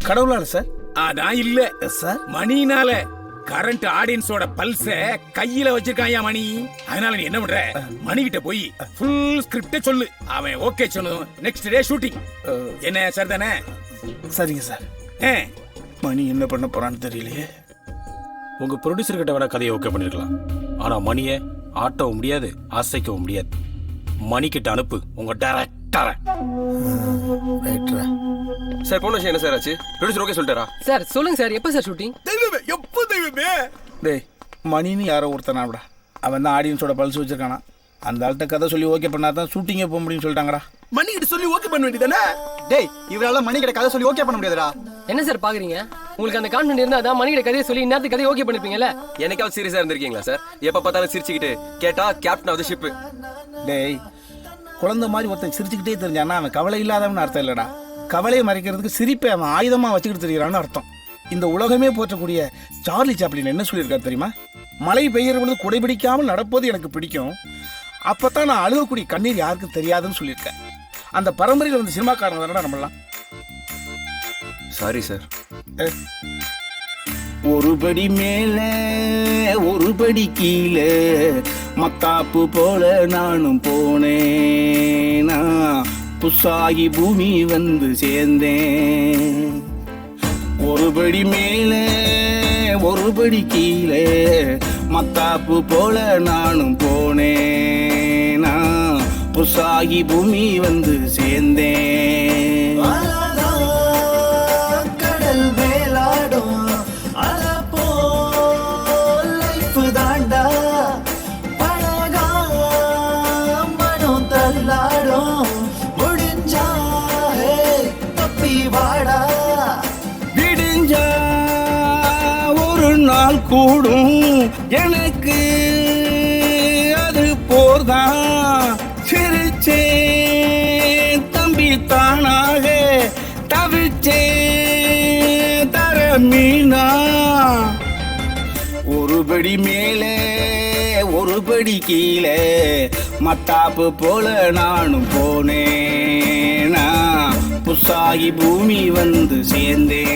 கடவுளால சார். அதான் இல்ல சார், மணினால. கரண்ட் ஆடியன்ஸோட பல்ஸ கையில வச்சிருக்காயா மணி. அதனால நீ என்ன பண்ற? மணி கிட்ட போய் ஃபுல் ஸ்கிரிப்ட சொல்லு. அவன் ஓகே சொன்னதும் நெக்ஸ்ட் டே ஷூட்டிங். என்ன சார் தானே? சரிங்க சார். மணி என்ன பண்ண போறான்னு தெரியலையே. உங்க ப்ரொடியூசர் கிட்ட வேணா கதையை ஓகே பண்ணிருக்கலாம். ஆனா மணியை ஆட்டவும் முடியாது, அசைக்கவும் முடியாது. மணி கிட்ட அனுப்பு உங்க டைரக்டரை. சார் போன விஷயம் என்ன சார் ஆச்சு? ப்ரொடியூசர் ஓகே சொல்லிட்டாரா? சார் சொல்லுங்க சார், எப்போ சார் ஷூட்டிங்? தெய்வமே எப்போ தெய்வமே. டேய் மணின்னு யாரோ ஒருத்தனாடா, அவன் தான் ஆடியன்ஸோட பல்ஸ் வச்சிருக்கானா. அந்த ஆள்கிட்ட கதை சொல்லி ஓகே பண்ணாதான் ஷூட்டிங்கே போக முடியும்னு சொல்லிட்டாங்கடா. மணி கிட்ட சொல்லி ஓகே பண்ண வேண்டியதானே? டேய் இவரால மணி கிட்ட கதை சொல்லி ஓகே பண்ண முடியாதுடா. என்ன சார் பாக்குறீங்க? உங்களுக்கு அந்த கான்ஃபிடன்ஸ் இருந்தா அதான் மணி கிட்ட கதையை சொல்லி இன்னத்துக்கு கதையை ஓகே பண்ணிருப்பீங்கல்ல. என்னைக்காவது சீரியஸா இருந்திருக்கீங்களா சார்? எப்ப பார்த்தாலும் சிரிச்சுக்கிட்டு கேட்டா கேப்டன் ஆஃப் தி ஷிப். டேய் குழந்தை மாதிரி ஒருத்தன் சிரிச்சுக்கிட்டே தெரிஞ்சானா அவன் கவலை இல்லாதவன்னு அர்த்தம் இல்லடா. கவலையை மறைக்கிறதுக்கு சிரிப்பை அவன் ஆயுதமா வச்சுக்கிட்டு தெரிகிறான்னு அர்த்தம். இந்த உலகமே போற்றக்கூடிய சார்லி சாப்ளின் என்ன சொல்லியிருக்காரு தெரியுமா? மழை பெய்கிற பொழுது குடைபிடிக்காமல் நடப்பது எனக்கு பிடிக்கும், அப்பதான் நான் அழுகக்கூடிய கண்ணீர் யாருக்கும் தெரியாதுன்னு சொல்லியிருக்கேன். அந்த பரம்பரையில் வந்து சினிமாக்காரங்க தானடா நம்மளாம். Sorry sir. ஒரு படி மேல ஒரு படி கீழே மத்தாப்பு போல நானும் போனேனா புசாகி பூமி வந்து சேர்ந்தேன். ஒரு படி மேல ஒரு படி கீழே மத்தாப்பு போல நானும் போனேனா புசாகி பூமி வந்து சேர்ந்தேன். கடல் மேலாடும் தாண்டா பழகா மனம் தள்ளாடும் முடிஞ்சா தப்பி வாடா. விடிஞ்சா ஒரு நாள் கூடும் எனக்கு அது போர்தான். சிரிச்சே தம்பி தானாக தவிச்சே தர மீனா படி மேலே ஒரு படி கீழே மத்தாப்பு போல நானும் போனேனா புசாகி பூமி வந்து சேர்ந்தேன்.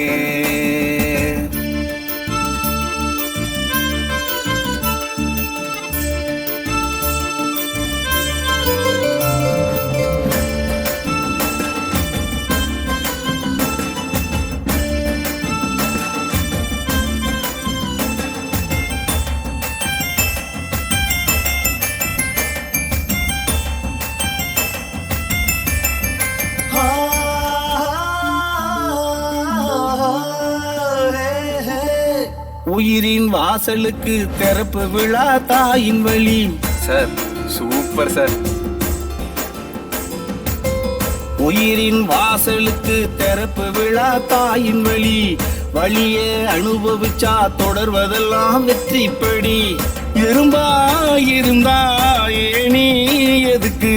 உயிரின் வாசலுக்கு திறப்பு விழா தாயின் வழி. Sir super sir. உயிரின் வாசலுக்கு திறப்பு விழா தாயின் வழி. வழியே அனுபவிச்சா தொடர்வதெல்லாம் வெற்றிப்படி. எறும்பா இருந்தா ஏனி எதுக்கு,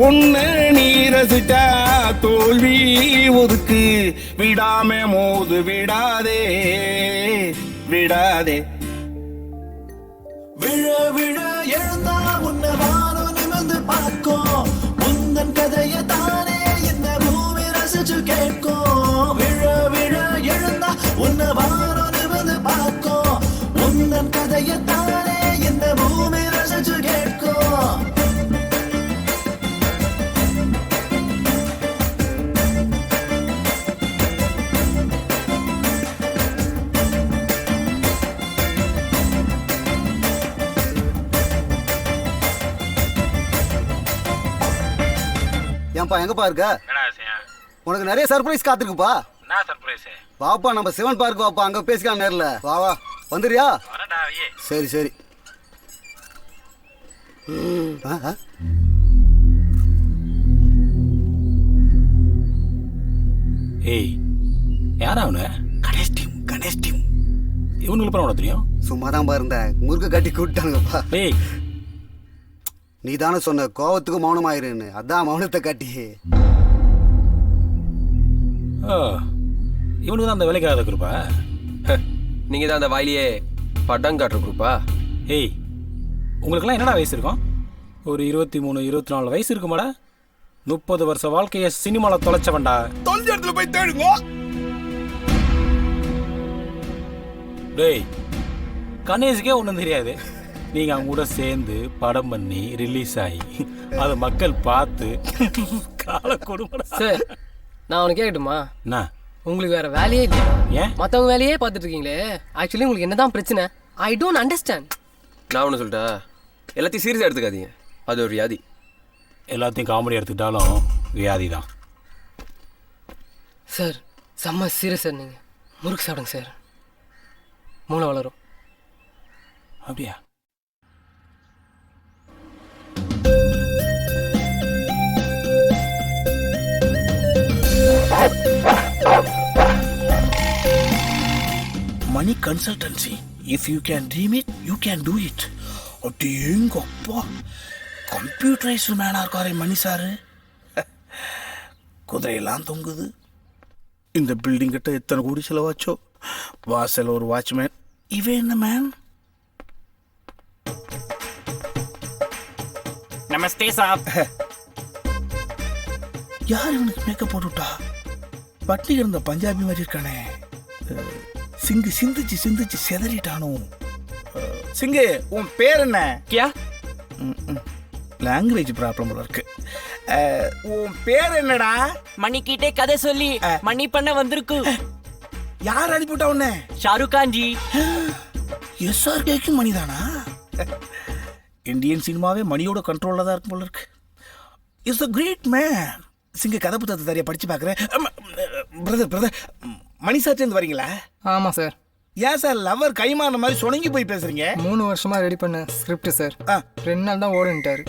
உன்ன நீ ரசிச்சா தோல்வி ஒதுக்கு. விடாம மோது விடாதே விடாதே. விழ விழ எழுந்தா உன்னை வானம் நிமிர்ந்து பார்க்கும். உந்தன் கதையை தானே இந்த பூமி ரசிச்சு கேட்கும். விழ விழ எழுந்தா உன்னை வானம் நிமிர்ந்து பார்க்கும். உந்தன் கதையை தானே இந்த பூமி ரசிச்சு கேட்கும். ஏன்பா எங்கப்பா இருக்க? உனக்கு நிறைய சர்ப்ரைஸ் காத்துருக்குப்பா. என்ன சர்ப்ரைஸ்? வாப்பா நம்ம சிவன் பார்க் வாப்பா, அங்க பேசிக்கலாம் நேர்ல. வா வா வந்துறியா? சரி சரி. ஏய் யாரா அவனு? Ganesh team, Ganesh team. இவனுக்கு அப்புறம் உனக்கு தெரியும்? சும்மா தான் பாருந்த முறுக்க கட்டி கூப்பிட்டாங்கப்பா. ஏய் நீ தானே சொன்ன கோவத்துக்கு மௌனமாயிருன்னு, அதான் மௌனத்தை கட்டி. இவனுக்கு தான் அந்த வேலைக்காக குரூப்பா? நீங்க தான் அந்த வாயிலேயே படம் காட்டுற குரூப்பா? ஏய் உங்களுக்கெல்லாம் என்னடா வயசு இருக்கும்? ஒரு 23 24 வயசு இருக்குமாடா? 30 வருஷ வாழ்க்கைய சினிமாவில் தொலைச்சவன்டா. தொலைஞ்ச இடத்துல போய் தேடுங்க. டேய் கணேஷுக்கே ஒன்றும் தெரியாது. நீங்கள் அவங்க கூட சேர்ந்து படம் பண்ணி ரிலீஸ் ஆகி அதை மக்கள் பார்த்து கால கொடுமை. சார் நான் உனக்கு கேட்கட்டுமா? என்ன உங்களுக்கு வேற வேலையே இல்லையா? ஏன் மற்றவங்க வேலையே பார்த்துட்டு இருக்கீங்களே, ஆக்சுவலி உங்களுக்கு என்னதான் பிரச்சனை? I don't understand. நான் ஒன்று சொல்லிட்டா, எல்லாத்தையும் சீரியஸாக எடுத்துக்காதீங்க. அது ஒரு வியாதி. எல்லாத்தையும் காமெடி எடுத்துக்கிட்டாலும் வியாதி தான் சார். செம்ம சீரியஸ் சார். நீங்கள் முறுக்கு சாப்பிடுங்க சார், மூளை வளரும். அப்படியா? Mani consultancy. If you can dream it you can do it. அடேங்கப்பா, கம்ப்யூட்டரைஸ்டு மேனா இருக்காரே மணி சாரு. குதிரையெல்லாம் தொங்குது. இந்த பில்டிங் கிட்ட எத்தனை கோடி செலவாச்சோ. வாசல் ஒரு வாட்ச்மேன். இவன் என்ன மேன்? நமஸ்தே சாப். யார் இவனுக்கு மேக்கப் போட்டுட்டா? பட்டி இருந்த பஞ்சாபி மாதிரி இருக்கானே. சிங்கு சிந்திச்சு சிந்திச்சு செதறிட்டானோ. சிங்கு உன் பேர் என்ன? கியா? லாங்குவேஜ் ப்ராப்ளம் போல இருக்கு. உன் பேர் என்னடா? மணிக்கிட்டே கதை சொல்லி மணி பண்ண வந்திருக்கு. யார் அனுப்பிவிட்டா உன்ன? ஷாருக் கான் ஜி. எஸ்ஆர்கேக்கு மணிதானா? இந்தியன் சினிமாவே மணியோட கண்ட்ரோல்ல தான் இருக்கும் போல இருக்கு. Is a great man. சிங்க கதை புத்தகத்தை தரையா படிச்சு பார்க்குறேன். பிரதர் மணி சார்ட்டேருந்து வரீங்களா? ஆமாம் சார். ஏன் சார் லவர் கைமான மாதிரி சுணங்கி போய் பேசுறீங்க? 3 வருஷமா ரெடி பண்ண ஸ்கிரிப்ட் சார். 2 நாள் தான் ஓடுன்ட்டாரு.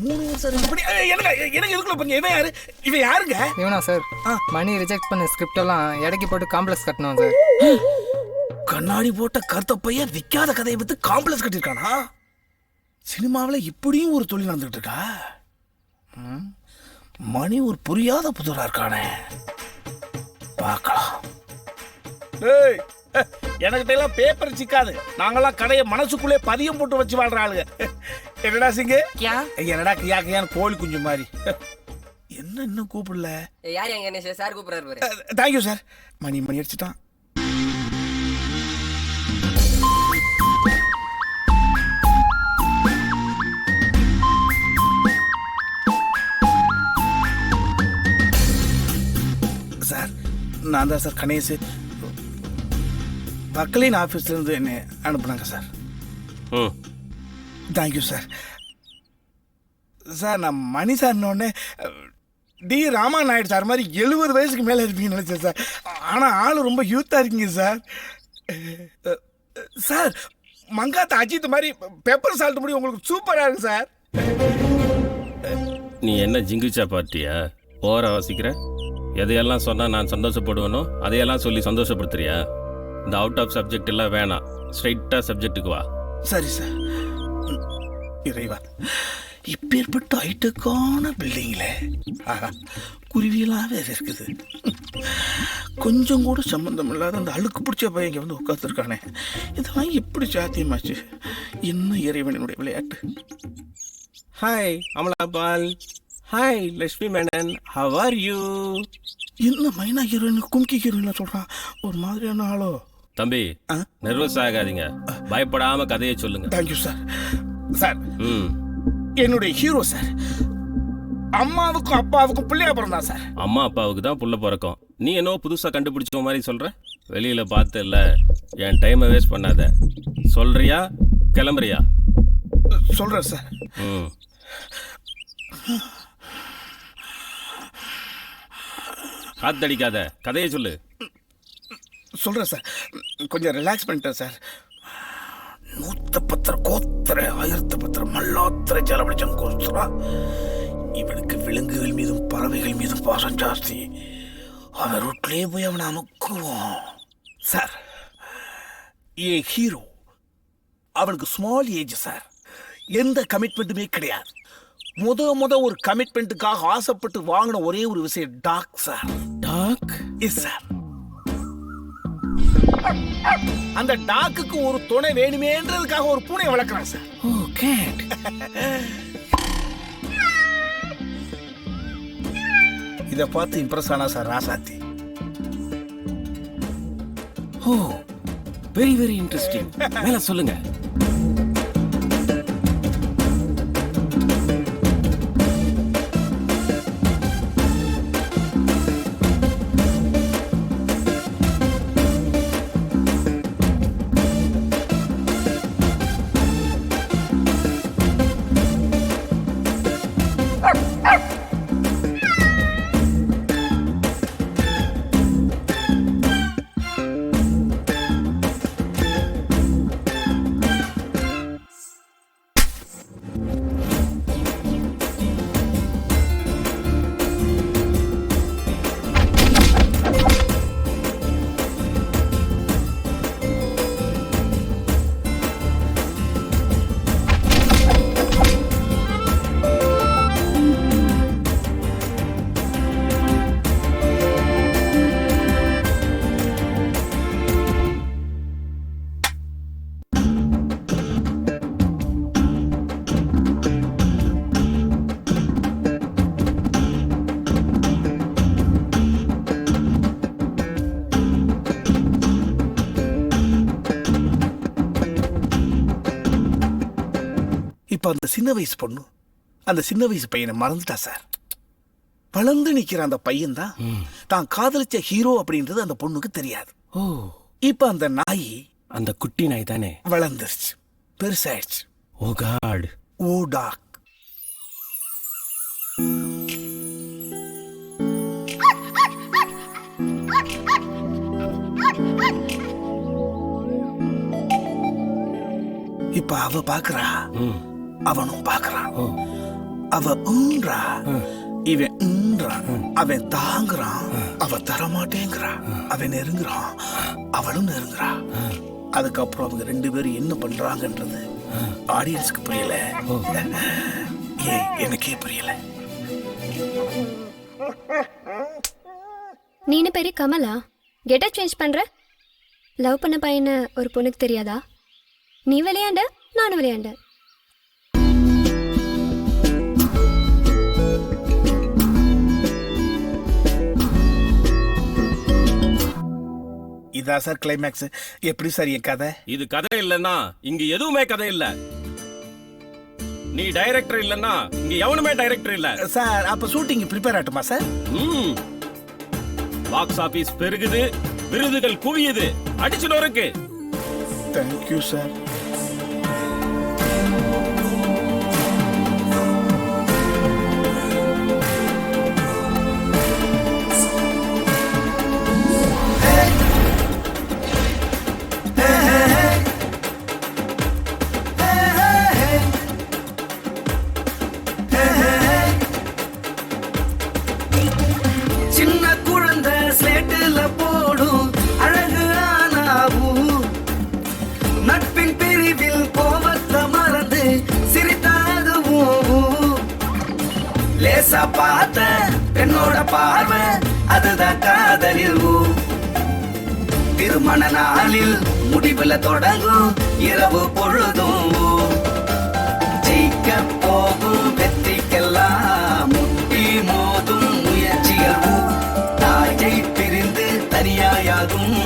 3 வருஷம் இப்படி எனக்கு எதுக்குள்ள பண்ணீங்க? இவன் யாரு? இவன் யாருங்க? இவனா சார்? மணி ரிஜெக்ட் பண்ண ஸ்கிரிப்ட் எல்லாம் எடைக்கு போட்டு காம்ப்ளெக்ஸ் கட்டணும் சார். கண்ணாடி போட்ட கருத்த பையன் விற்காத கதையை பத்தி காம்ப்ளெக்ஸ் கட்டிருக்கானா? சினிமாவில் இப்படியும் ஒரு தொழில் நடந்துட்டு இருக்கா? மணி ஒரு புரியாத புதுரா இருக்கானே. பார்க்கலாம். எனக்கிட்ட எல்லாம் பேப்பர் சிக்காது. நாங்கெல்லாம் கடையை மனசுக்குள்ளே பதியம் போட்டு வச்சு வாழ்ற ஆளுங்க. என்னடா சிங்கு? என்னடா கியா கியான்னு கோழி குஞ்சு மாதிரி. என்ன இன்னும் கூப்பிடல? யார் எங்க கணேஷ் சார் கூப்பிடுறாரு பாரு. Thank you sir. மணி அடிச்சுட்டான். சார் நான் தான் சார் கணேஷ். பக்லைன் ஆஃபீஸ்லேருந்து என்னை அனுப்புனாங்க சார். Thank you sir. சார் நான் மணி சார்னோடனே டி ராமா நாயுடு சார் மாதிரி 70 வயசுக்கு மேலே இருப்பீங்கன்னு நினச்சேன் சார். ஆனால் ஆள் ரொம்ப யூத்தாக இருக்கீங்க சார். சார் மங்காத்த அஜித் மாதிரி பெப்பர் சால்ட் முடி உங்களுக்கு சூப்பராக இருக்கு சார். நீ என்ன ஜிங்குச்சா பார்ட்டியா? ஓர வாசிக்கிற? எதையெல்லாம் சொன்னால் நான் சந்தோஷப்படுவேனோ அதையெல்லாம் சொல்லி சந்தோஷப்படுத்துறியா? இந்த அவுட் ஆஃப் சப்ஜெக்ட் எல்லாம் வேணாம், ஸ்ட்ரைட்டாக சப்ஜெக்ட்டுக்கு வா. சரி சார். இறைவா, இப்பேற்பட்ட ஹைட்டக்கான பில்டிங்கில் குருவியெல்லாம் வேற இருக்குது. கொஞ்சம் கூட சம்பந்தம் இல்லாத அந்த அழுக்கு பிடிச்ச பையன் இங்கே வந்து உட்காந்துருக்கானே, இதெல்லாம் எப்படி சாத்தியமாச்சு? என்ன இறைவனுடைய விளையாட்டு. Hi Amala Paul. Hi Lakshmi Menon, how are you? என்ன மைனா ஹீரோயின் கும்கி ஹீரோயின் சொல்கிறான், ஒரு மாதிரியான ஆளோ? தம்பி நர்வஸ் ஆகாதீங்க, பயப்படாம கதையை சொல்லுங்க. Thank you sir. சார் என்னுடைய ஹீரோ சார் அம்மாவுக்கும் அப்பாவுக்கும் பிள்ளையா பிறந்தான் சார். அம்மா அப்பாவுக்கு தான் புள்ள பிறக்கும். நீ என்ன புதுசா கண்டுபிடிச்ச மாதிரி சொல்ற? வெளியில பார்த்து இல்ல, என் டைமை வேஸ்ட் பண்ணாத. சொல்றியா கிளம்புறியா? சொல்றேன் சார். காத்தடிக்காத, கதையை சொல்லு. சொல்றேன் சார். கொஞ்சம் ரிலாக்ஸ் பண்ணிட்டேன் சார். 110 கோத்திர 1010 மல்லாத்திர ஜலபடிச்சம் கோஸ்தரா. இவனுக்கு விலங்குகள் மீதும் பறவைகள் மீதும் பாசம் ஜாஸ்தி. அவன் ரோட்லேயே போய் அவனை அமுக்குவோம் சார். ஏ ஹீரோ அவனுக்கு ஸ்மால் ஏஜ் சார். எந்த கமிட்மெண்ட்டுமே கிடையாது. முத ஒரு கமிட்மெண்ட்டுக்காக ஆசைப்பட்டு வாங்கின ஒரே ஒரு விஷயம் dog sir. Dog yes sir. அந்த டாக்குக்கு ஒரு துணை வேணுமேன்றதுக்காக ஒரு பூனை வளர்க்குறான் சார். ஓ கேட். இதை பார்த்து இம்ப்ரெஸ் ஆனா சார் ராசாத்தி. ஓ வெரி வெரி இன்ட்ரெஸ்டிங். மேல சொல்லுங்க. இப்போ அந்த சின்ன வயசு பொண்ணு அந்த சின்ன வயசு பையனை மறந்துட்டா சார். வளர்ந்து நிக்கிற அந்த பையன் தான் தான் காதலிச்ச ஹீரோ அப்படின்றது அந்த பொண்ணுக்கு தெரியாது. ஓ இப்போ அந்த நாய், அந்த குட்டி நாய் தானே, வளர்ந்துருச்சு, பெருசாயிடுச்சு. ஓ காட். ஓ டாக். இப்ப அவ பாக்குறா, அவனும் பாக்குறான். அவ ஊன்றா, இவன் ஊன்றான். அவன் தாங்குறான், அவ தரமாட்டேங்கிறா. அவன் நெருங்குறான், அவளும் நெருங்குறா. அதுக்கப்புறம் அவங்க 2 பேரும் என்ன பண்றாங்கன்றது ஆடியன்ஸ்க்கு புரியல. எனக்கே புரியல. நீ என்ன பெரிய கமலா? கெட்டப் சேஞ்ச் பண்ற? லவ் பண்ண பையனை ஒரு பொண்ணுக்கு தெரியாதா? நீ விளையாண்ட, நானும் விளையாண்டேன். இதான் சார் கிளைமேக்ஸ். எப்படி சார் என் கதை? இது கதை இல்லைன்னா இங்க எதுவுமே கதை இல்ல. நீ டைரக்டர் இல்லைன்னா இங்க எவனுமே டைரக்டர் இல்ல. சார் அப்ப ஷூட்டிங் ப்ரிப்பேர் ஆகட்டுமா சார்? பாக்ஸ் ஆபீஸ் பெருகுது, விருதுகள் குவியுது, அடிச்சுட்டு இருக்கு. Thank you sir. பார்த்த பெண்ணோட பார்வை அதுதான் காதலில். திருமண நாளில் முடிவுல தொடங்கும் இரவு பொழுதும். ஜெயிக்க போகும் வெற்றிக்கெல்லாம் முட்டி மோதும் முயற்சிகள். தாயை பிரிந்து தனியாயாகும்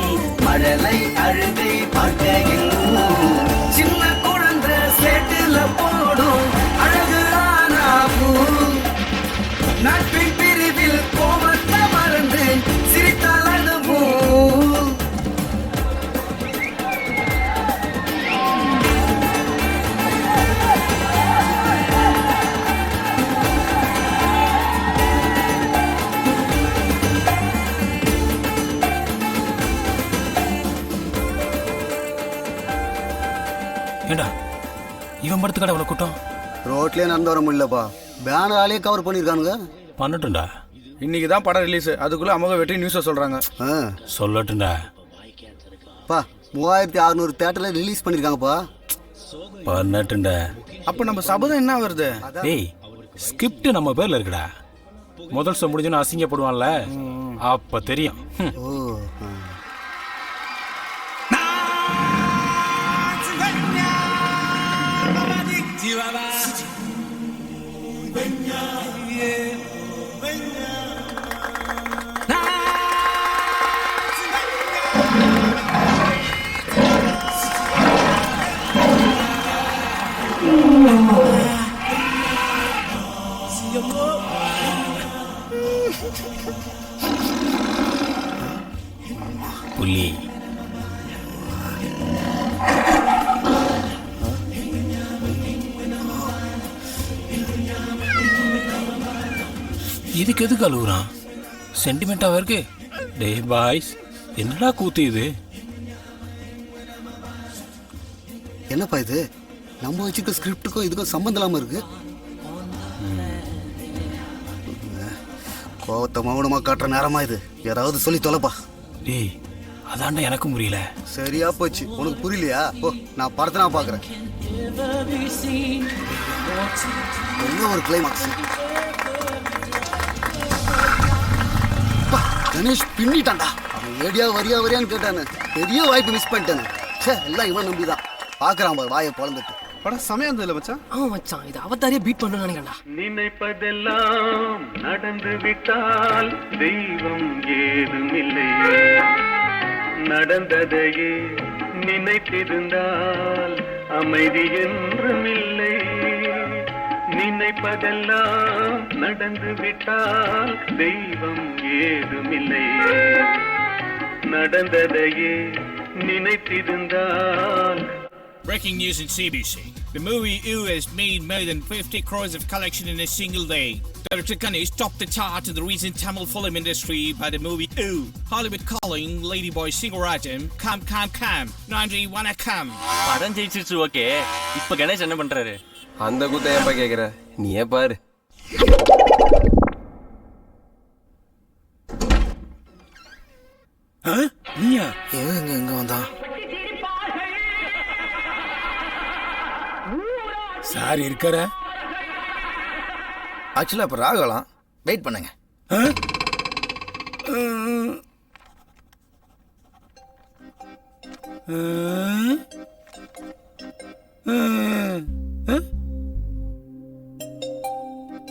மழலை அழுகை பார்க்கையில். சின்ன குழந்தை சேட்டுல போடும் அழகு ஆனாவும். நட்பின் பிரிவில் கோபத்தை மறந்து சிரித்தால் அழுவோம். ஏண்டா இவன் படத்துக்கடை அவ்வளோ கூட்டம்? ரோட்லயே நடந்து வர முடியலப்பா. பேனராலே கவர் பண்ணிருக்கானுங்க. பண்ணட்டும்டா. இன்னைக்கு தான் படம் ரிலீஸ், அதுக்குள்ள அமோக வெற்றி நியூஸை சொல்றாங்க. சொல்லட்டும்டா. பா 3600 தியேட்டர்ல ரிலீஸ் பண்ணிருக்காங்கப்பா. பண்ணட்டும்டா. அப்ப நம்ம சபதம் என்ன வருது? டேய் ஸ்கிரிப்ட் நம்ம பேர்ல இருக்குடா. முதல் ஷோ முடிஞ்சுன்னு அசிங்கப்படுவான்ல, அப்ப தெரியும். புலி இதுக்கு எதுக்கு அழுகுறான்? சென்டிமெண்டாவா இருக்கு. டே பாய்ஸ், என்னடா கூத்து இது? என்னப்பா இது? நம்ம வச்சுக்க ஸ்கிரிப்டுக்கும் இதுக்கும் சம்பந்தம் இல்லாம இருக்கு. கோவத்தை மௌனமா காட்டுற நேரமா இது. யாராவது சொல்லி தொலைப்பா. டேய் அதான்டா எனக்கும் புரியல. சரியா போச்சு. உனக்கு புரியலையா? ஓ, நான் படத்தை நான் பாக்குறேன். என்ன ஒரு கிளைமாக்ஸ். கணேஷ் பின்னிட்டான்டா. அவன் ஏடியா வரியா வரியான்னு கேட்டானு. பெரிய வாய்ப்பு மிஸ் பண்ணிட்டானு. எல்லாம் இவன் நம்பிதான். பாக்குறான் பாரு வாயை பொழந்துட்டு. படம் சமயம் இருந்ததுல மச்சான். ஆமா மச்சான், இது அவதாரியா பீட் பண்ணணும்னு நினைக்கிறேன்டா. நினைப்பதெல்லாம் நடந்து விட்டால் தெய்வம் ஏதுமில்லை. நடந்ததையே நினைத்திருந்தால் அமைதி என்றும் இல்லை. நினைப்பதெல்லாம் நடந்து விட்டால் தெய்வம் ஏதுமில்லை. நடந்ததையே நினைத்திருந்தால். Breaking news in CBC. The movie U has made more than 50 crores of collection in a single day. Director Ganesh topped the chart in the recent Tamil film industry by the movie U. Hollywood calling Ladyboy Singarajan Come Come Come. Nandri wanna come. படம் ஜெயிச்சிருச்சு. Okay, இப்ப கணேஷ் என்ன பண்றாரு? அந்த கூத்த ஏன்பா கேக்குற? நீயே பாரு. நீயா? எங்க வந்தான்? சார் இருக்கார? ஆக்சுவலா இப்ப ராகலாம். வெயிட் பண்ணுங்க.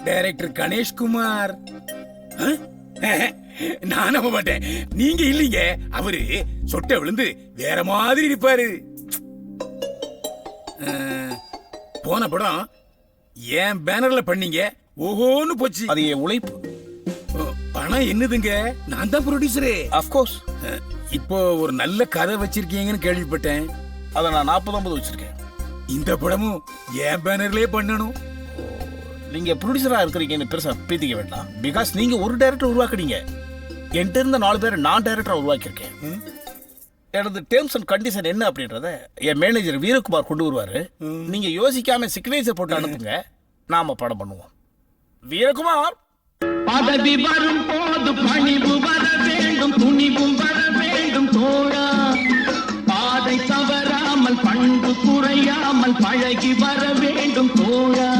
டைரக்டர் கணேஷ்குமார். நான் நம்ப மாட்டேன். நீங்க இல்லீங்க, அவரு சொட்டை விழுந்து வேற மாதிரி இருப்பாரு. போன படம் ஏன் பேனர்ல பண்ணீங்க, ஓஹோன்னு போச்சு. அது என் உழைப்பு. பணம் என்னதுங்க, நான் தான் ப்ரொடியூசரு. அஃப்கோர்ஸ். இப்போ ஒரு நல்ல கதை வச்சிருக்கீங்கன்னு கேள்விப்பட்டேன். அதை நான் 40-50 வச்சிருக்கேன். இந்த படமும் ஏன் பேனர்லயே பண்ணணும். நீங்க ப்ரொடியூசரா இருக்கிறீங்கன்னு பெருசா பீத்திக்க வேண்டாம். பிகாஸ் நீங்க ஒரு டைரக்டர் உருவாக்குறீங்க. என்கிட்ட இருந்த 4 பேரை நான் டைரக்டரா உருவாக்கியிருக்கேன். எனது டேர்ம்ஸ் அண்ட் கண்டிஷன் என்ன அப்படின்றத என் மேனேஜர் வீரகுமார் கொண்டு வருவாரு. நீங்க யோசிக்காம சிக்னேச்சர் போட்டு அனுப்புங்க, நாம படம் பண்ணுவோம். வீரகுமார். பதவி வரும் போது பணிவு வர வேண்டும், துணிவும் வர வேண்டும் தோழா. பாதை தவறாமல் பண்பு குறையாமல் பழகி வர வேண்டும் தோழா.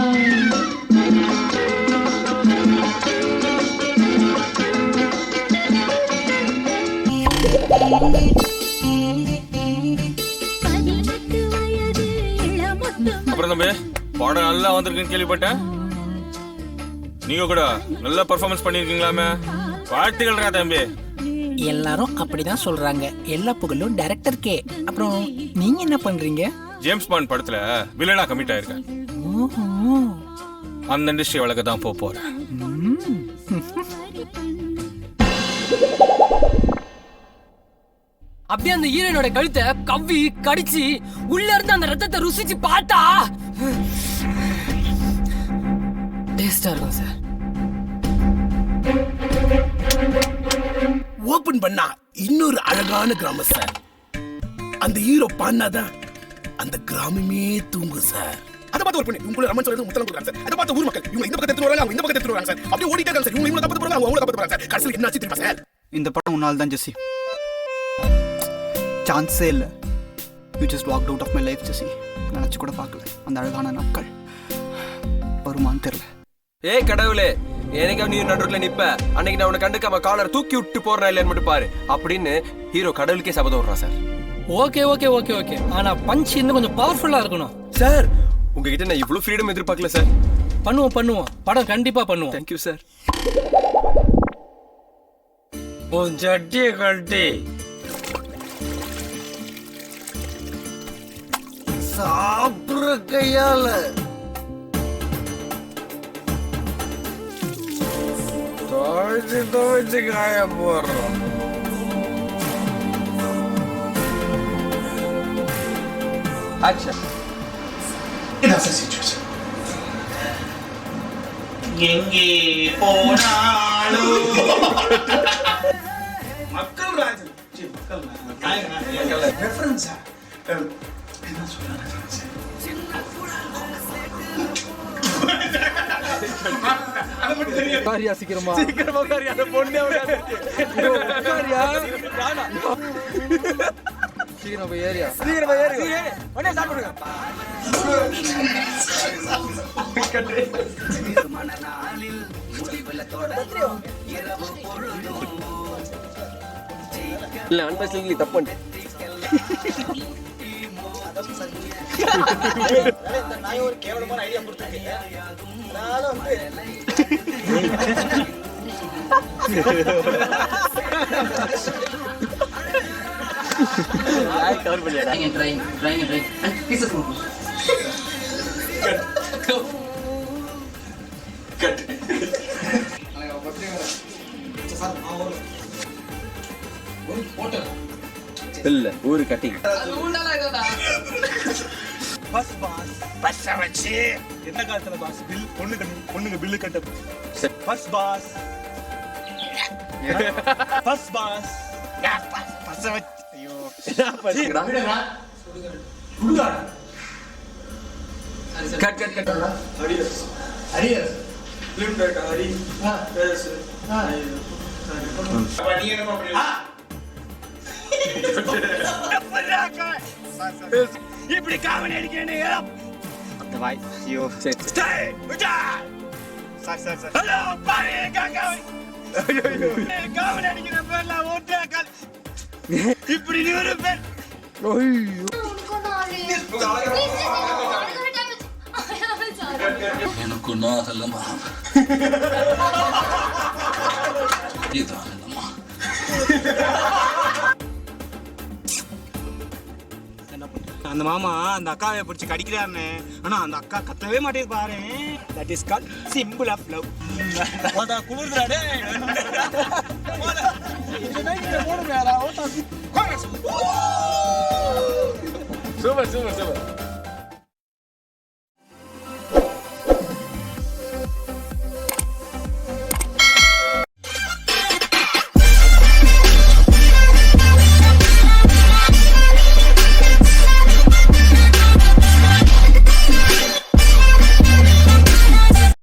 அப்புறம் தம்பி, படம் நல்லா வந்திருக்குன்னு கேள்விப்பட்டேன். நீங்க கூட நல்ல பெர்ஃபார்மன்ஸ் பண்ணிருக்கீங்களாமே, வாழ்த்துக்கள்ரா தம்பி. எல்லாரும் அப்படிதான் சொல்றாங்க. எல்லா புகழும் டைரக்டர்க்கே. அப்புறம் நீங்க என்ன பண்றீங்க? ஜேம்ஸ் பாண்ட் படத்துல வில்லனா கமிட் ஆயிருக்கேன். அந்த இண்டஸ்ட்ரி வழக்க தான் போறேன். அப்படியே அந்த ஹீரோனோட கழுத்தை கவ்வி கடிச்சு உள்ள இருந்து அந்த ரத்தத்தை ருசிச்சு பார்த்தா டேஸ்டா இருக்கும் சார். ஓபன் பண்ணா இன்னொரு அழகான கிராமம் சார். அந்த ஹீரோ பாடினாதான் அந்த கிராமமே தூங்கும் சார். அதை பார்த்து ஒரு பொண்ணு உங்களை ரமன் சொல்றது முத்தலம் கொடுக்குறாங்க சார். அதை பார்த்து ஊர் மக்கள் இவங்க இந்த பக்கத்தை எடுத்து வராங்க, அவங்க இந்த பக்கத்தை எடுத்து வராங்க சார். அப்படியே ஓடிட்டே இருக்காங்க சார். இவங்க தப்பு போறாங்க, அவங்க தப்பு போறாங்க சார். கடைசியில் என்ன ஆச்சு தெரியுமா சார்? இந்த படம் உன்னால் தான் ஜெஸ்ஸி. சான்ஸே இல்லை. You just walked out of my life Jessie. நினச்சி கூட பார்க்கல அந்த அழகான நாட்கள் வருமானு தெரியல. ஏய் கடவுளே, எனக்கு நீ நடுவில் நிப்ப, அன்னைக்கு நான் உன்னை கண்டுக்காம காலர் தூக்கி விட்டு போறேன் இல்லைன்னு மட்டும் பாரு அப்படின்னு ஹீரோ கடவுளுக்கே சபதம் விடுறான் sir. Okay okay okay okay. ஆனா பஞ்ச் இன்னும் கொஞ்சம் பவர்ஃபுல்லா இருக்கணும் சார். உங்ககிட்ட நான் இவ்வளவு ஃப்ரீடம் எதிர்பார்க்கல சார். பண்ணுவோம் படம் கண்டிப்பா பண்ணுவோம். Thank you sir. உன் சட்டியை கழட்டி சாப்பிடுற கையால துவைச்சு காய போடுறோம். எங்கே போனாலும் மக்கள் ராஜன். மக்கள் ரெஃபரன்ஸா என்ன சொல்றாங்க? காரியா சீக்கிரமா காரியா அந்த பொண்ணே காரியா சீக்கிரம் போய் ஏரியா உடனே சாப்பிடுங்க. இல்ல அன்பஸ்லி தப்பு பண்ணேன். ஒரு கேவலமான ஐடியா கொடுத்துருக்கீங்க. இல்ல ஊரு கட்டிங் பஸ் வச்சு என்ன காலத்துல பாஸ் பில் பொண்ணுங்க பில்லு கட்ட bus pass bus pass bus வச்சு ஐயோ cut cut cut arrears film data arrears நீ என்ன பண்றீங்க? இப்படி காமெடி அடிக்கிறேன்னு அந்த வாய் ஐயோ சரி சார் ஹலோ பாரு காமெடி அடிக்கிற பேர்ல ஓட்டே கால் இப்படி 100 பேர் எனக்கு ஒன்றும் ஆகலம்மா. இதான் இல்லம்மா. அந்த மாமா அந்த அக்காவை பிடிச்சி கடிக்கிறாருன்னு, ஆனா அந்த அக்கா கத்தவே மாட்டேது பாரு. That is call simple of love. குளிர்றாடே. Super super super.